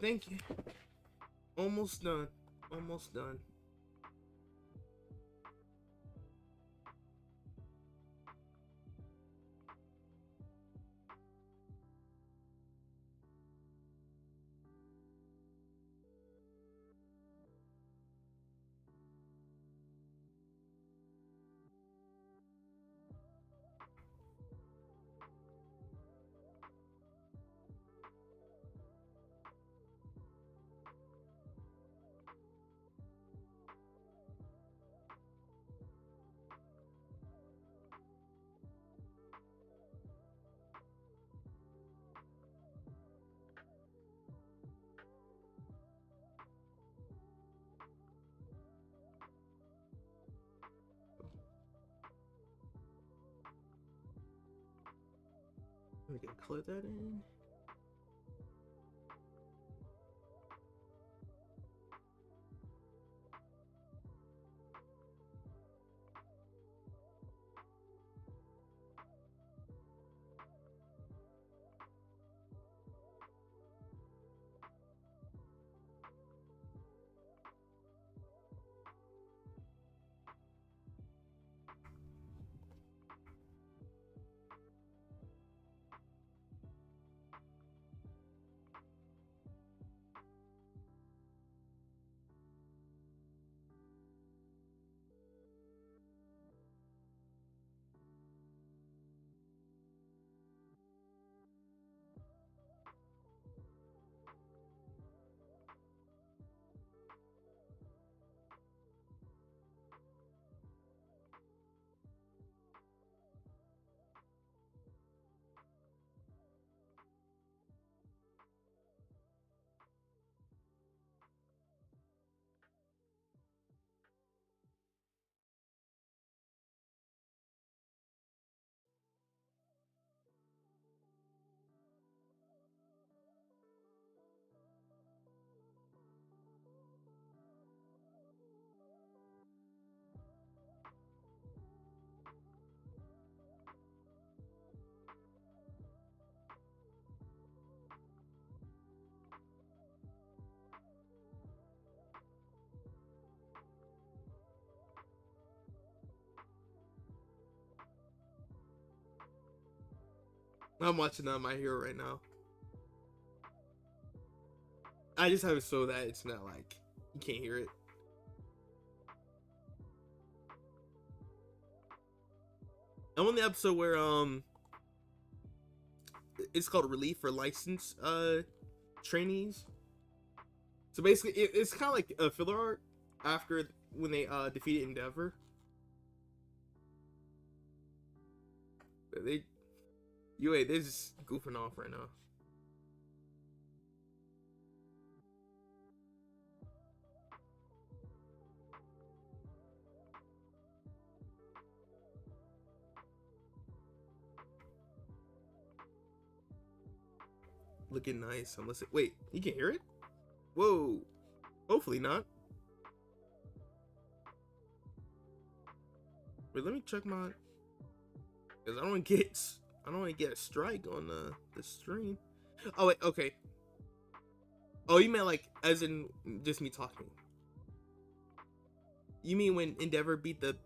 A: Thank you. Almost done. Almost done. We can color that in. I'm watching My Hero right now. I just have it so that it's not like you can't hear it. I'm on the episode where it's called Relief for License trainees. So basically it's kind of like a filler arc after when they defeated Endeavor. They're just goofing off right now. Looking nice. Unless it, wait, you can hear it? Whoa. Hopefully not. Wait, let me check my, because I don't want to get a strike on the stream. Oh wait, okay. Oh, you meant like as in just me talking. You mean when Endeavor beat the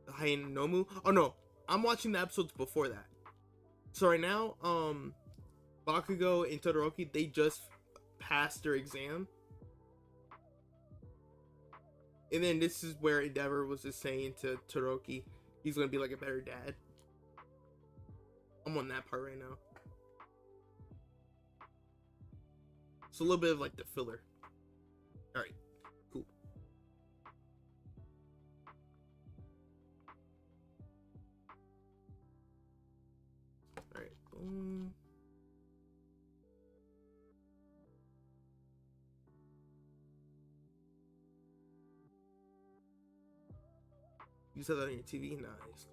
A: Nomu? Oh no, I'm watching the episodes before that. So right now, Bakugo and Todoroki, they just passed their exam. And then this is where Endeavor was just saying to Todoroki, he's gonna be like a better dad. I'm on that part right now. So a little bit of like the filler. Alright, cool. Alright, boom. You said that on your TV? Nice.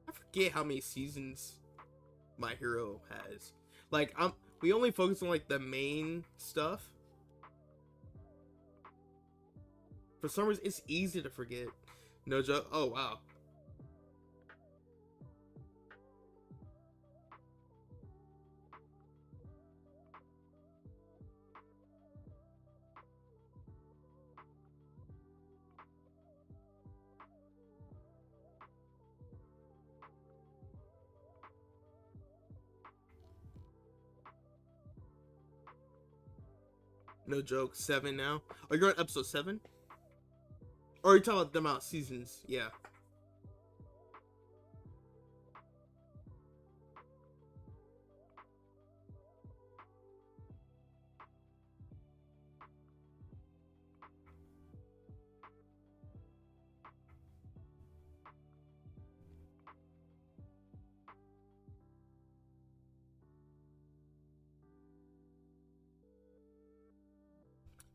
A: I forget how many seasons My Hero has. Like, we only focus on like the main stuff. For some reason, it's easy to forget. No joke. Oh wow. No joke. 7 now. Oh, you're on episode 7? Or are you talking about the amount of seasons? Yeah.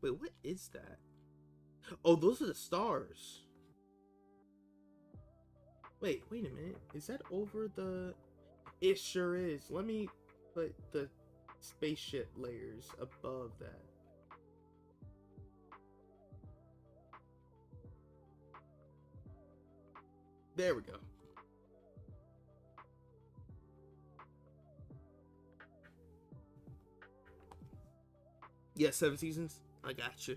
A: Wait, what is that? Oh, those are the stars. Wait a minute. Is that over the... It sure is. Let me put the spaceship layers above that. There we go. Yeah, 7 seasons. I got you.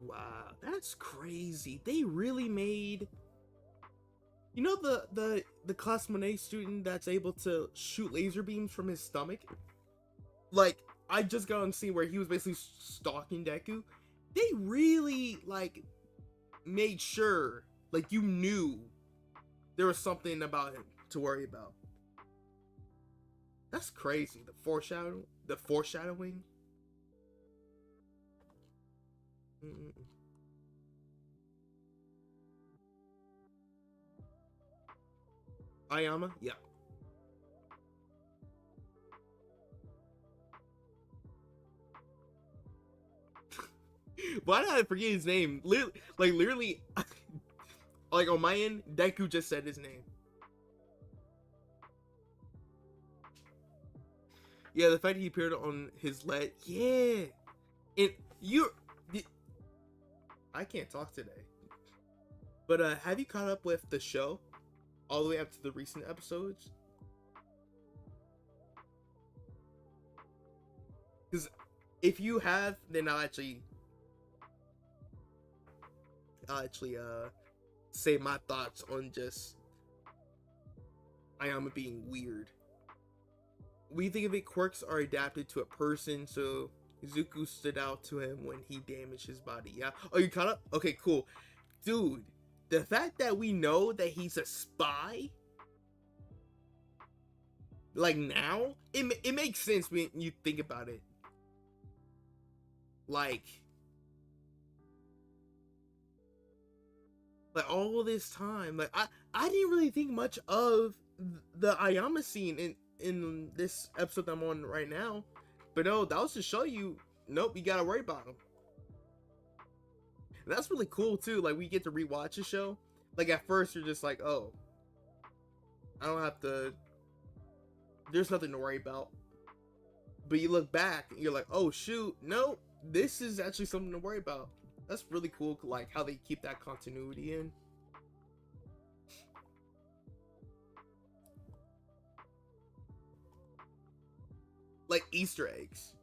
A: Wow, that's crazy. They really made... You know the Class Monet student that's able to shoot laser beams from his stomach? Like, I just got on the scene where he was basically stalking Deku. They really, like, made sure, like, you knew there was something about him to worry about. That's crazy. The foreshadowing. Ayama? Yeah. Why did I forget his name? Literally, like on my end, Deku just said his name. Yeah, the fact he appeared on his leg. Yeah. And I can't talk today. But have you caught up with the show? All the way up to the recent episodes? Because if you have, then I'll actually say my thoughts on just Ayama being weird. We think of it, quirks are adapted to a person, so Izuku stood out to him when he damaged his body. Yeah. Oh, you caught up? Okay, cool. Dude, the fact that we know that he's a spy, like now, it makes sense when you think about it. Like all this time, like I didn't really think much of the Ayama scene in this episode that I'm on right now, but no, that was to show you, nope, you gotta worry about him. And that's really cool too. Like, we get to rewatch the show. Like, at first you're just like, oh, I don't have to, there's nothing to worry about. But you look back and you're like, oh shoot, no, this is actually something to worry about. That's really cool, like how they keep that continuity in. Like Easter eggs.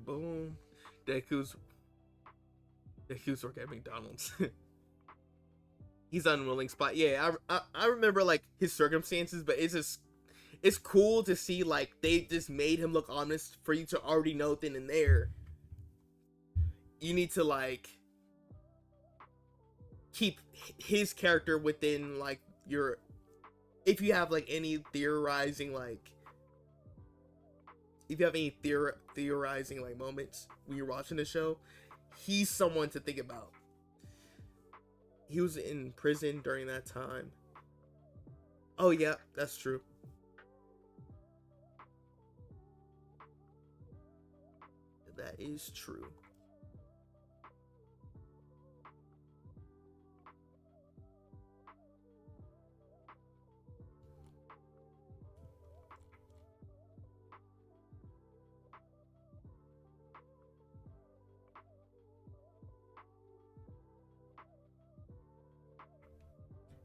A: Boom. Deku's work at McDonald's. He's unwilling spot. Yeah, I remember like his circumstances, but it's cool to see like they just made him look honest for you to already know then and there. You need to like keep his character within like your, if you have like any theorizing, like if you have any theorizing like moments when you're watching the show, he's someone to think about. He was in prison during that time. Oh yeah, that's true. That is true.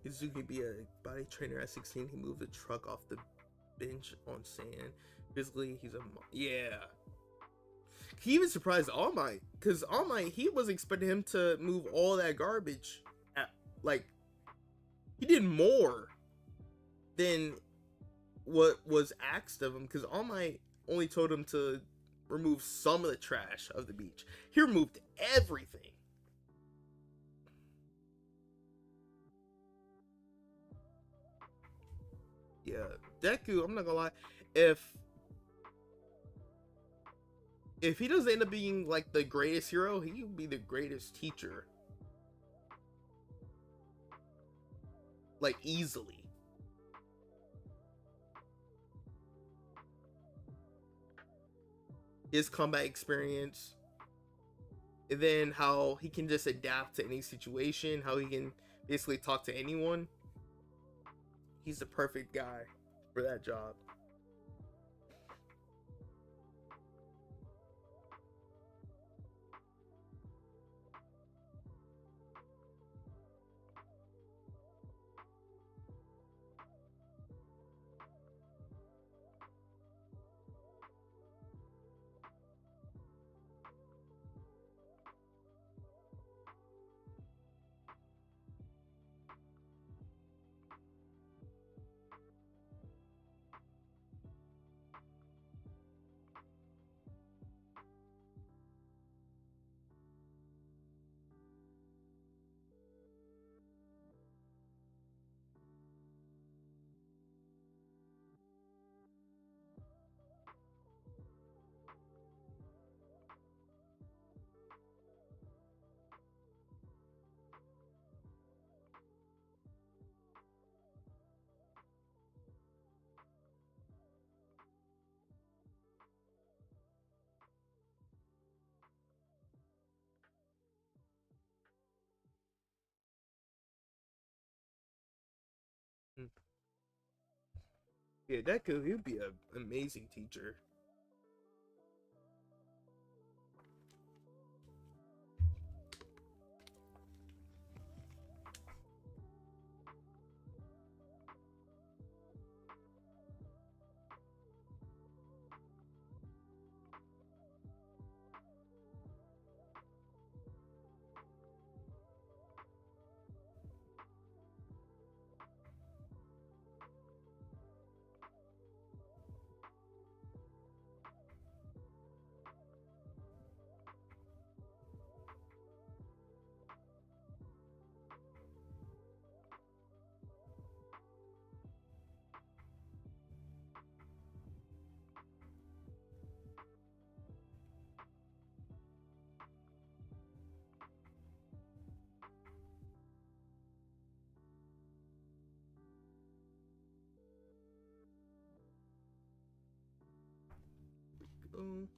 A: Izuki be a body trainer at 16. He moved the truck off the bench on sand. Physically, he's a... Yeah. He even surprised All Might. Because All Might, he was expecting him to move all that garbage. Like, He did more than what was asked of him, because All Might only told him to remove some of the trash of the beach. He removed everything. Yeah, Deku, I'm not gonna lie, if he doesn't end up being like the greatest hero, he would be the greatest teacher. Like, easily. His combat experience, and then how he can just adapt to any situation, how he can basically talk to anyone. He's the perfect guy for that job. Yeah, Deku, he'd be an amazing teacher. Um,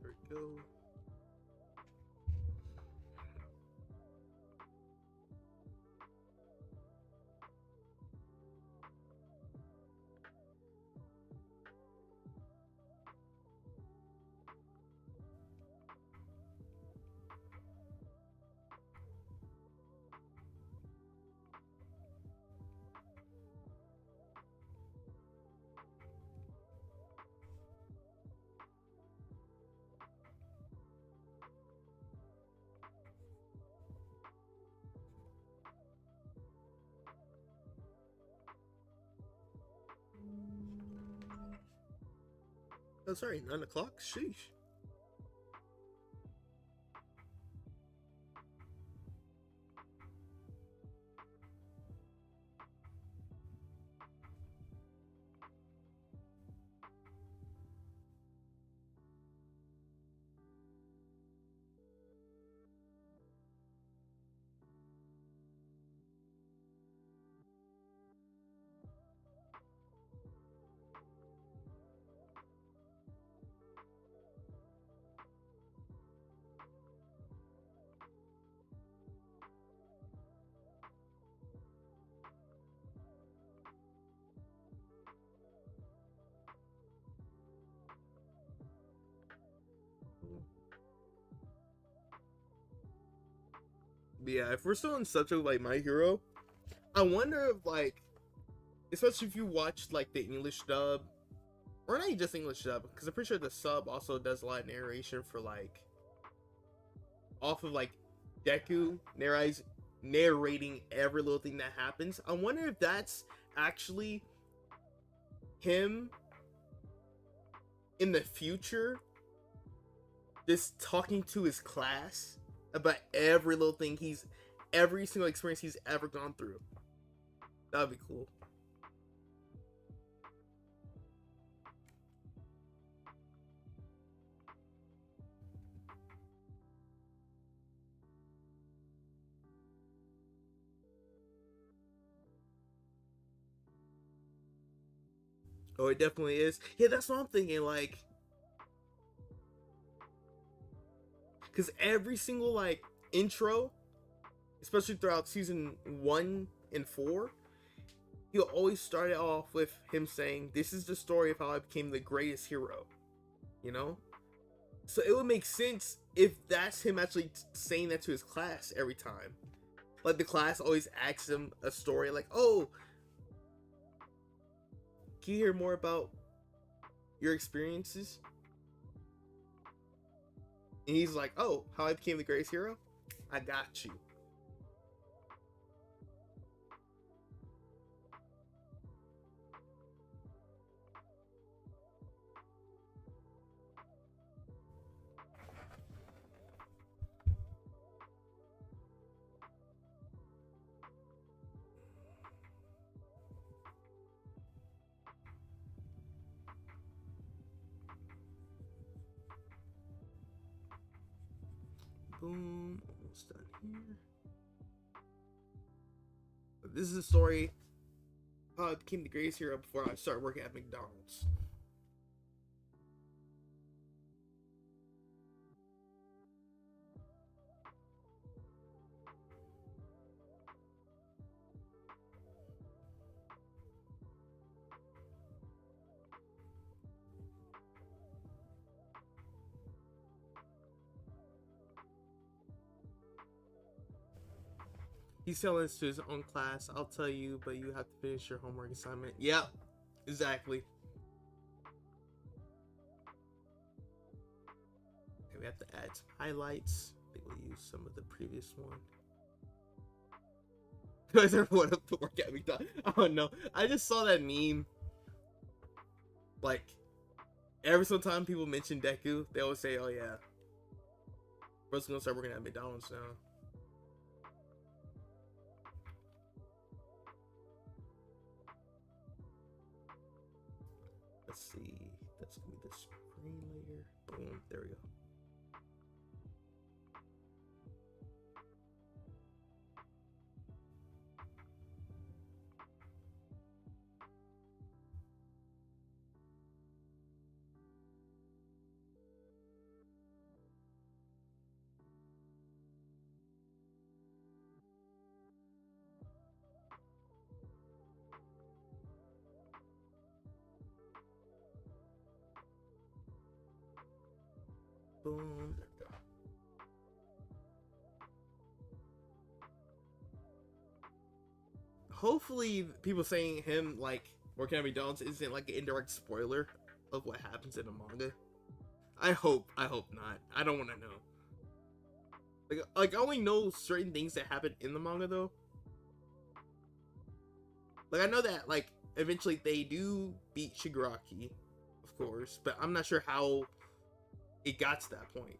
A: there we go. Oh, sorry, 9 o'clock? Sheesh. But yeah, if we're still in such a like My Hero, I wonder if like, especially if you watch like the English dub, or not just English dub, because I'm pretty sure the sub also does a lot of narration for like, off of like Deku narrating every little thing that happens. I wonder if that's actually him in the future, just talking to his class about every little thing every single experience he's ever gone through. That'd be cool. Oh, it definitely is. Yeah, that's what I'm thinking. Like, because every single like intro, especially throughout season 1 and 4, he'll always start it off with him saying, "This is the story of how I became the greatest hero." You know, so it would make sense if that's him actually saying that to his class every time. Like the class always asks him a story, like, "Oh, can you hear more about your experiences?" And he's like, "Oh, how I became the greatest hero? I got you." Boom, almost done here. But this is a story how I became the greatest hero before I started working at McDonald's. He's telling this to his own class. "I'll tell you, but you have to finish your homework assignment." Yeah, exactly. Okay, we have to add some highlights. I think we'll use some of the previous one. Guys ever want to work at McDonald's? I don't know. I just saw that meme. Like, every single time people mention Deku, they always say, "Oh yeah, bro's gonna start working at McDonald's now." Let's see. That's gonna be the screen layer. Boom. There we go. Boom. There we go. Hopefully, people saying him like working at McDonald's isn't like an indirect spoiler of what happens in the manga. I hope not. I don't want to know. Like I only know certain things that happen in the manga though. Like I know that like eventually they do beat Shigaraki, of course, but I'm not sure how it got to that point.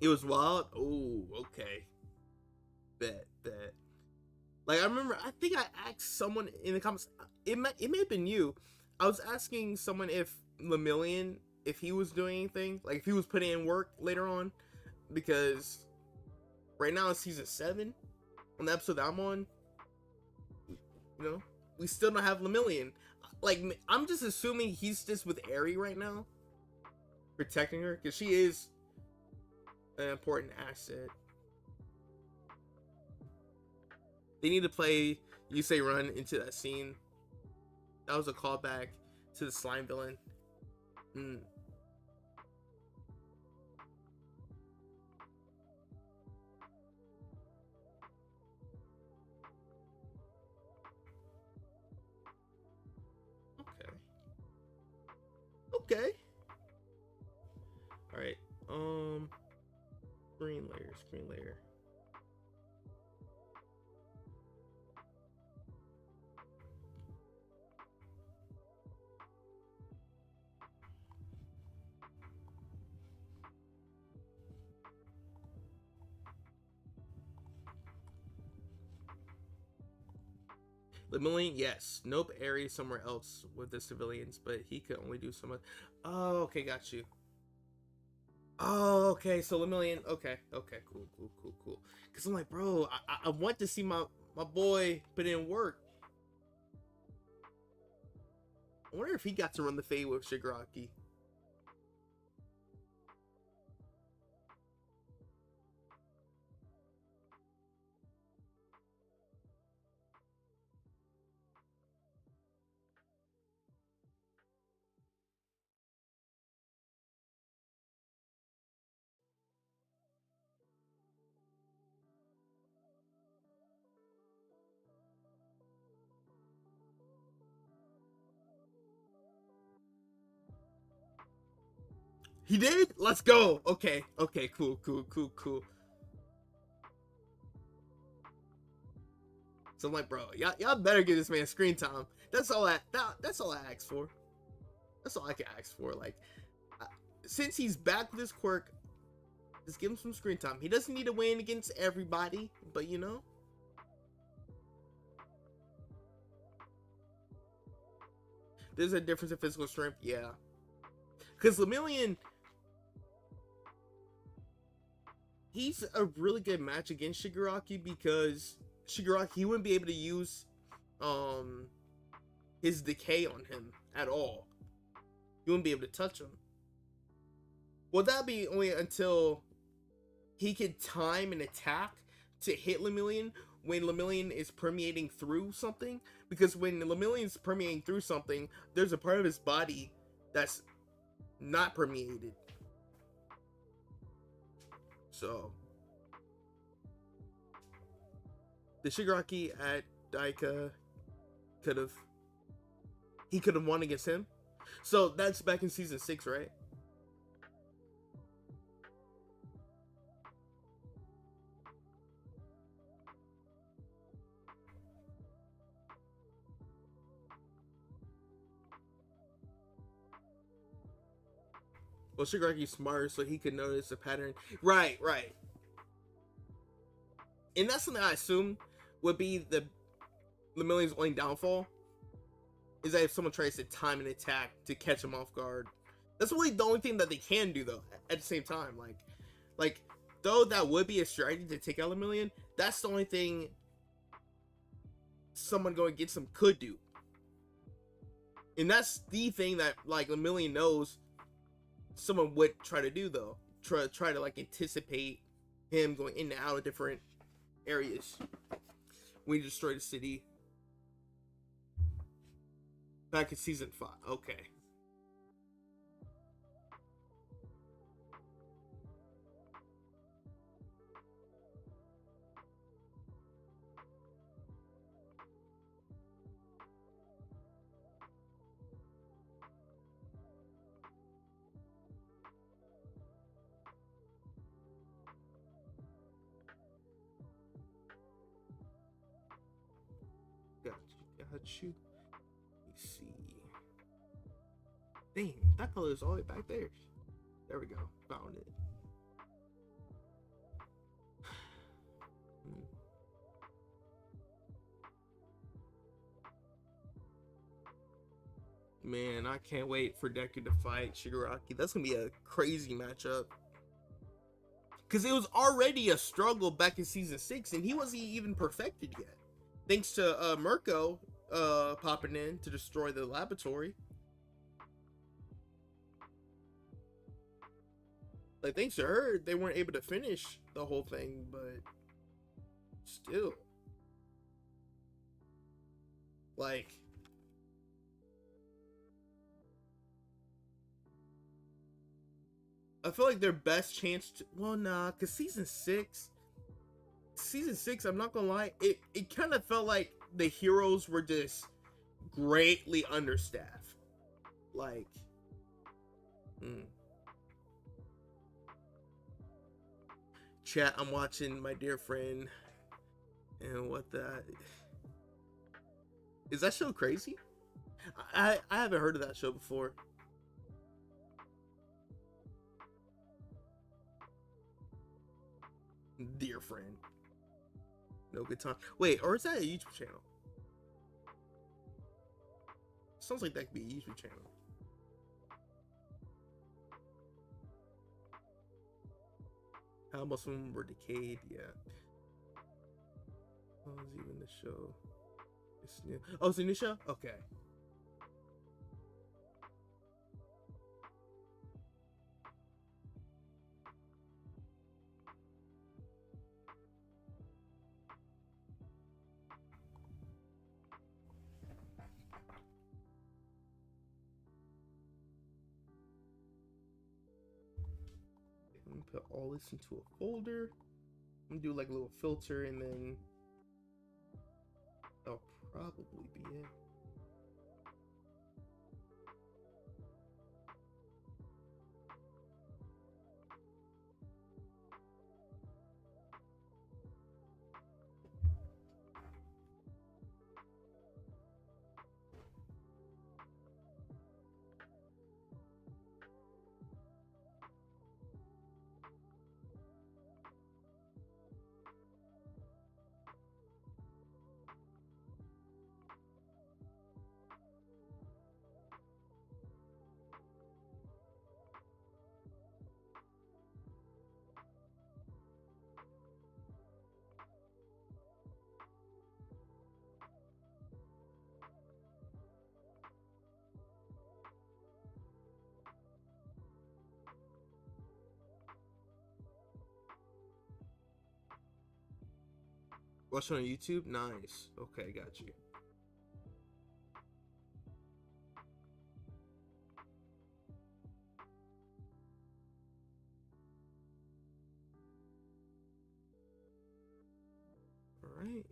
A: It was wild. Oh, okay. Bet. Like I remember, I think I asked someone in the comments. It may have been you. I was asking someone if Lemillion, if he was doing anything, like if he was putting in work later on, because right now it's season 7 on the episode that I'm on. You know, we still don't have Lemillion. Like I'm just assuming he's just with Eri right now, protecting her because she is an important asset. They need to play You Say Run into that scene. That was a callback to the slime villain. Okay. All right. Screen layer. Lemillion, yes. Nope, Ares somewhere else with the civilians, but he could only do so much. Oh, okay, got you. Oh, okay, so Lemillion, okay, cool. Because I'm like, bro, I want to see my boy put in work. I wonder if he got to run the fade with Shigaraki. He did? Let's go. Okay, cool. So I'm like, bro, y'all better give this man screen time. That's all I ask for. That's all I can ask for. Like, since he's back with his quirk, just give him some screen time. He doesn't need to win against everybody, but you know. There's a difference in physical strength, yeah. Because Lemillion, he's a really good match against Shigaraki because Shigaraki, he wouldn't be able to use his decay on him at all. You wouldn't be able to touch him. Well, that'd be only until he could time an attack to hit Lemillion when Lemillion is permeating through something. Because when Lemillion's permeating through something, there's a part of his body that's not permeated. So the Shigaraki at Daika could have won against him. So that's back in season 6, right? Well, Shigaraki's smart, so he could notice a pattern. Right. And that's something I assume would be the Lemillion's only downfall. Is that if someone tries to time an attack to catch him off guard. That's really the only thing that they can do, though, at the same time. Like though that would be a strategy to take out Lemillion, that's the only thing someone going against him could do. And that's the thing that, like, Lemillion knows someone would try to do, though. Try to, like, anticipate him going in and out of different areas when you destroy the city. Back in season 5. Okay. touch you. Let me see. Dang, that color is all the way back there. There we go. Found it. Man, I can't wait for Deku to fight Shigaraki. That's gonna be a crazy matchup. Because it was already a struggle back in season 6, and he wasn't even perfected yet. Thanks to Mirko popping in to destroy the laboratory. Like, thanks to her, they weren't able to finish the whole thing, but still. Like, I feel like their best chance to, well, nah, because season 6, I'm not gonna lie, it kind of felt like the heroes were just greatly understaffed. Like, Chat, I'm watching My Dear Friend, and what that is that show crazy? I haven't heard of that show before. Dear Friend. No good time. Wait, or is that a YouTube channel? Sounds like that could be a YouTube channel. How most of them were decayed, yeah. Oh, it's even the show. It's new. Oh, it's a new show? Okay. I'm gonna put all this into a folder. I'm gonna do like a little filter, and then that'll probably be it. Watch it on YouTube? Nice. Okay, got you. Alright.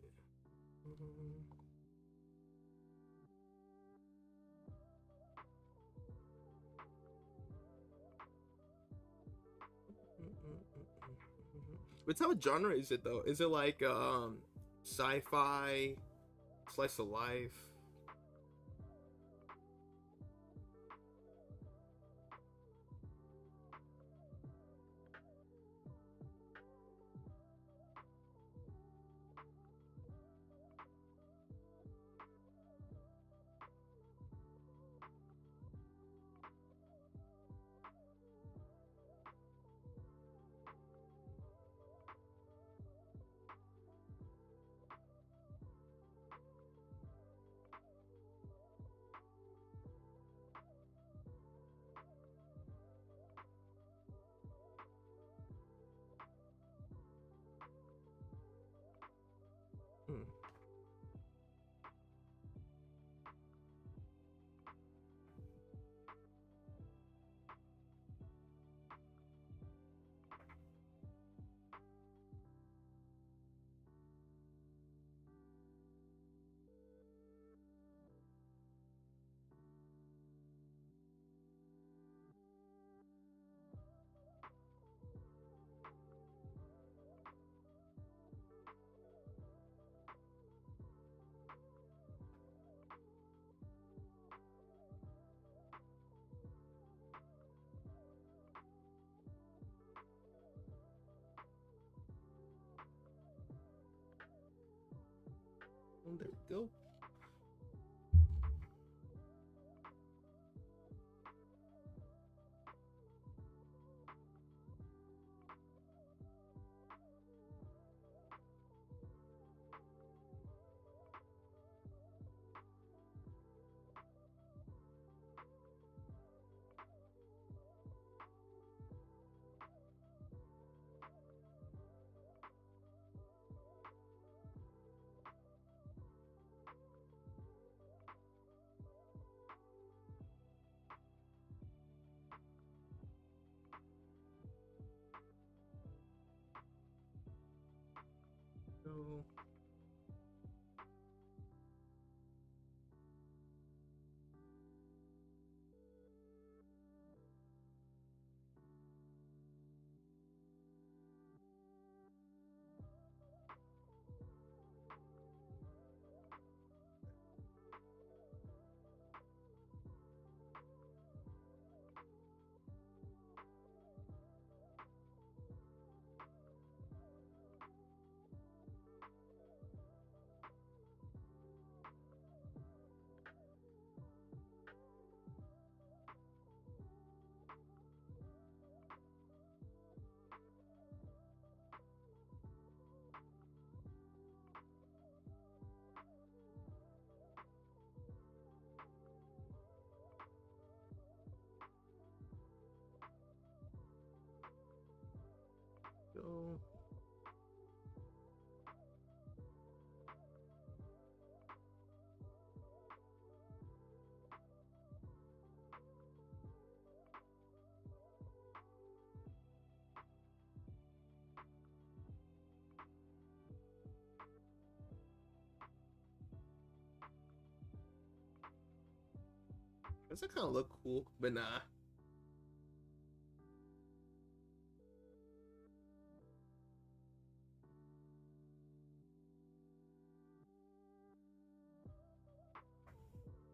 A: What type of genre is it though? Is it like sci-fi, slice of life? There we go. So go. Does that kind of look cool? But nah.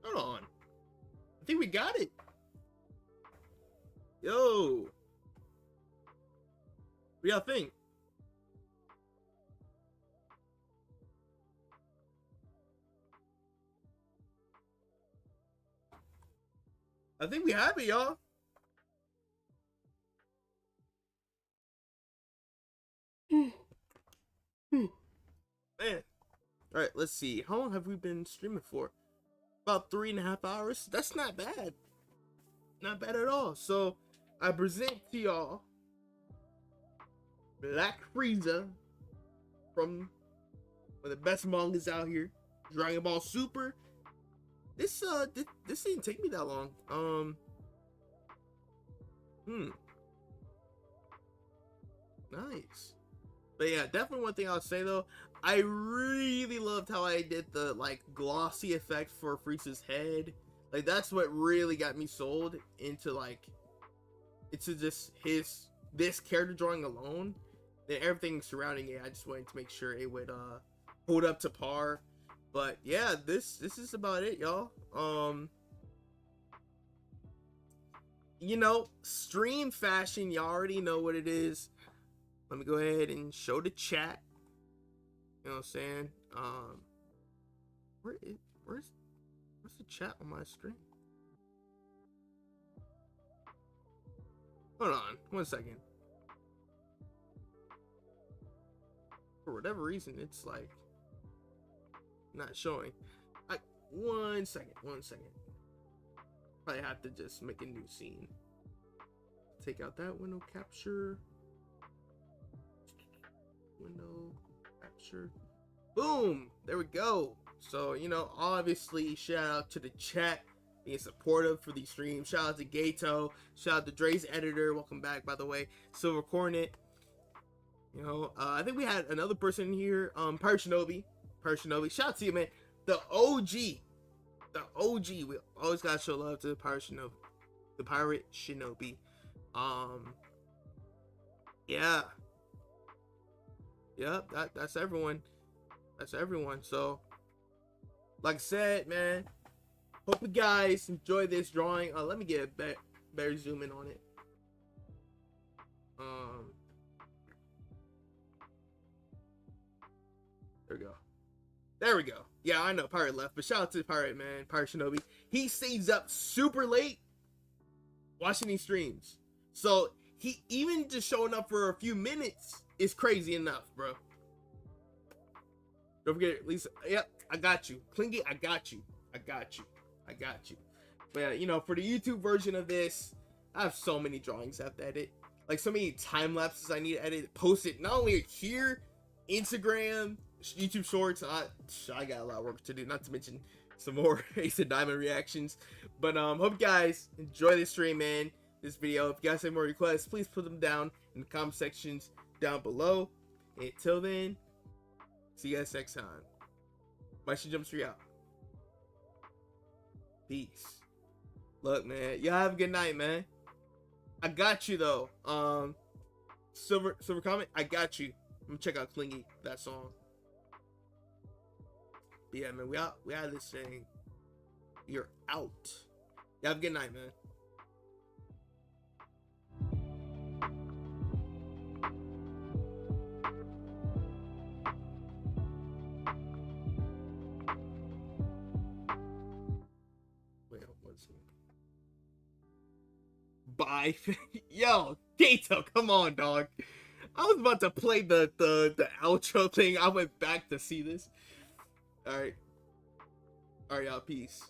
A: Hold on. I think we got it. Yo. What do y'all think? I think we have it, y'all. Man. All right, let's see. How long have we been streaming for? About 3.5 hours. That's not bad. Not bad at all. So I present to y'all Black Frieza from one of the best mangas out here, Dragon Ball Super. This didn't take me that long. Nice. But yeah, definitely one thing I'll say though, I really loved how I did the like glossy effect for Frieza's head. Like that's what really got me sold into like just this character drawing alone. Then everything surrounding it, I just wanted to make sure it would hold up to par. But yeah, this is about it, y'all. You know, stream fashion, you already know what it is. Let me go ahead and show the chat. You know what I'm saying? Where's the chat on my screen? Hold on, 1 second. For whatever reason, it's like not showing. One second. Probably have to just make a new scene. Take out that window capture. Window capture. Boom! There we go. So, you know, obviously, shout out to the chat being supportive for these streams. Shout out to Gato. Shout out to Dre's editor. Welcome back, by the way. Silver Cornet. You know, I think we had another person here. Pirate Shinobi. Shout out to you, man. The OG. We always gotta show love to the Pirate Shinobi. Yeah. Yep, that's everyone. So, like I said, man, hope you guys enjoy this drawing. Let me get a better zoom in on it. There we go. Yeah, I know Pirate left, but shout out to Pirate, man. Pirate Shinobi. He stays up super late watching these streams. So he even just showing up for a few minutes is crazy enough, bro. Don't forget, Lisa. Yep, I got you. Klingy, I got you. I got you. I got you. But yeah, you know, for the YouTube version of this, I have so many drawings I have to edit. Like so many time lapses I need to edit, post it not only here, Instagram, YouTube Shorts. I got a lot of work to do, not to mention some more Ace of Diamond reactions. But hope you guys enjoy this stream, man. This video. If you guys have more requests, please put them down in the comment sections down below. And until then, see you guys next time. Mike Jump Street out. Peace. Look, man, y'all have a good night, man. I got you though. Silver comment, I got you. I'm gonna check out Klingy, that song. But yeah, man, we out this thing. You're out. Y'all have a good night, man. Wait, what's it? Bye. Yo, Gato, come on, dog. I was about to play the outro thing. I went back to see this. Alright, y'all, peace.